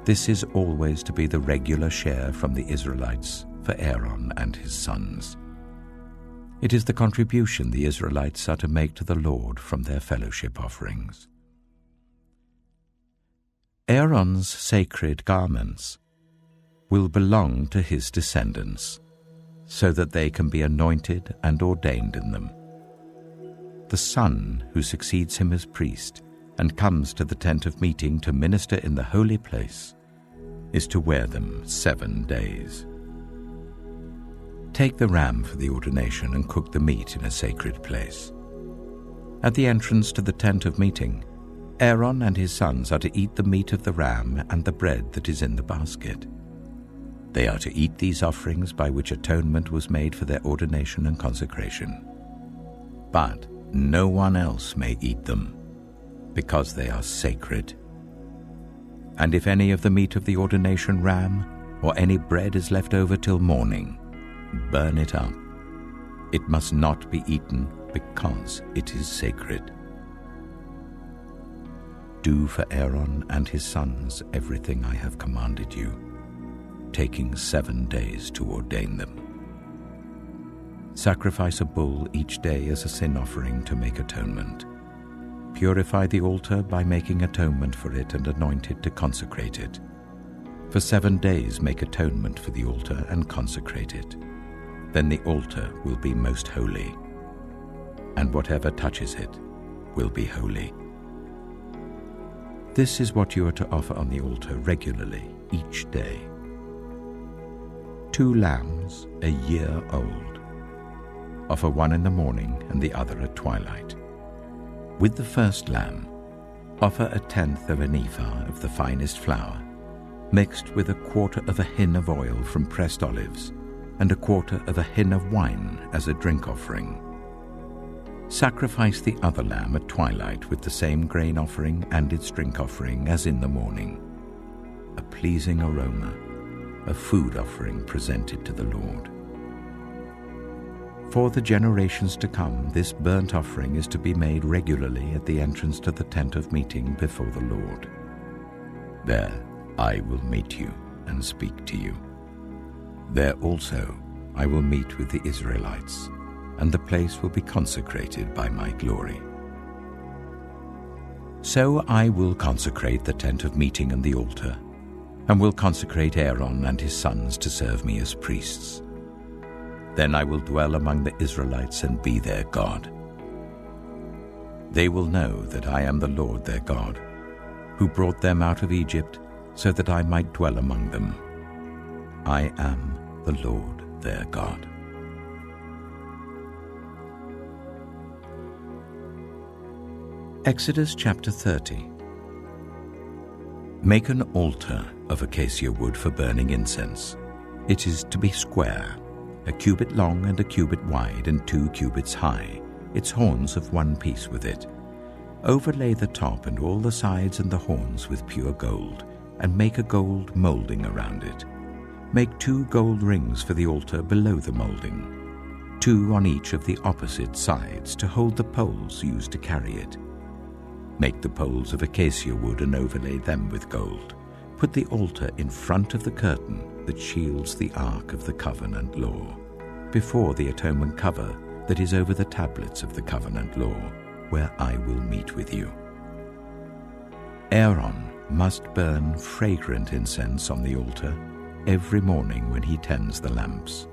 This is always to be the regular share from the Israelites for Aaron and his sons. It is the contribution the Israelites are to make to the Lord from their fellowship offerings. Aaron's sacred garments will belong to his descendants, so that they can be anointed and ordained in them. The son who succeeds him as priest and comes to the tent of meeting to minister in the holy place is to wear them 7 days. Take the ram for the ordination and cook the meat in a sacred place. At the entrance to the tent of meeting, Aaron and his sons are to eat the meat of the ram and the bread that is in the basket. They are to eat these offerings by which atonement was made for their ordination and consecration. But no one else may eat them, because they are sacred. And if any of the meat of the ordination ram or any bread is left over till morning, burn it up. It must not be eaten, because it is sacred. Do for Aaron and his sons everything I have commanded you, taking 7 days to ordain them. Sacrifice a bull each day as a sin offering to make atonement. Purify the altar by making atonement for it and anoint it to consecrate it. For 7 days make atonement for the altar and consecrate it. Then the altar will be most holy, and whatever touches it will be holy. This is what you are to offer on the altar regularly each day: 2 lambs a year old. Offer one in the morning and the other at twilight. With the first lamb, offer 1/10 of an ephah of the finest flour, mixed with 1/4 of a hin of oil from pressed olives, and 1/4 of a hin of wine as a drink offering. Sacrifice the other lamb at twilight with the same grain offering and its drink offering as in the morning, a pleasing aroma, a food offering presented to the Lord. For the generations to come, this burnt offering is to be made regularly at the entrance to the tent of meeting before the Lord. There I will meet you and speak to you. There also I will meet with the Israelites, and the place will be consecrated by my glory. So I will consecrate the tent of meeting and the altar, and will consecrate Aaron and his sons to serve me as priests. Then I will dwell among the Israelites and be their God. They will know that I am the Lord their God, who brought them out of Egypt so that I might dwell among them. I am the Lord their God. Exodus chapter 30. Make an altar of acacia wood for burning incense. It is to be square, 1 cubit long and 1 cubit wide and 2 cubits high, its horns of one piece with it. Overlay the top and all the sides and the horns with pure gold, and make a gold molding around it. Make 2 gold rings for the altar below the molding, 2 on each of the opposite sides to hold the poles used to carry it. Make the poles of acacia wood and overlay them with gold. Put the altar in front of the curtain that shields the Ark of the Covenant Law, before the atonement cover that is over the tablets of the Covenant Law, where I will meet with you. Aaron must burn fragrant incense on the altar every morning when he tends the lamps.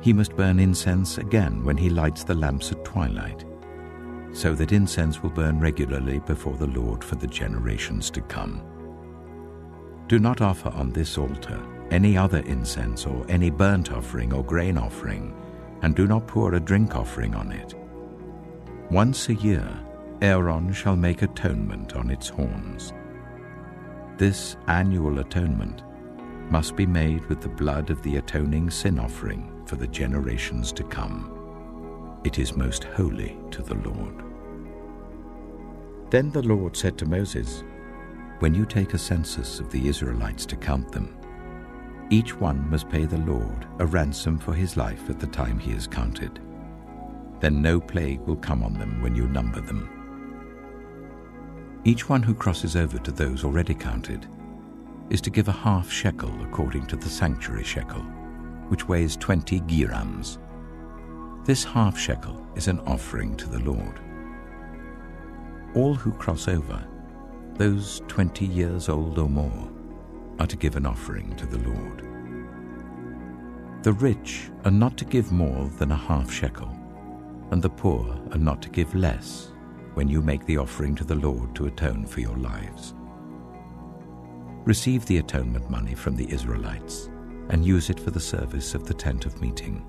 He must burn incense again when he lights the lamps at twilight, so that incense will burn regularly before the Lord for the generations to come. Do not offer on this altar any other incense or any burnt offering or grain offering, and do not pour a drink offering on it. Once a year, Aaron shall make atonement on its horns. This annual atonement must be made with the blood of the atoning sin offering for the generations to come. It is most holy to the Lord. Then the Lord said to Moses, "When you take a census of the Israelites to count them, Each one must pay the Lord a ransom for his life at the time he is counted. Then no plague will come on them when you number them. Each one who crosses over to those already counted is to give a half shekel according to the sanctuary shekel, which weighs 20 girams. This half shekel is an offering to the Lord. All who cross over, those 20 years old or more, are to give an offering to the Lord. The rich are not to give more than a half shekel, and the poor are not to give less when you make the offering to the Lord to atone for your lives. Receive the atonement money from the Israelites and use it for the service of the tent of meeting.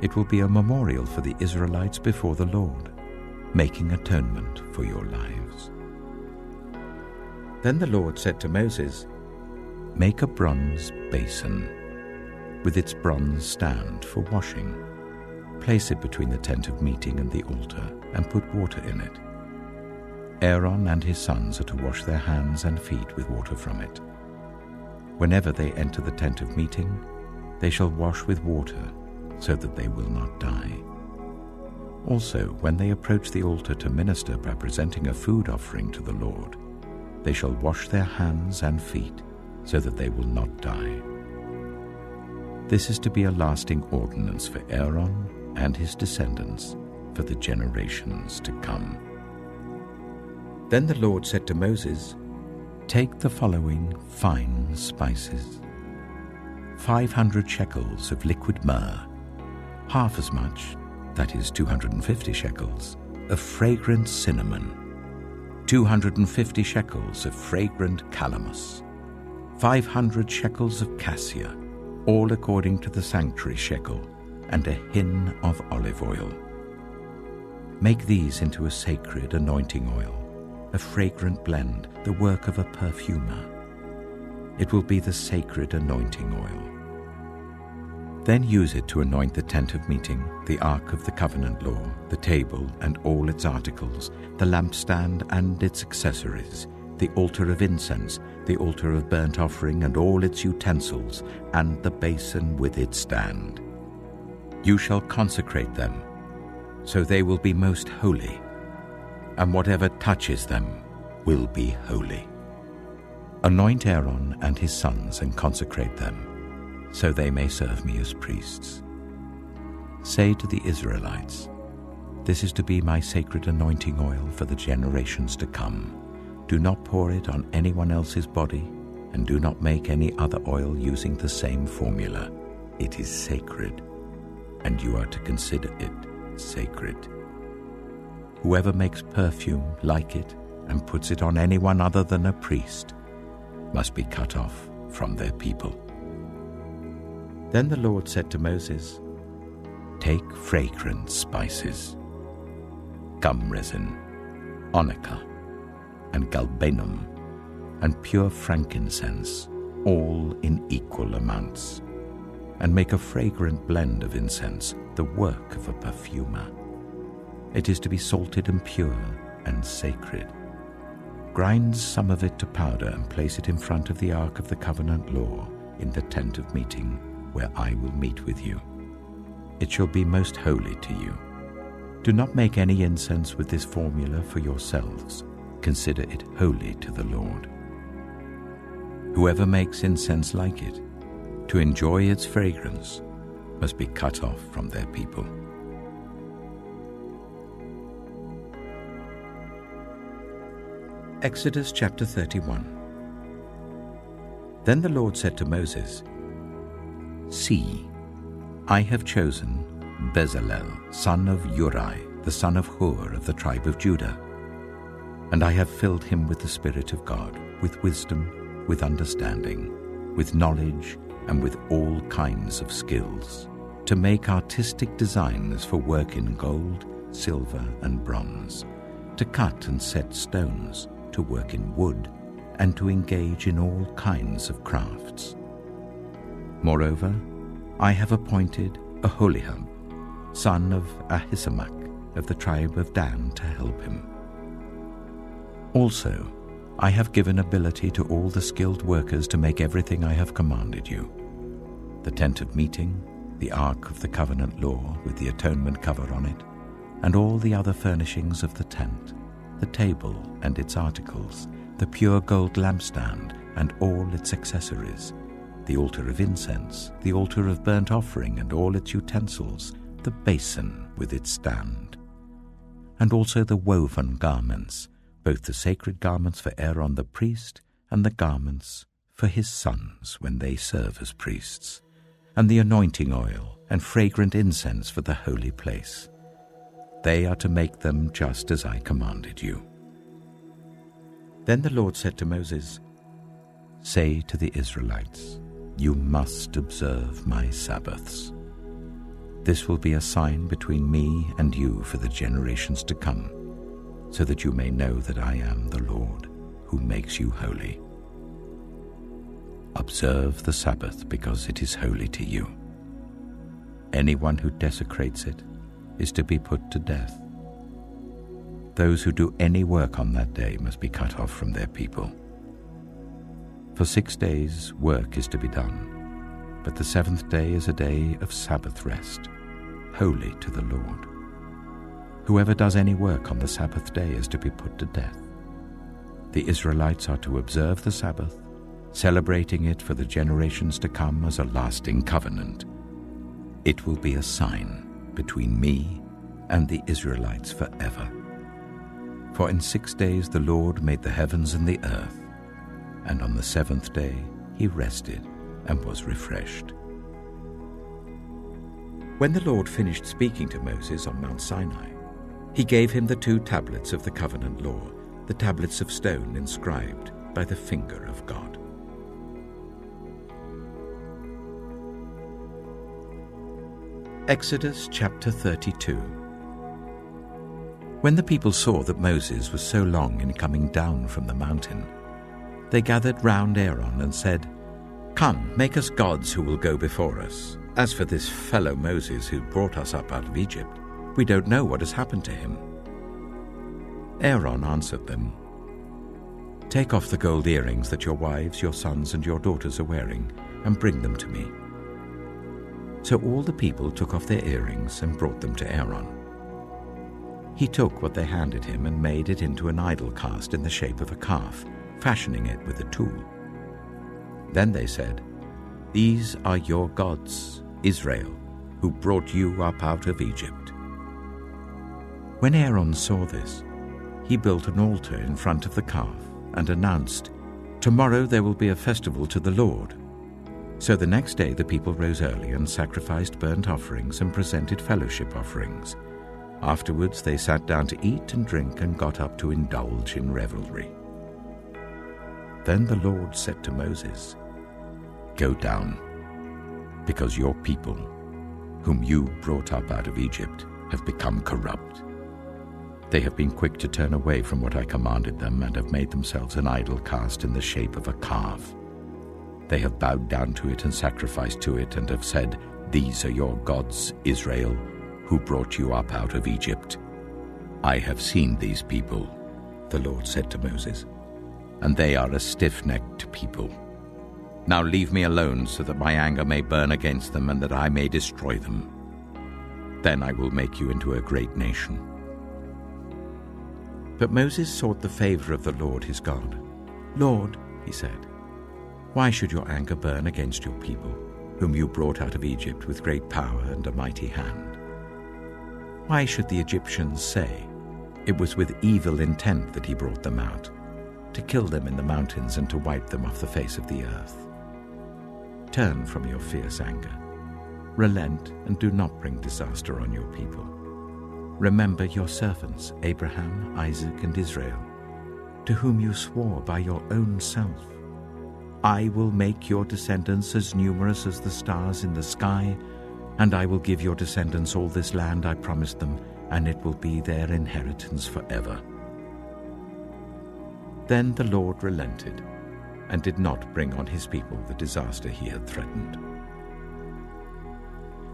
It will be a memorial for the Israelites before the Lord, making atonement for your lives. Then the Lord said to Moses, "Make a bronze basin with its bronze stand for washing. Place it between the tent of meeting and the altar and put water in it. Aaron and his sons are to wash their hands and feet with water from it. Whenever they enter the tent of meeting, they shall wash with water so that they will not die. Also, when they approach the altar to minister by presenting a food offering to the Lord, they shall wash their hands and feet so that they will not die. This is to be a lasting ordinance for Aaron and his descendants for the generations to come." Then the Lord said to Moses, "Take the following fine spices: 500 shekels of liquid myrrh, half as much, that is 250 shekels, of fragrant cinnamon, 250 shekels of fragrant calamus, 500 shekels of cassia, all according to the sanctuary shekel, and a hin of olive oil. Make these into a sacred anointing oil, a fragrant blend, the work of a perfumer. It will be the sacred anointing oil. Then use it to anoint the tent of meeting, the ark of the covenant law, the table and all its articles, the lampstand and its accessories, the altar of incense, the altar of burnt offering and all its utensils, and the basin with its stand. You shall consecrate them, so they will be most holy, and whatever touches them will be holy. Anoint Aaron and his sons and consecrate them, so they may serve me as priests. Say to the Israelites, this is to be my sacred anointing oil for the generations to come. Do not pour it on anyone else's body, and do not make any other oil using the same formula. It is sacred, and you are to consider it sacred. Whoever makes perfume like it and puts it on anyone other than a priest must be cut off from their people." Then the Lord said to Moses, "Take fragrant spices, gum resin, onycha, and galbanum, and pure frankincense, all in equal amounts, and make a fragrant blend of incense, the work of a perfumer. It is to be salted and pure and sacred. Grind some of it to powder and place it in front of the ark of the covenant law in the tent of meeting, where I will meet with you. It shall be most holy to you. Do not make any incense with this formula for yourselves. Consider it holy to the Lord. Whoever makes incense like it, to enjoy its fragrance, must be cut off from their people." Exodus chapter 31. Then the Lord said to Moses, "See, I have chosen Bezalel, son of Uri, the son of Hur of the tribe of Judah, and I have filled him with the Spirit of God, with wisdom, with understanding, with knowledge, and with all kinds of skills, to make artistic designs for work in gold, silver, and bronze, to cut and set stones, to work in wood, and to engage in all kinds of crafts. Moreover, I have appointed Aholiab, son of Ahisamach, of the tribe of Dan, to help him. Also, I have given ability to all the skilled workers to make everything I have commanded you: the tent of meeting, the ark of the covenant law with the atonement cover on it, and all the other furnishings of the tent, the table and its articles, the pure gold lampstand and all its accessories, the altar of incense, the altar of burnt offering and all its utensils, the basin with its stand, and also the woven garments, both the sacred garments for Aaron the priest and the garments for his sons when they serve as priests, and the anointing oil and fragrant incense for the holy place. They are to make them just as I commanded you." Then the Lord said to Moses, "Say to the Israelites, you must observe my Sabbaths. This will be a sign between me and you for the generations to come, so that you may know that I am the Lord who makes you holy. Observe the Sabbath because it is holy to you. Anyone who desecrates it is to be put to death. Those who do any work on that day must be cut off from their people. For 6 days work is to be done, but the 7th day is a day of Sabbath rest, holy to the Lord. Whoever does any work on the Sabbath day is to be put to death. The Israelites are to observe the Sabbath, celebrating it for the generations to come as a lasting covenant. It will be a sign between me and the Israelites forever. For in 6 days the Lord made the heavens and the earth, and on the 7th day he rested and was refreshed." When the Lord finished speaking to Moses on Mount Sinai, he gave him the 2 tablets of the covenant law, the tablets of stone inscribed by the finger of God. Exodus chapter 32. When the people saw that Moses was so long in coming down from the mountain, they gathered round Aaron and said, "Come, make us gods who will go before us. As for this fellow Moses who brought us up out of Egypt, we don't know what has happened to him." Aaron answered them, "Take off the gold earrings that your wives, your sons, and your daughters are wearing, and bring them to me." So all the people took off their earrings and brought them to Aaron. He took what they handed him and made it into an idol cast in the shape of a calf, fashioning it with a tool. Then they said, "These are your gods, Israel, who brought you up out of Egypt." When Aaron saw this, he built an altar in front of the calf and announced, "Tomorrow there will be a festival to the Lord." So the next day the people rose early and sacrificed burnt offerings and presented fellowship offerings. Afterwards they sat down to eat and drink and got up to indulge in revelry. Then the Lord said to Moses, "Go down, because your people, whom you brought up out of Egypt, have become corrupt. They have been quick to turn away from what I commanded them and have made themselves an idol cast in the shape of a calf. They have bowed down to it and sacrificed to it and have said, 'These are your gods, Israel, who brought you up out of Egypt.' I have seen these people," the Lord said to Moses, "and they are a stiff-necked people. Now leave me alone so that my anger may burn against them and that I may destroy them. Then I will make you into a great nation." But Moses sought the favor of the Lord his God. "Lord," he said, "why should your anger burn against your people, whom you brought out of Egypt with great power and a mighty hand? Why should the Egyptians say, 'It was with evil intent that he brought them out, to kill them in the mountains and to wipe them off the face of the earth?' Turn from your fierce anger. Relent and do not bring disaster on your people. Remember your servants, Abraham, Isaac, and Israel, to whom you swore by your own self, 'I will make your descendants as numerous as the stars in the sky, and I will give your descendants all this land I promised them, and it will be their inheritance forever.' Then the Lord relented and did not bring on his people the disaster he had threatened.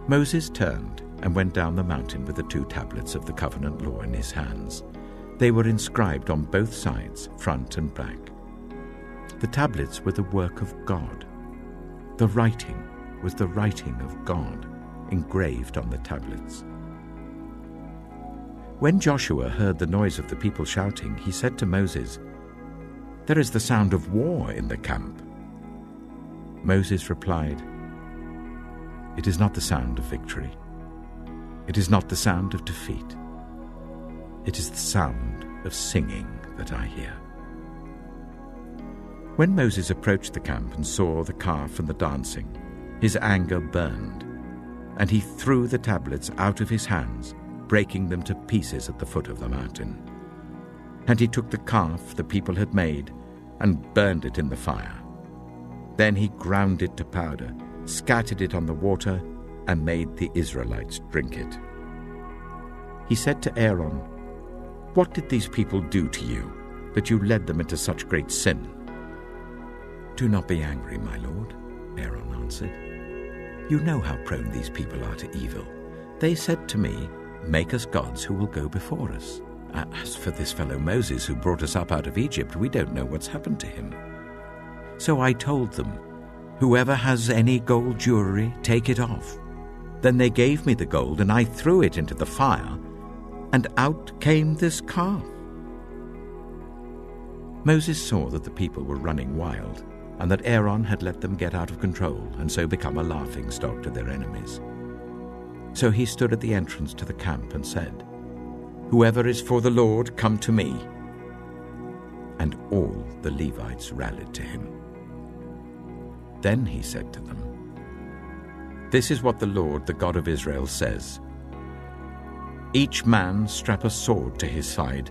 Moses turned and went down the mountain with the 2 tablets of the covenant law in his hands. They were inscribed on both sides, front and back, The tablets were the work of God. The writing was the writing of God, engraved on the tablets. When Joshua heard the noise of the people shouting, he said to Moses, "There is the sound of war in the camp." Moses replied, "It is not the sound of victory. It is not the sound of defeat. It is the sound of singing that I hear." When Moses approached the camp and saw the calf and the dancing, his anger burned, and he threw the tablets out of his hands, breaking them to pieces at the foot of the mountain. And he took the calf the people had made and burned it in the fire. Then he ground it to powder, scattered it on the water, and made the Israelites drink it. He said to Aaron, "What did these people do to you, that you led them into such great sin?" "Do not be angry, my lord," Aaron answered. "You know how prone these people are to evil. They said to me, 'Make us gods who will go before us.' As for this fellow Moses who brought us up out of Egypt, we don't know what's happened to him." So I told them, 'Whoever has any gold jewelry, take it off.' Then they gave me the gold, and I threw it into the fire, and out came this calf." Moses saw that the people were running wild, and that Aaron had let them get out of control and so become a laughingstock to their enemies. So he stood at the entrance to the camp and said, "Whoever is for the Lord, come to me." And all the Levites rallied to him. Then he said to them, "This is what the Lord, the God of Israel, says. Each man strap a sword to his side.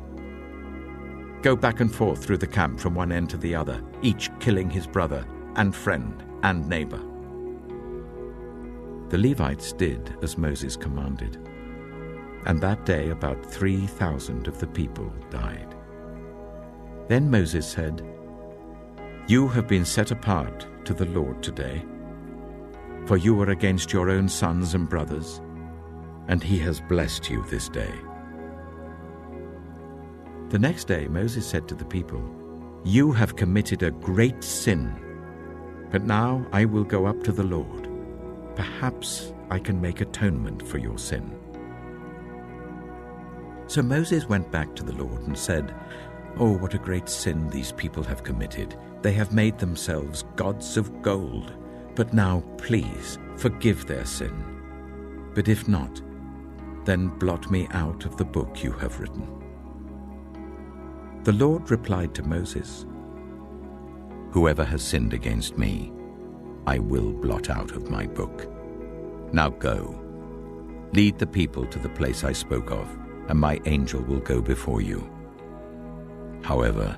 Go back and forth through the camp from one end to the other, each killing his brother and friend and neighbor." The Levites did as Moses commanded, and that day about 3,000 of the people died. Then Moses said, "You have been set apart to the Lord today, for you were against your own sons and brothers, and he has blessed you this day." The next day Moses said to the people, "You have committed a great sin, but now I will go up to the Lord. Perhaps I can make atonement for your sin." So Moses went back to the Lord and said, "Oh, what a great sin these people have committed. They have made themselves gods of gold. But now, please, forgive their sin. But if not, then blot me out of the book you have written." The Lord replied to Moses, "Whoever has sinned against me, I will blot out of my book. Now go, lead the people to the place I spoke of, and my angel will go before you. However,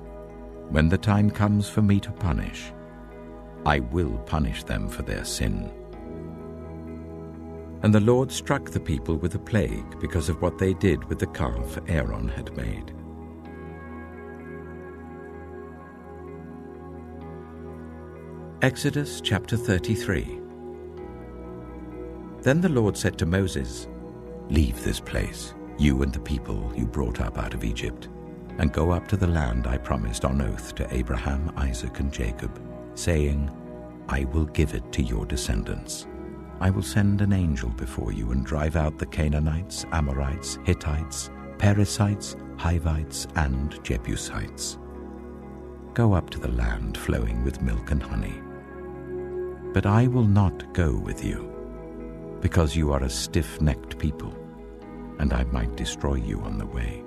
when the time comes for me to punish, I will punish them for their sin." And the Lord struck the people with a plague because of what they did with the calf Aaron had made. Exodus chapter 33. Then the Lord said to Moses, "Leave this place, you and the people you brought up out of Egypt, and go up to the land I promised on oath to Abraham, Isaac, and Jacob, saying, 'I will give it to your descendants. I will send an angel before you and drive out the Canaanites, Amorites, Hittites, Perizzites, Hivites, and Jebusites. Go up to the land flowing with milk and honey. But I will not go with you, because you are a stiff-necked people, and I might destroy you on the way.'"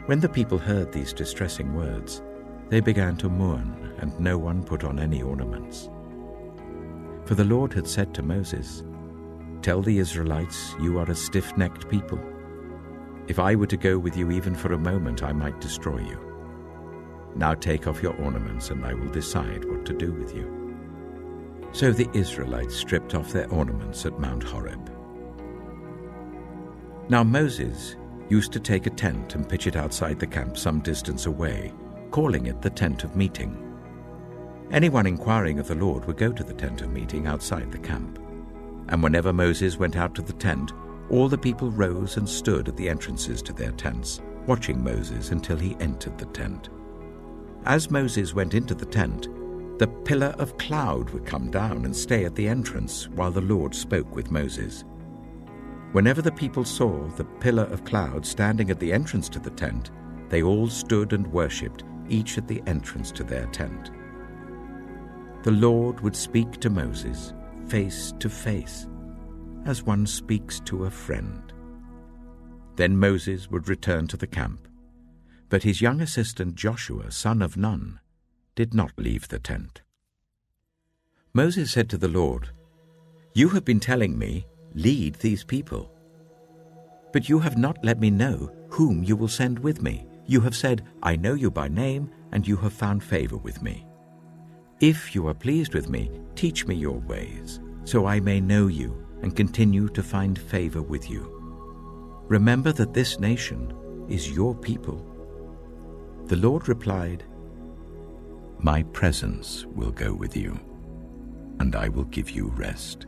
When the people heard these distressing words, they began to mourn, and no one put on any ornaments. For the Lord had said to Moses, "Tell the Israelites, you are a stiff-necked people. If I were to go with you even for a moment, I might destroy you. Now take off your ornaments, and I will decide what to do with you." So the Israelites stripped off their ornaments at Mount Horeb. Now Moses used to take a tent and pitch it outside the camp some distance away, calling it the tent of meeting. Anyone inquiring of the Lord would go to the tent of meeting outside the camp. And whenever Moses went out to the tent, all the people rose and stood at the entrances to their tents, watching Moses until he entered the tent. As Moses went into the tent, the pillar of cloud would come down and stay at the entrance while the Lord spoke with Moses. Whenever the people saw the pillar of cloud standing at the entrance to the tent, they all stood and worshipped, each at the entrance to their tent. The Lord would speak to Moses face to face, as one speaks to a friend. Then Moses would return to the camp, but his young assistant Joshua, son of Nun, did not leave the tent. Moses said to the Lord, "You have been telling me, 'Lead these people.' But you have not let me know whom you will send with me. You have said, 'I know you by name, and you have found favor with me.' If you are pleased with me, teach me your ways, so I may know you and continue to find favor with you. Remember that this nation is your people." The Lord replied, "My presence will go with you, and I will give you rest."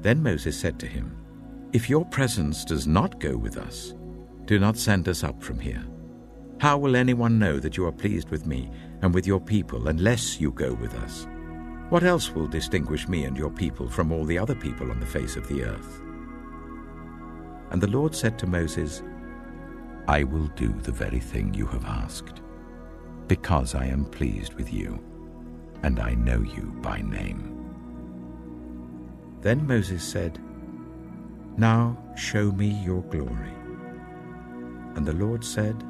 Then Moses said to him, "If your presence does not go with us, do not send us up from here. How will anyone know that you are pleased with me and with your people unless you go with us? What else will distinguish me and your people from all the other people on the face of the earth?" And the Lord said to Moses, "I will do the very thing you have asked, because I am pleased with you, and I know you by name." Then Moses said, "Now show me your glory." And the Lord said,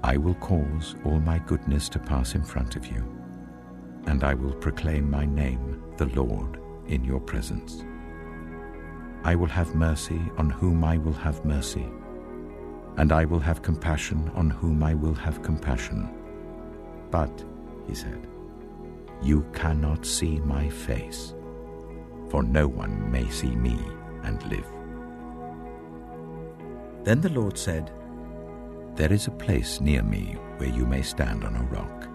"I will cause all my goodness to pass in front of you, and I will proclaim my name, the Lord, in your presence. I will have mercy on whom I will have mercy, and I will have compassion on whom I will have compassion. But," he said, "you cannot see my face, for no one may see me and live." Then the Lord said, "There is a place near me where you may stand on a rock.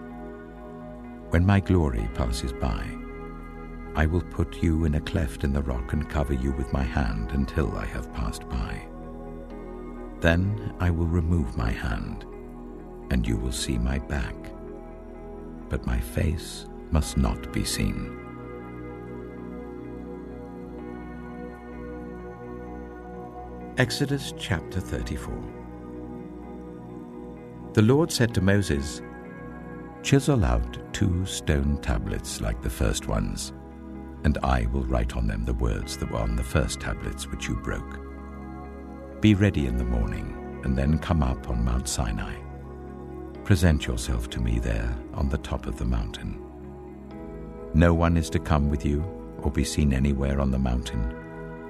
When my glory passes by, I will put you in a cleft in the rock and cover you with my hand until I have passed by. Then I will remove my hand, and you will see my back, but my face must not be seen." Exodus chapter 34. The Lord said to Moses, "Chisel out 2 stone tablets like the first ones, and I will write on them the words that were on the first tablets which you broke. Be ready in the morning, and then come up on Mount Sinai. Present yourself to me there on the top of the mountain. No one is to come with you or be seen anywhere on the mountain.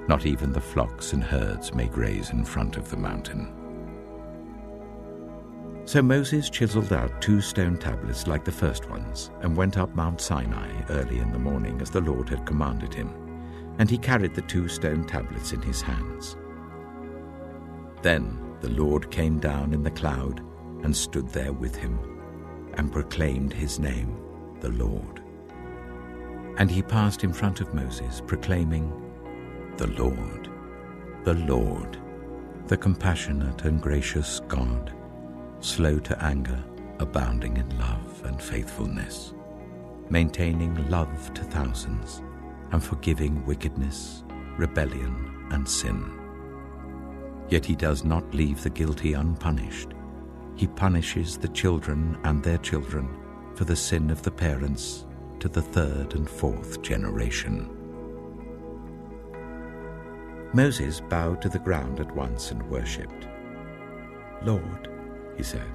Not even the flocks and herds may graze in front of the mountain." So Moses chiseled out 2 stone tablets like the first ones, and went up Mount Sinai early in the morning as the Lord had commanded him, and he carried the 2 stone tablets in his hands. Then the Lord came down in the cloud and stood there with him, and proclaimed his name, the Lord. And he passed in front of Moses, proclaiming, "The Lord, the compassionate and gracious God, slow to anger, abounding in love and faithfulness, maintaining love to thousands, and forgiving wickedness, rebellion, and sin. Yet he does not leave the guilty unpunished. He punishes the children and their children for the sin of the parents to the 3rd and 4th generation." Moses bowed to the ground at once and worshipped. "Lord," he said,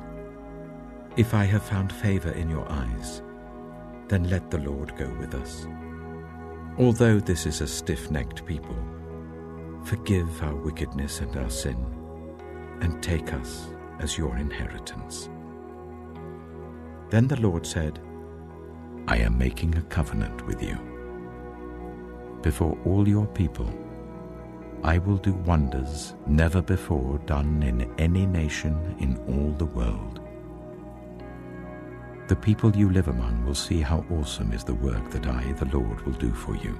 "if I have found favor in your eyes, then let the Lord go with us. Although this is a stiff-necked people, forgive our wickedness and our sin, and take us as your inheritance." Then the Lord said, "I am making a covenant with you. Before all your people, I will do wonders never before done in any nation in all the world. The people you live among will see how awesome is the work that I, the Lord, will do for you.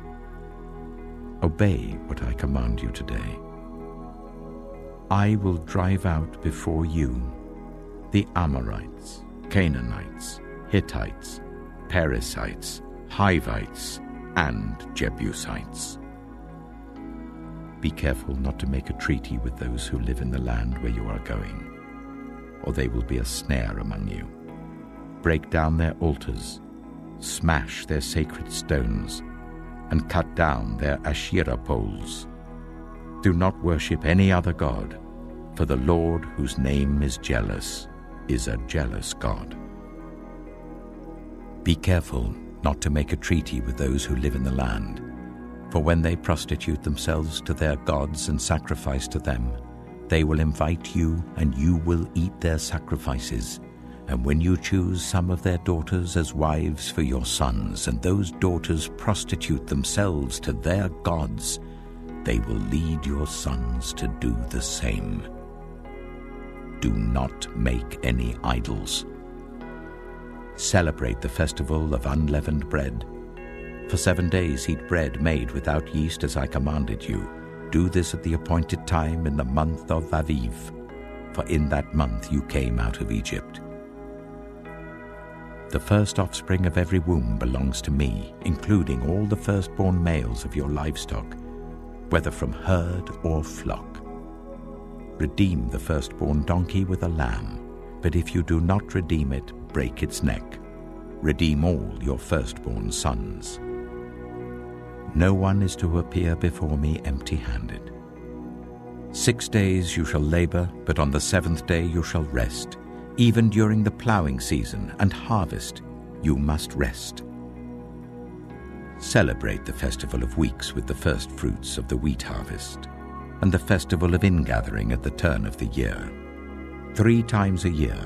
Obey what I command you today. I will drive out before you the Amorites, Canaanites, Hittites, Perizzites, Hivites, and Jebusites. Be careful not to make a treaty with those who live in the land where you are going, or they will be a snare among you. Break down their altars, smash their sacred stones, and cut down their Asherah poles. Do not worship any other god, for the Lord, whose name is jealous, is a jealous God. Be careful not to make a treaty with those who live in the land, for when they prostitute themselves to their gods and sacrifice to them, they will invite you, and you will eat their sacrifices. And when you choose some of their daughters as wives for your sons, and those daughters prostitute themselves to their gods, they will lead your sons to do the same. Do not make any idols. Celebrate the festival of unleavened bread. For 7 days eat bread made without yeast as I commanded you. Do this at the appointed time in the month of Aviv, for in that month you came out of Egypt. The first offspring of every womb belongs to me, including all the firstborn males of your livestock, whether from herd or flock. Redeem the firstborn donkey with a lamb, but if you do not redeem it, break its neck. Redeem all your firstborn sons. No one is to appear before me empty-handed. 6 days you shall labor, but on the 7th day you shall rest. Even during the plowing season and harvest, you must rest. Celebrate the festival of weeks with the first fruits of the wheat harvest, and the festival of ingathering at the turn of the year. 3 times a year,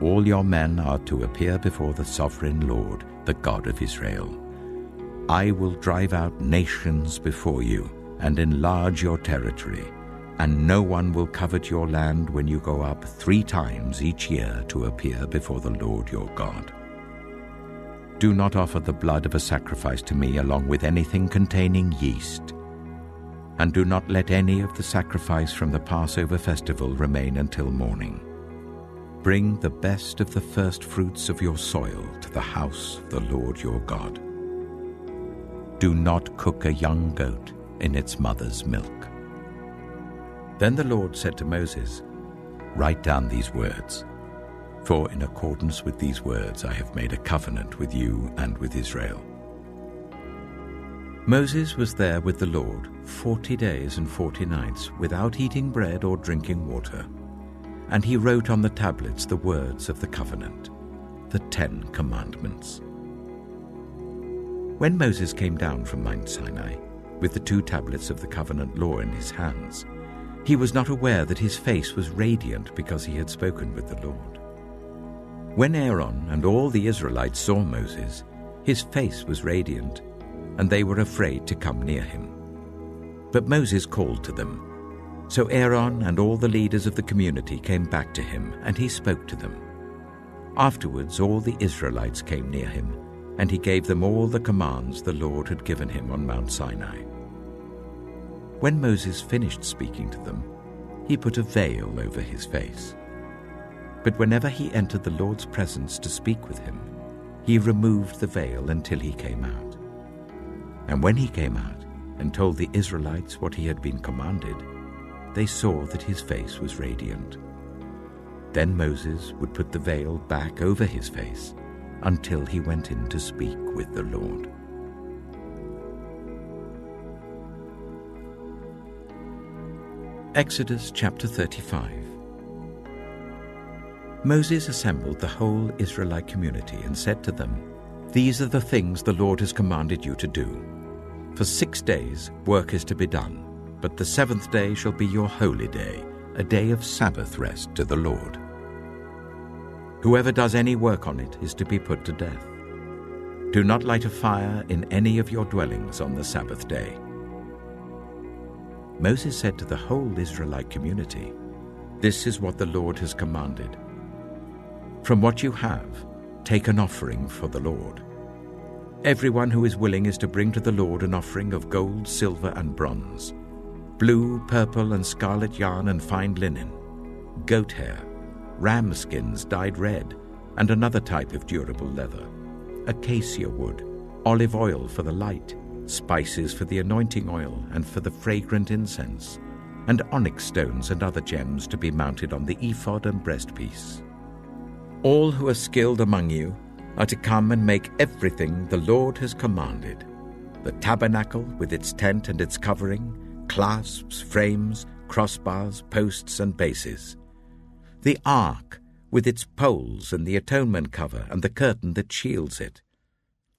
all your men are to appear before the sovereign Lord, the God of Israel. I will drive out nations before you and enlarge your territory, and no one will covet your land when you go up 3 times each year to appear before the Lord your God. Do not offer the blood of a sacrifice to me along with anything containing yeast, and do not let any of the sacrifice from the Passover festival remain until morning. Bring the best of the first fruits of your soil to the house of the Lord your God. Do not cook a young goat in its mother's milk. Then the Lord said to Moses, "Write down these words, for in accordance with these words I have made a covenant with you and with Israel." Moses was there with the Lord 40 days and 40 nights without eating bread or drinking water, and he wrote on the tablets the words of the covenant, the 10 commandments. When Moses came down from Mount Sinai with the 2 tablets of the covenant law in his hands, he was not aware that his face was radiant because he had spoken with the Lord. When Aaron and all the Israelites saw Moses, his face was radiant, and they were afraid to come near him. But Moses called to them. So Aaron and all the leaders of the community came back to him, and he spoke to them. Afterwards all the Israelites came near him, and he gave them all the commands the Lord had given him on Mount Sinai. When Moses finished speaking to them, he put a veil over his face. But whenever he entered the Lord's presence to speak with him, he removed the veil until he came out. And when he came out and told the Israelites what he had been commanded, they saw that his face was radiant. Then Moses would put the veil back over his face until he went in to speak with the Lord. Exodus chapter 35. Moses assembled the whole Israelite community and said to them, "These are the things the Lord has commanded you to do. For 6 days work is to be done, but the 7th day shall be your holy day, a day of Sabbath rest to the Lord. Whoever does any work on it is to be put to death. Do not light a fire in any of your dwellings on the Sabbath day." Moses said to the whole Israelite community, "This is what the Lord has commanded. From what you have, take an offering for the Lord. Everyone who is willing is to bring to the Lord an offering of gold, silver, and bronze, blue, purple, and scarlet yarn and fine linen, goat hair, ram skins dyed red, and another type of durable leather, acacia wood, olive oil for the light, spices for the anointing oil and for the fragrant incense, and onyx stones and other gems to be mounted on the ephod and breastpiece. All who are skilled among you are to come and make everything the Lord has commanded: the tabernacle with its tent and its covering, clasps, frames, crossbars, posts and bases; the ark with its poles and the atonement cover and the curtain that shields it;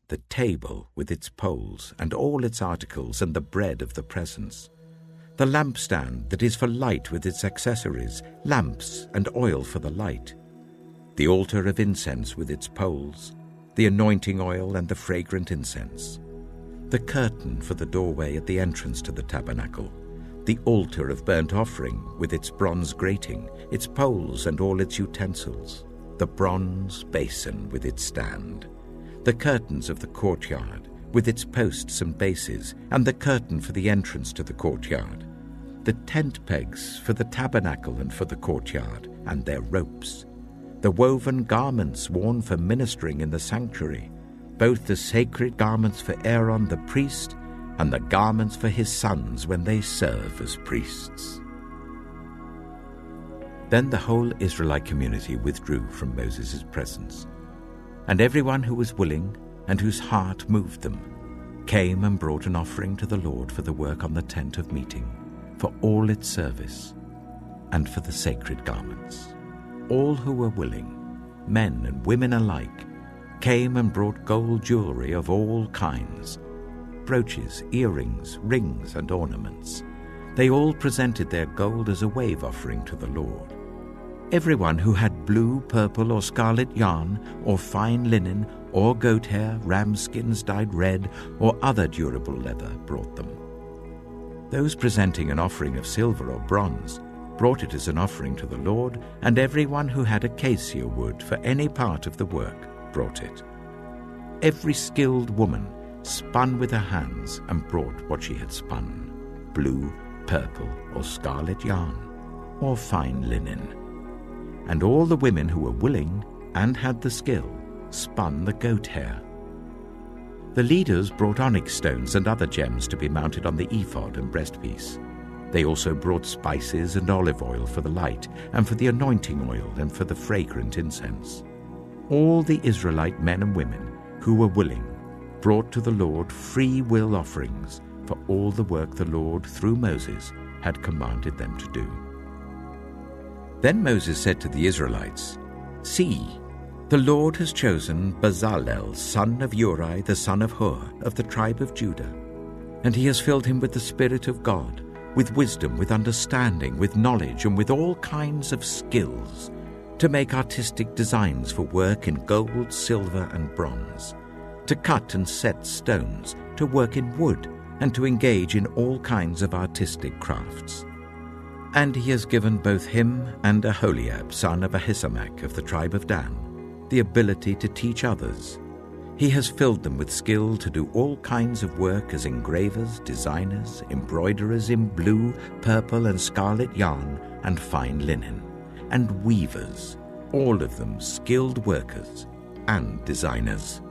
the table with its poles and all its articles and the bread of the presence; the lampstand that is for light with its accessories, lamps and oil for the light; the altar of incense with its poles, the anointing oil and the fragrant incense; the curtain for the doorway at the entrance to the tabernacle; the altar of burnt offering with its bronze grating, its poles and all its utensils; the bronze basin with its stand; the curtains of the courtyard with its posts and bases, and the curtain for the entrance to the courtyard; the tent pegs for the tabernacle and for the courtyard, and their ropes; the woven garments worn for ministering in the sanctuary, both the sacred garments for Aaron the priest and the garments for his sons when they serve as priests. Then the whole Israelite community withdrew from Moses' presence, and everyone who was willing and whose heart moved them came and brought an offering to the Lord for the work on the tent of meeting, for all its service, and for the sacred garments. All who were willing, men and women alike, came and brought gold jewelry of all kinds, brooches, earrings, rings, and ornaments. They all presented their gold as a wave offering to the Lord. Everyone who had blue, purple, or scarlet yarn, or fine linen, or goat hair, ram skins dyed red, or other durable leather brought them. Those presenting an offering of silver or bronze brought it as an offering to the Lord, and everyone who had acacia wood for any part of the work brought it. Every skilled woman spun with her hands and brought what she had spun: blue, purple, or scarlet yarn, or fine linen. And all the women who were willing and had the skill spun the goat hair. The leaders brought onyx stones and other gems to be mounted on the ephod and breastpiece. They also brought spices and olive oil for the light, and for the anointing oil, and for the fragrant incense. All the Israelite men and women who were willing brought to the Lord free will offerings for all the work the Lord, through Moses, had commanded them to do. Then Moses said to the Israelites, "See, the Lord has chosen Bezalel, son of Uri, the son of Hur, of the tribe of Judah, and he has filled him with the Spirit of God, with wisdom, with understanding, with knowledge, and with all kinds of skills, to make artistic designs for work in gold, silver, and bronze, to cut and set stones, to work in wood, and to engage in all kinds of artistic crafts. And he has given both him and Aholiab, son of Ahisamach of the tribe of Dan, the ability to teach others. He has filled them with skill to do all kinds of work as engravers, designers, embroiderers in blue, purple, and scarlet yarn and fine linen, and weavers, all of them skilled workers and designers."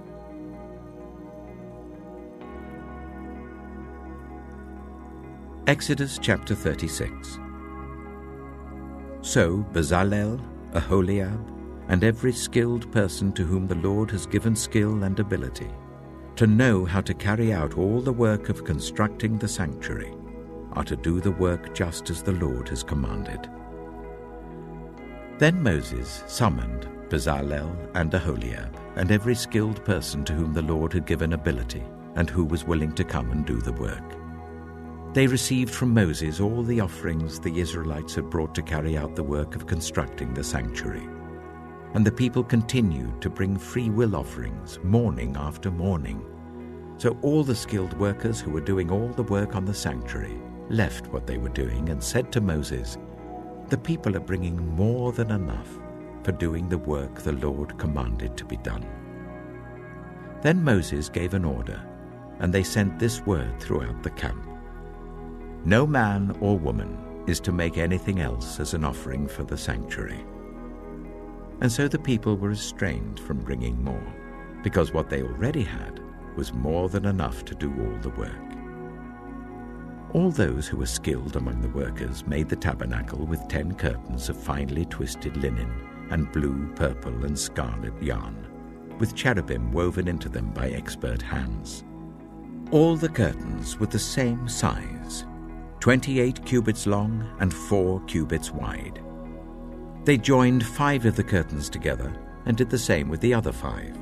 Exodus chapter 36. So Bezalel, Aholiab, and every skilled person to whom the Lord has given skill and ability, to know how to carry out all the work of constructing the sanctuary, are to do the work just as the Lord has commanded. Then Moses summoned Bezalel and Aholiab, and every skilled person to whom the Lord had given ability, and who was willing to come and do the work. They received from Moses all the offerings the Israelites had brought to carry out the work of constructing the sanctuary. And the people continued to bring free will offerings morning after morning. So all the skilled workers who were doing all the work on the sanctuary left what they were doing and said to Moses, "The people are bringing more than enough for doing the work the Lord commanded to be done." Then Moses gave an order, and they sent this word throughout the camp: "No man or woman is to make anything else as an offering for the sanctuary." and so the people were restrained from bringing more, because what they already had was more than enough to do all the work. All those who were skilled among the workers made the tabernacle with 10 curtains of finely twisted linen and blue, purple, and scarlet yarn, with cherubim woven into them by expert hands. All the curtains were the same size, 28 cubits long and 4 cubits wide. They joined 5 of the curtains together and did the same with the other 5.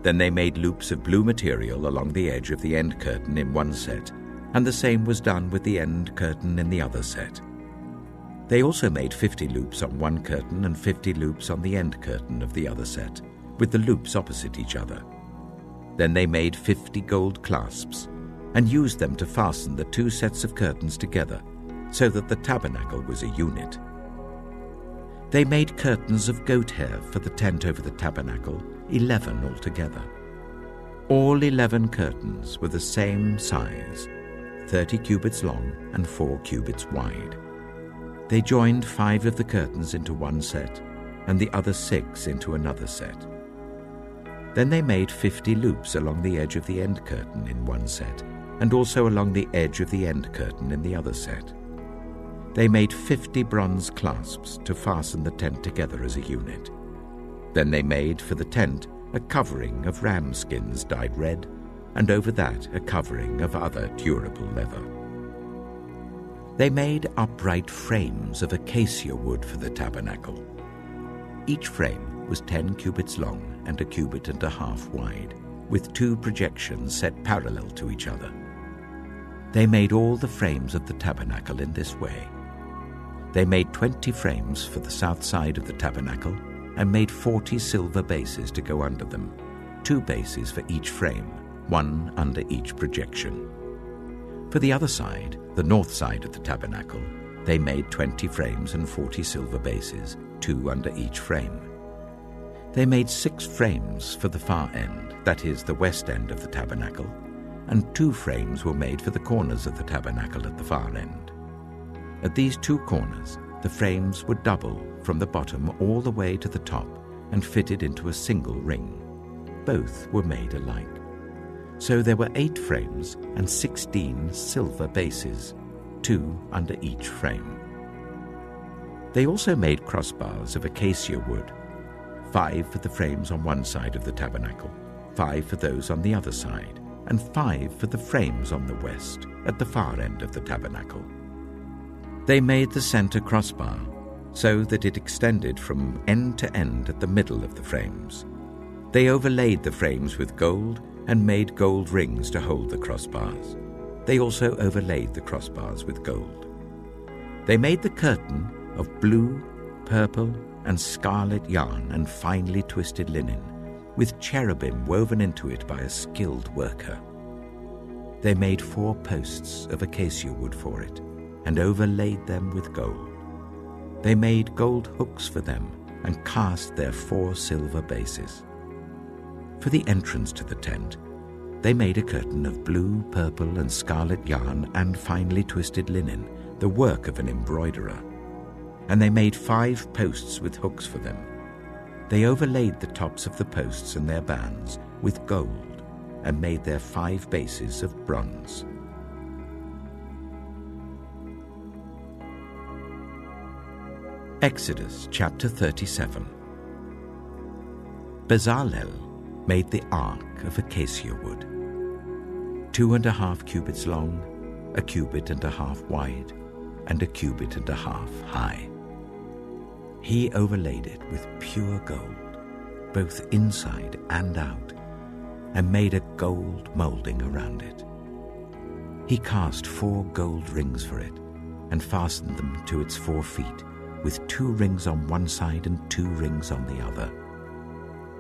Then they made loops of blue material along the edge of the end curtain in one set, and the same was done with the end curtain in the other set. They also made 50 loops on one curtain and 50 loops on the end curtain of the other set, with the loops opposite each other. Then they made 50 gold clasps and used them to fasten the 2 sets of curtains together, so that the tabernacle was a unit. They made curtains of goat hair for the tent over the tabernacle, 11 altogether. All 11 curtains were the same size, 30 cubits long and 4 cubits wide. They joined 5 of the curtains into one set, and the other 6 into another set. Then they made 50 loops along the edge of the end curtain in one set, and also along the edge of the end curtain in the other set. They made 50 bronze clasps to fasten the tent together as a unit. Then they made for the tent a covering of ram skins dyed red, and over that a covering of other durable leather. They made upright frames of acacia wood for the tabernacle. Each frame was 10 cubits long and 1.5 cubits wide, with 2 projections set parallel to each other. They made all the frames of the tabernacle in this way. They made 20 frames for the south side of the tabernacle and made 40 silver bases to go under them, 2 bases for each frame, 1 under each projection. For the other side, the north side of the tabernacle, they made 20 frames and 40 silver bases, 2 under each frame. They made 6 frames for the far end, that is, the west end of the tabernacle, and 2 frames were made for the corners of the tabernacle at the far end. At these 2 corners, the frames were double from the bottom all the way to the top and fitted into a single ring. Both were made alike. So there were 8 frames and 16 silver bases, 2 under each frame. They also made crossbars of acacia wood, 5 for the frames on one side of the tabernacle, 5 for those on the other side, and 5 for the frames on the west, at the far end of the tabernacle. They made the center crossbar so that it extended from end to end at the middle of the frames. They overlaid the frames with gold and made gold rings to hold the crossbars. They also overlaid the crossbars with gold. They made the curtain of blue, purple, and scarlet yarn and finely twisted linen, with cherubim woven into it by a skilled worker. They made 4 posts of acacia wood for it, and overlaid them with gold. They made gold hooks for them, and cast their 4 silver bases. For the entrance to the tent, they made a curtain of blue, purple, and scarlet yarn and finely twisted linen, the work of an embroiderer. And they made 5 posts with hooks for them. They overlaid the tops of the posts and their bands with gold, and made their 5 bases of bronze. Exodus chapter 37. Bezalel made the ark of acacia wood, 2.5 cubits long, 1.5 cubits wide, and 1.5 cubits high. He overlaid it with pure gold, both inside and out, and made a gold molding around it. He cast 4 gold rings for it, and fastened them to its 4 feet, with 2 rings on one side and 2 rings on the other.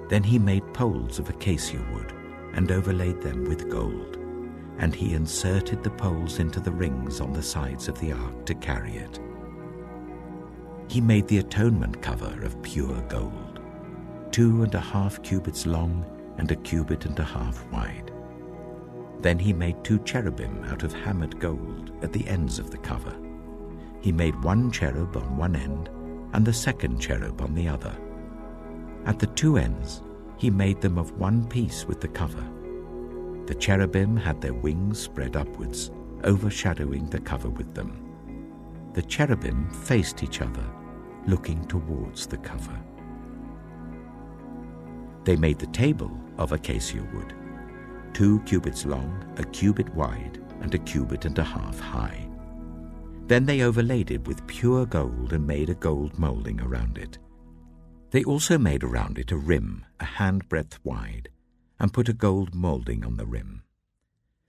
Then he made poles of acacia wood, and overlaid them with gold, and he inserted the poles into the rings on the sides of the ark to carry it. He made the atonement cover of pure gold, 2.5 cubits long and 1.5 cubits wide. Then he made 2 cherubim out of hammered gold at the ends of the cover. He made 1 cherub on one end and the second cherub on the other, At the two ends, he made them of one piece with the cover. The cherubim had their wings spread upwards, overshadowing the cover with them. The cherubim faced each other, looking towards the cover. They made the table of acacia wood, 2 cubits long, a cubit wide, and a cubit and a half high. Then they overlaid it with pure gold and made a gold molding around it. They also made around it a rim, a handbreadth wide, and put a gold molding on the rim.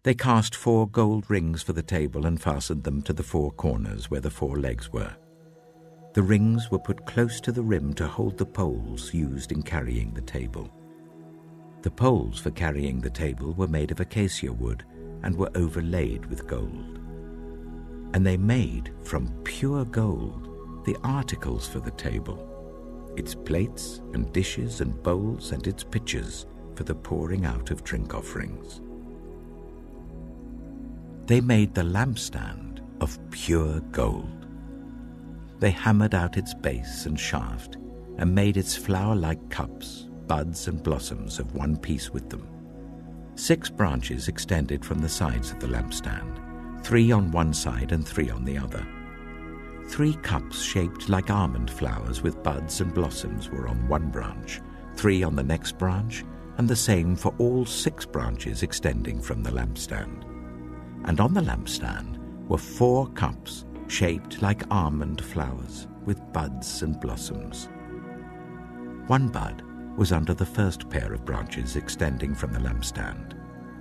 They cast 4 gold rings for the table and fastened them to the 4 corners where the 4 legs were. The rings were put close to the rim to hold the poles used in carrying the table. The poles for carrying the table were made of acacia wood and were overlaid with gold. And they made from pure gold the articles for the table, its plates and dishes and bowls and its pitchers for the pouring out of drink offerings. They made the lampstand of pure gold. They hammered out its base and shaft and made its flower-like cups, buds and blossoms of one piece with them. 6 branches extended from the sides of the lampstand, 3 on one side and 3 on the other. 3 cups shaped like almond flowers with buds and blossoms were on one branch, 3 on the next branch, and the same for all 6 branches extending from the lampstand. And on the lampstand were 4 cups shaped like almond flowers with buds and blossoms. 1 bud was under the first pair of branches extending from the lampstand,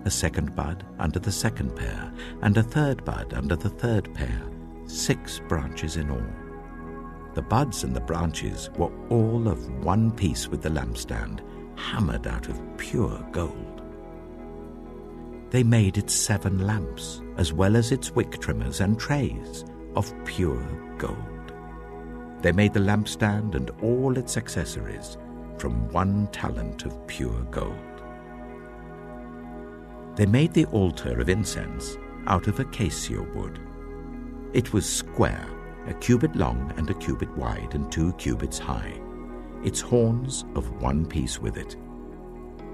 a 2nd bud under the 2nd pair, and a 3rd bud under the 3rd pair, 6 branches in all. The buds and the branches were all of one piece with the lampstand, hammered out of pure gold. They made its 7 lamps, as well as its wick trimmers and trays, of pure gold. They made the lampstand and all its accessories from 1 talent of pure gold. They made the altar of incense out of acacia wood. It was square, a cubit long and a cubit wide and 2 cubits high, its horns of one piece with it.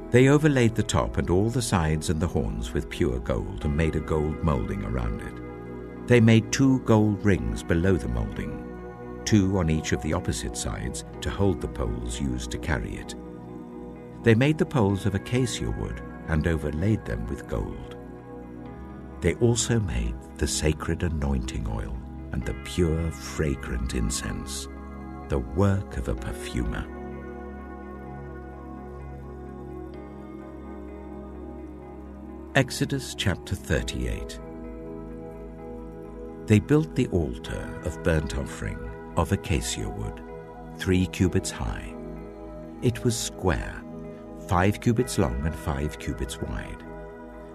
They overlaid the top and all the sides and the horns with pure gold and made a gold molding around it. They made 2 gold rings below the molding, 2 on each of the opposite sides to hold the poles used to carry it. They made the poles of acacia wood and overlaid them with gold. They also made the sacred anointing oil and the pure, fragrant incense, the work of a perfumer. Exodus chapter 38. They built the altar of burnt offering of acacia wood, 3 cubits high. It was square, 5 cubits long and 5 cubits wide.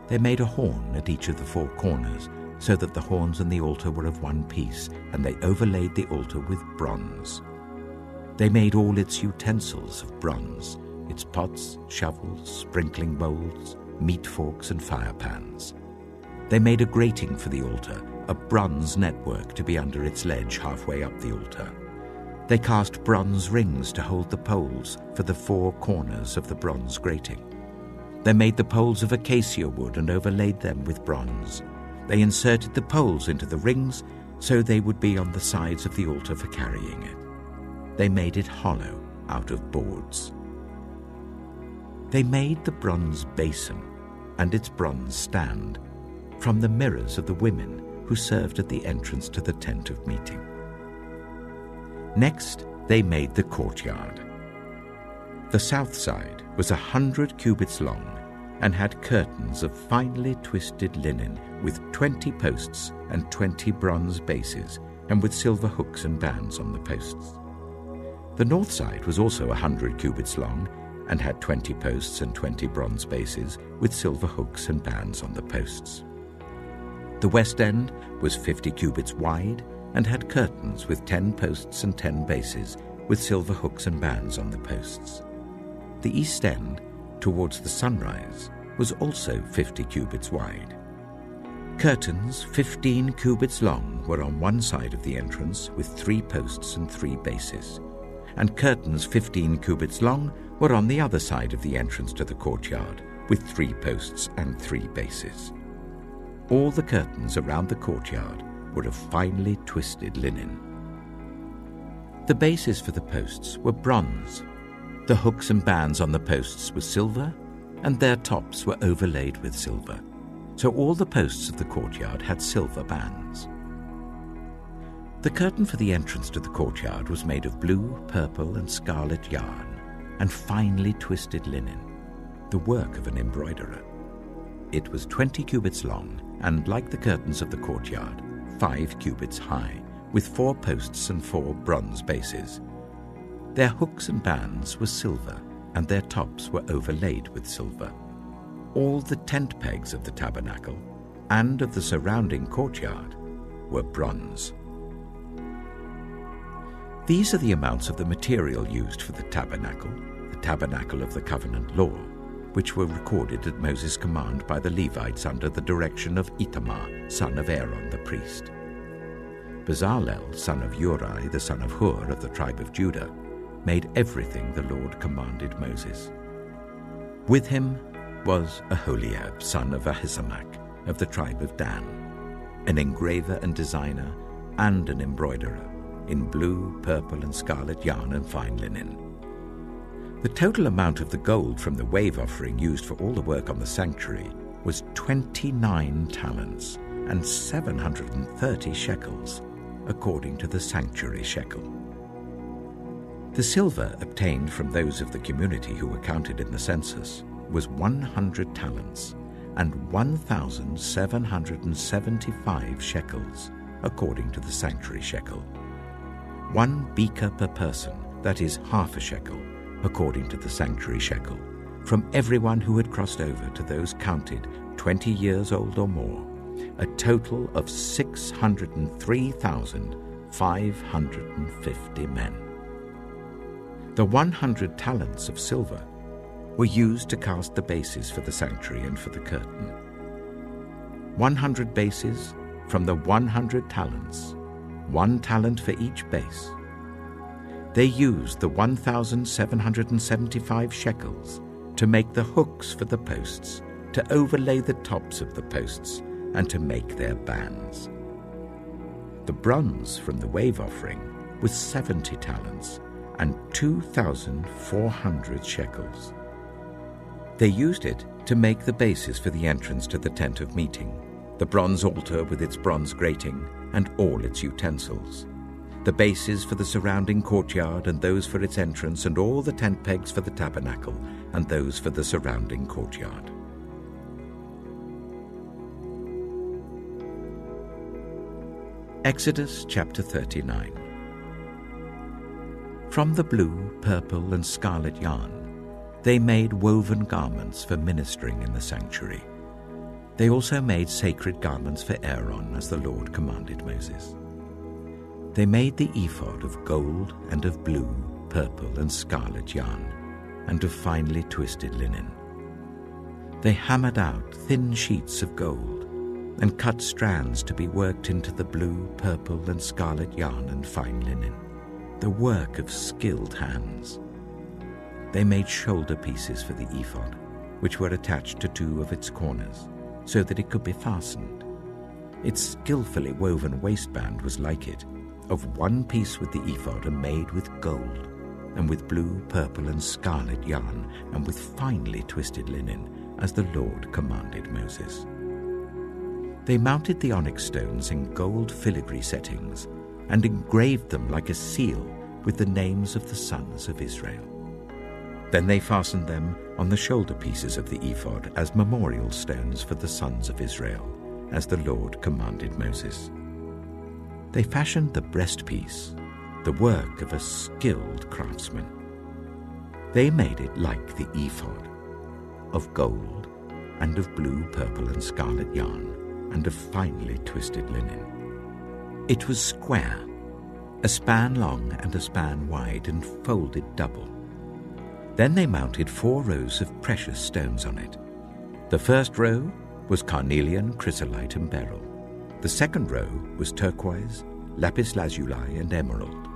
They made a horn at each of the 4 corners, so that the horns and the altar were of one piece, and they overlaid the altar with bronze. They made all its utensils of bronze, its pots, shovels, sprinkling bowls, meat forks and fire pans. They made a grating for the altar, a bronze network to be under its ledge halfway up the altar. They cast bronze rings to hold the poles for the 4 corners of the bronze grating. They made the poles of acacia wood and overlaid them with bronze. They inserted the poles into the rings so they would be on the sides of the altar for carrying it. They made it hollow out of boards. They made the bronze basin and its bronze stand from the mirrors of the women who served at the entrance to the tent of meeting. Next, they made the courtyard. The south side was 100 cubits long and had curtains of finely twisted linen with 20 posts and 20 bronze bases, and with silver hooks and bands on the posts. The north side was also 100 cubits long and had 20 posts and 20 bronze bases with silver hooks and bands on the posts. The west end was 50 cubits wide and had curtains with 10 posts and 10 bases with silver hooks and bands on the posts. The east end, towards the sunrise, was also 50 cubits wide. Curtains 15 cubits long were on one side of the entrance with 3 posts and 3 bases. and curtains 15 cubits long were on the other side of the entrance to the courtyard, with 3 posts and 3 bases. All the curtains around the courtyard were of finely twisted linen. The bases for the posts were bronze. The hooks and bands on the posts were silver, and their tops were overlaid with silver. So all the posts of the courtyard had silver bands. The curtain for the entrance to the courtyard was made of blue, purple, and scarlet yarn and finely twisted linen, the work of an embroiderer. It was 20 cubits long and, like the curtains of the courtyard, 5 cubits high, with 4 posts and 4 bronze bases. Their hooks and bands were silver, and their tops were overlaid with silver. All the tent pegs of the tabernacle and of the surrounding courtyard were bronze. These are the amounts of the material used for the tabernacle of the covenant law, which were recorded at Moses' command by the Levites under the direction of Itamar, son of Aaron the priest. Bezalel, son of Uri, the son of Hur of the tribe of Judah, made everything the Lord commanded Moses. With him was Aholiab, son of Ahisamach, of the tribe of Dan, an engraver and designer and an embroiderer, in blue, purple, and scarlet yarn and fine linen. The total amount of the gold from the wave offering used for all the work on the sanctuary was 29 talents and 730 shekels, according to the sanctuary shekel. The silver obtained from those of the community who were counted in the census was 100 talents and 1,775 shekels, according to the sanctuary shekel. 1 beaker per person, that is half a shekel, according to the sanctuary shekel, from everyone who had crossed over to those counted 20 years old or more, a total of 603,550 men. The 100 talents of silver were used to cast the bases for the sanctuary and for the curtain. 100 bases from the 100 talents, 1 talent for each base. They used the 1,775 shekels to make the hooks for the posts, to overlay the tops of the posts, and to make their bands. The bronze from the wave offering was 70 talents and 2,400 shekels. They used it to make the bases for the entrance to the tent of meeting, the bronze altar with its bronze grating and all its utensils, the bases for the surrounding courtyard and those for its entrance, and all the tent pegs for the tabernacle and those for the surrounding courtyard. Exodus chapter 39. From the blue, purple, and scarlet yarn, they made woven garments for ministering in the sanctuary. They also made sacred garments for Aaron, as the Lord commanded Moses. They made the ephod of gold and of blue, purple, and scarlet yarn, and of finely twisted linen. They hammered out thin sheets of gold and cut strands to be worked into the blue, purple, and scarlet yarn and fine linen, the work of skilled hands. They made shoulder pieces for the ephod, which were attached to 2 of its corners, so that it could be fastened. Its skillfully woven waistband was like it, of 1 piece with the ephod and made with gold, and with blue, purple, and scarlet yarn, and with finely twisted linen, as the Lord commanded Moses. They mounted the onyx stones in gold filigree settings, and engraved them like a seal with the names of the sons of Israel. Then they fastened them on the shoulder pieces of the ephod as memorial stones for the sons of Israel, as the Lord commanded Moses. They fashioned the breastpiece, the work of a skilled craftsman. They made it like the ephod, of gold and of blue, purple, and scarlet yarn, and of finely twisted linen. It was square, a span long and a span wide, and folded double. Then they mounted 4 rows of precious stones on it. The first row was carnelian, chrysolite, and beryl. The second row was turquoise, lapis lazuli, and emerald.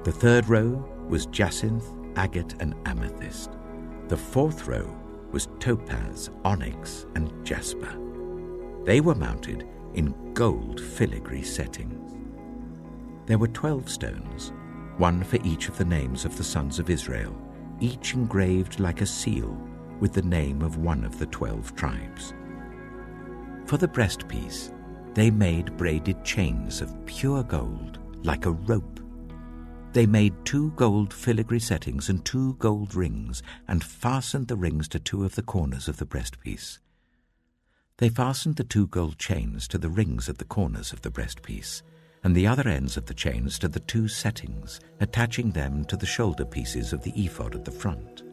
The third row was jacinth, agate, and amethyst. The fourth row was topaz, onyx, and jasper. They were mounted in gold filigree settings. There were 12 stones, one for each of the names of the sons of Israel, each engraved like a seal with the name of one of the 12 tribes. For the breastpiece, they made braided chains of pure gold, like a rope. They made 2 gold filigree settings and 2 gold rings, and fastened the rings to 2 of the corners of the breastpiece. They fastened the 2 gold chains to the rings at the corners of the breastpiece, and the other ends of the chains to the 2 settings, attaching them to the shoulder pieces of the ephod at the front.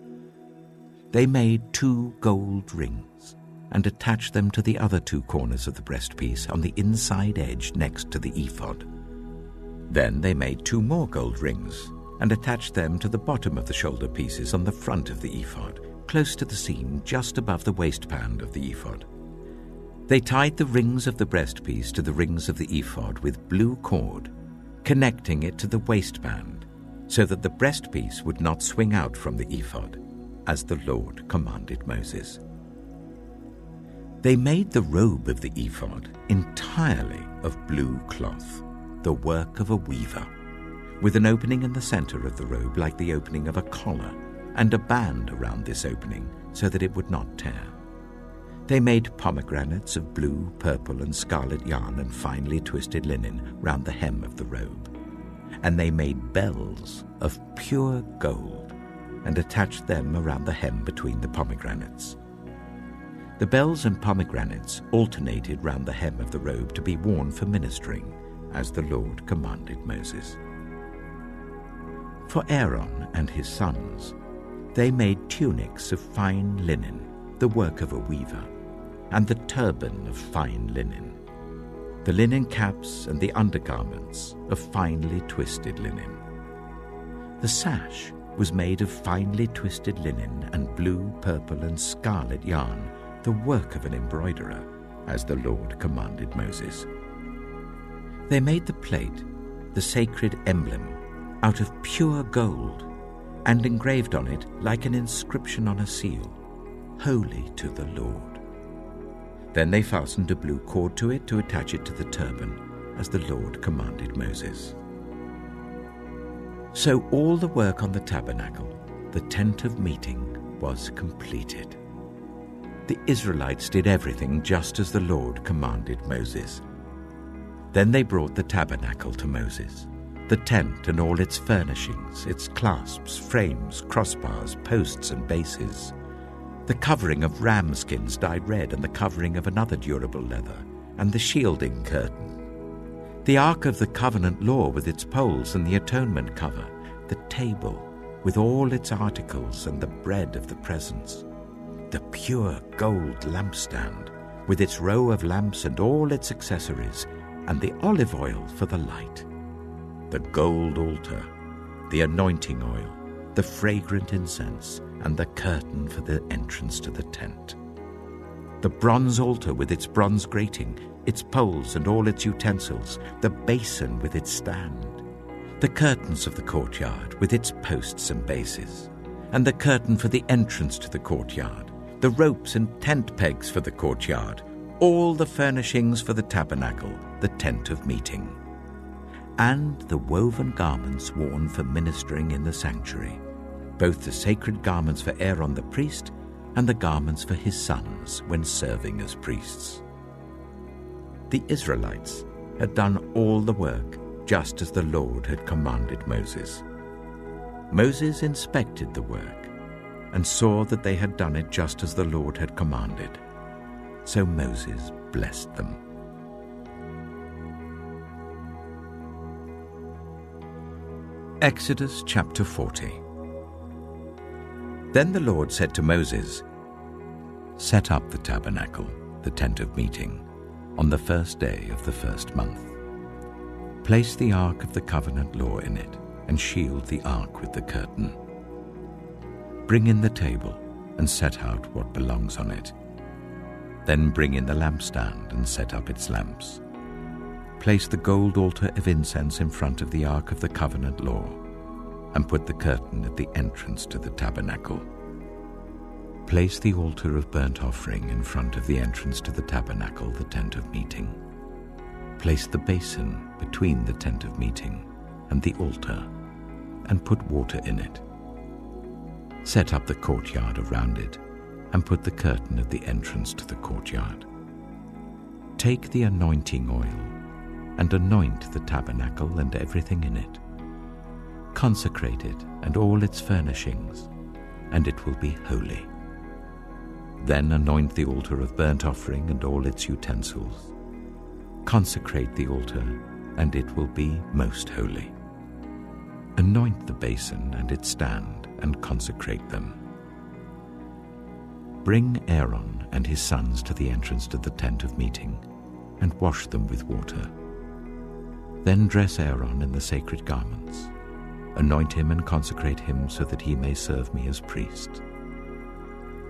They made 2 gold rings, and attached them to the other 2 corners of the breastpiece on the inside edge next to the ephod. Then they made 2 more gold rings, and attached them to the bottom of the shoulder pieces on the front of the ephod, close to the seam just above the waistband of the ephod. They tied the rings of the breastpiece to the rings of the ephod with blue cord, connecting it to the waistband, so that the breastpiece would not swing out from the ephod, as the Lord commanded Moses. They made the robe of the ephod entirely of blue cloth, the work of a weaver, with an opening in the center of the robe like the opening of a collar, and a band around this opening so that it would not tear. They made pomegranates of blue, purple, and scarlet yarn and finely twisted linen round the hem of the robe. And they made bells of pure gold and attached them around the hem between the pomegranates. The bells and pomegranates alternated round the hem of the robe to be worn for ministering, as the Lord commanded Moses. For Aaron and his sons, they made tunics of fine linen, the work of a weaver, and the turban of fine linen, the linen caps and the undergarments of finely twisted linen. The sash was made of finely twisted linen and blue, purple, and scarlet yarn, the work of an embroiderer, as the Lord commanded Moses. They made the plate, the sacred emblem, out of pure gold, and engraved on it, like an inscription on a seal, "Holy to the Lord." Then they fastened a blue cord to it to attach it to the turban, as the Lord commanded Moses. So all the work on the tabernacle, the tent of meeting, was completed. The Israelites did everything just as the Lord commanded Moses. Then they brought the tabernacle to Moses, the tent and all its furnishings, its clasps, frames, crossbars, posts, and bases, the covering of ram skins dyed red and the covering of another durable leather, and the shielding curtain, the Ark of the Covenant law with its poles and the atonement cover, the table with all its articles and the bread of the presence, the pure gold lampstand with its row of lamps and all its accessories, and the olive oil for the light, the gold altar, the anointing oil, the fragrant incense, and the curtain for the entrance to the tent, the bronze altar with its bronze grating, its poles and all its utensils, the basin with its stand, the curtains of the courtyard with its posts and bases, and the curtain for the entrance to the courtyard, the ropes and tent pegs for the courtyard, all the furnishings for the tabernacle, the tent of meeting, and the woven garments worn for ministering in the sanctuary, both the sacred garments for Aaron the priest and the garments for his sons when serving as priests. The Israelites had done all the work just as the Lord had commanded Moses. Moses inspected the work and saw that they had done it just as the Lord had commanded. So Moses blessed them. Exodus chapter 40. Then the Lord said to Moses, "Set up the tabernacle, the tent of meeting, on the first day of the first month. Place the ark of the covenant law in it, and shield the ark with the curtain. Bring in the table, and set out what belongs on it. Then bring in the lampstand, and set up its lamps. Place the gold altar of incense in front of the ark of the covenant law. and put the curtain at the entrance to the tabernacle. Place the altar of burnt offering in front of the entrance to the tabernacle, the tent of meeting. Place the basin between the tent of meeting and the altar, and put water in it. Set up the courtyard around it, and put the curtain at the entrance to the courtyard. Take the anointing oil, and anoint the tabernacle and everything in it. Consecrate it and all its furnishings, and it will be holy. Then anoint the altar of burnt offering and all its utensils. Consecrate the altar, and it will be most holy. Anoint the basin and its stand, and consecrate them. Bring Aaron and his sons to the entrance to the tent of meeting, and wash them with water. Then dress Aaron in the sacred garments. Anoint him and consecrate him so that he may serve me as priest.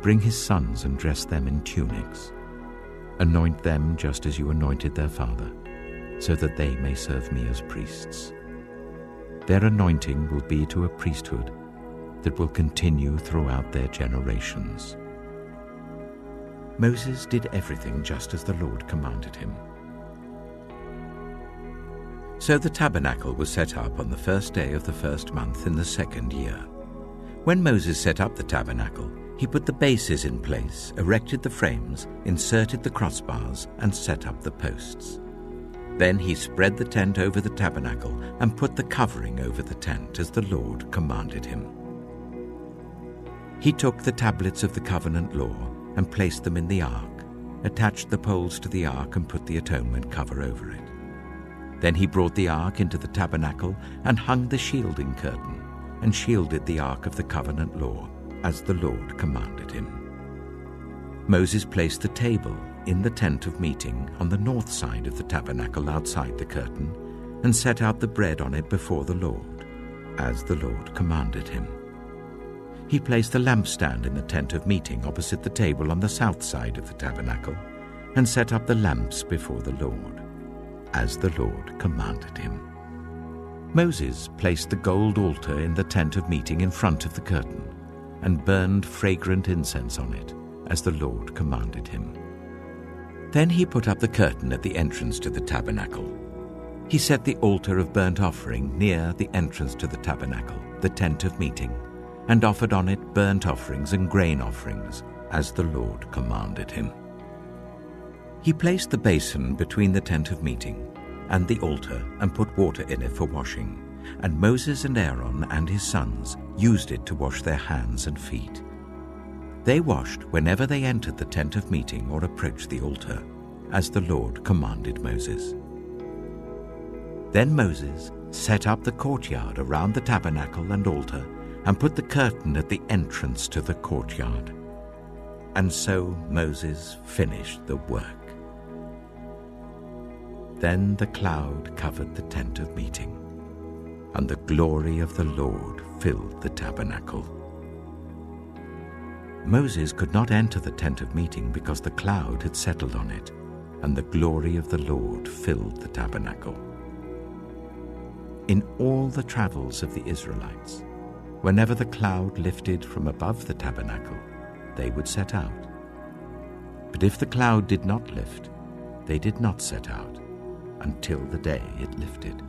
Bring his sons and dress them in tunics. Anoint them just as you anointed their father, so that they may serve me as priests. Their anointing will be to a priesthood that will continue throughout their generations. Moses did everything just as the Lord commanded him. So the tabernacle was set up on the first day of the first month in the second year. When Moses set up the tabernacle, he put the bases in place, erected the frames, inserted the crossbars, and set up the posts. Then he spread the tent over the tabernacle and put the covering over the tent as the Lord commanded him. He took the tablets of the covenant law and placed them in the ark, attached the poles to the ark and put the atonement cover over it. Then he brought the ark into the tabernacle and hung the shielding curtain and shielded the ark of the covenant law as the Lord commanded him. Moses placed the table in the tent of meeting on the north side of the tabernacle outside the curtain and set out the bread on it before the Lord, as the Lord commanded him. He placed the lampstand in the tent of meeting opposite the table on the south side of the tabernacle and set up the lamps before the Lord, as the Lord commanded him. Moses placed the gold altar in the tent of meeting in front of the curtain and burned fragrant incense on it, as the Lord commanded him. Then he put up the curtain at the entrance to the tabernacle. He set the altar of burnt offering near the entrance to the tabernacle, the tent of meeting, and offered on it burnt offerings and grain offerings, as the Lord commanded him. He placed the basin between the tent of meeting and the altar and put water in it for washing, and Moses and Aaron and his sons used it to wash their hands and feet. They washed whenever they entered the tent of meeting or approached the altar, as the Lord commanded Moses. Then Moses set up the courtyard around the tabernacle and altar and put the curtain at the entrance to the courtyard. And so Moses finished the work. Then the cloud covered the tent of meeting, and the glory of the Lord filled the tabernacle. Moses could not enter the tent of meeting because the cloud had settled on it, and the glory of the Lord filled the tabernacle. In all the travels of the Israelites, whenever the cloud lifted from above the tabernacle, they would set out. But if the cloud did not lift, they did not set out until the day it lifted.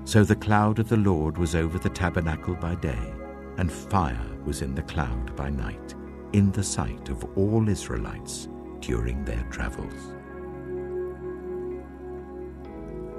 So the cloud of the Lord was over the tabernacle by day, and fire was in the cloud by night, in the sight of all Israelites during their travels.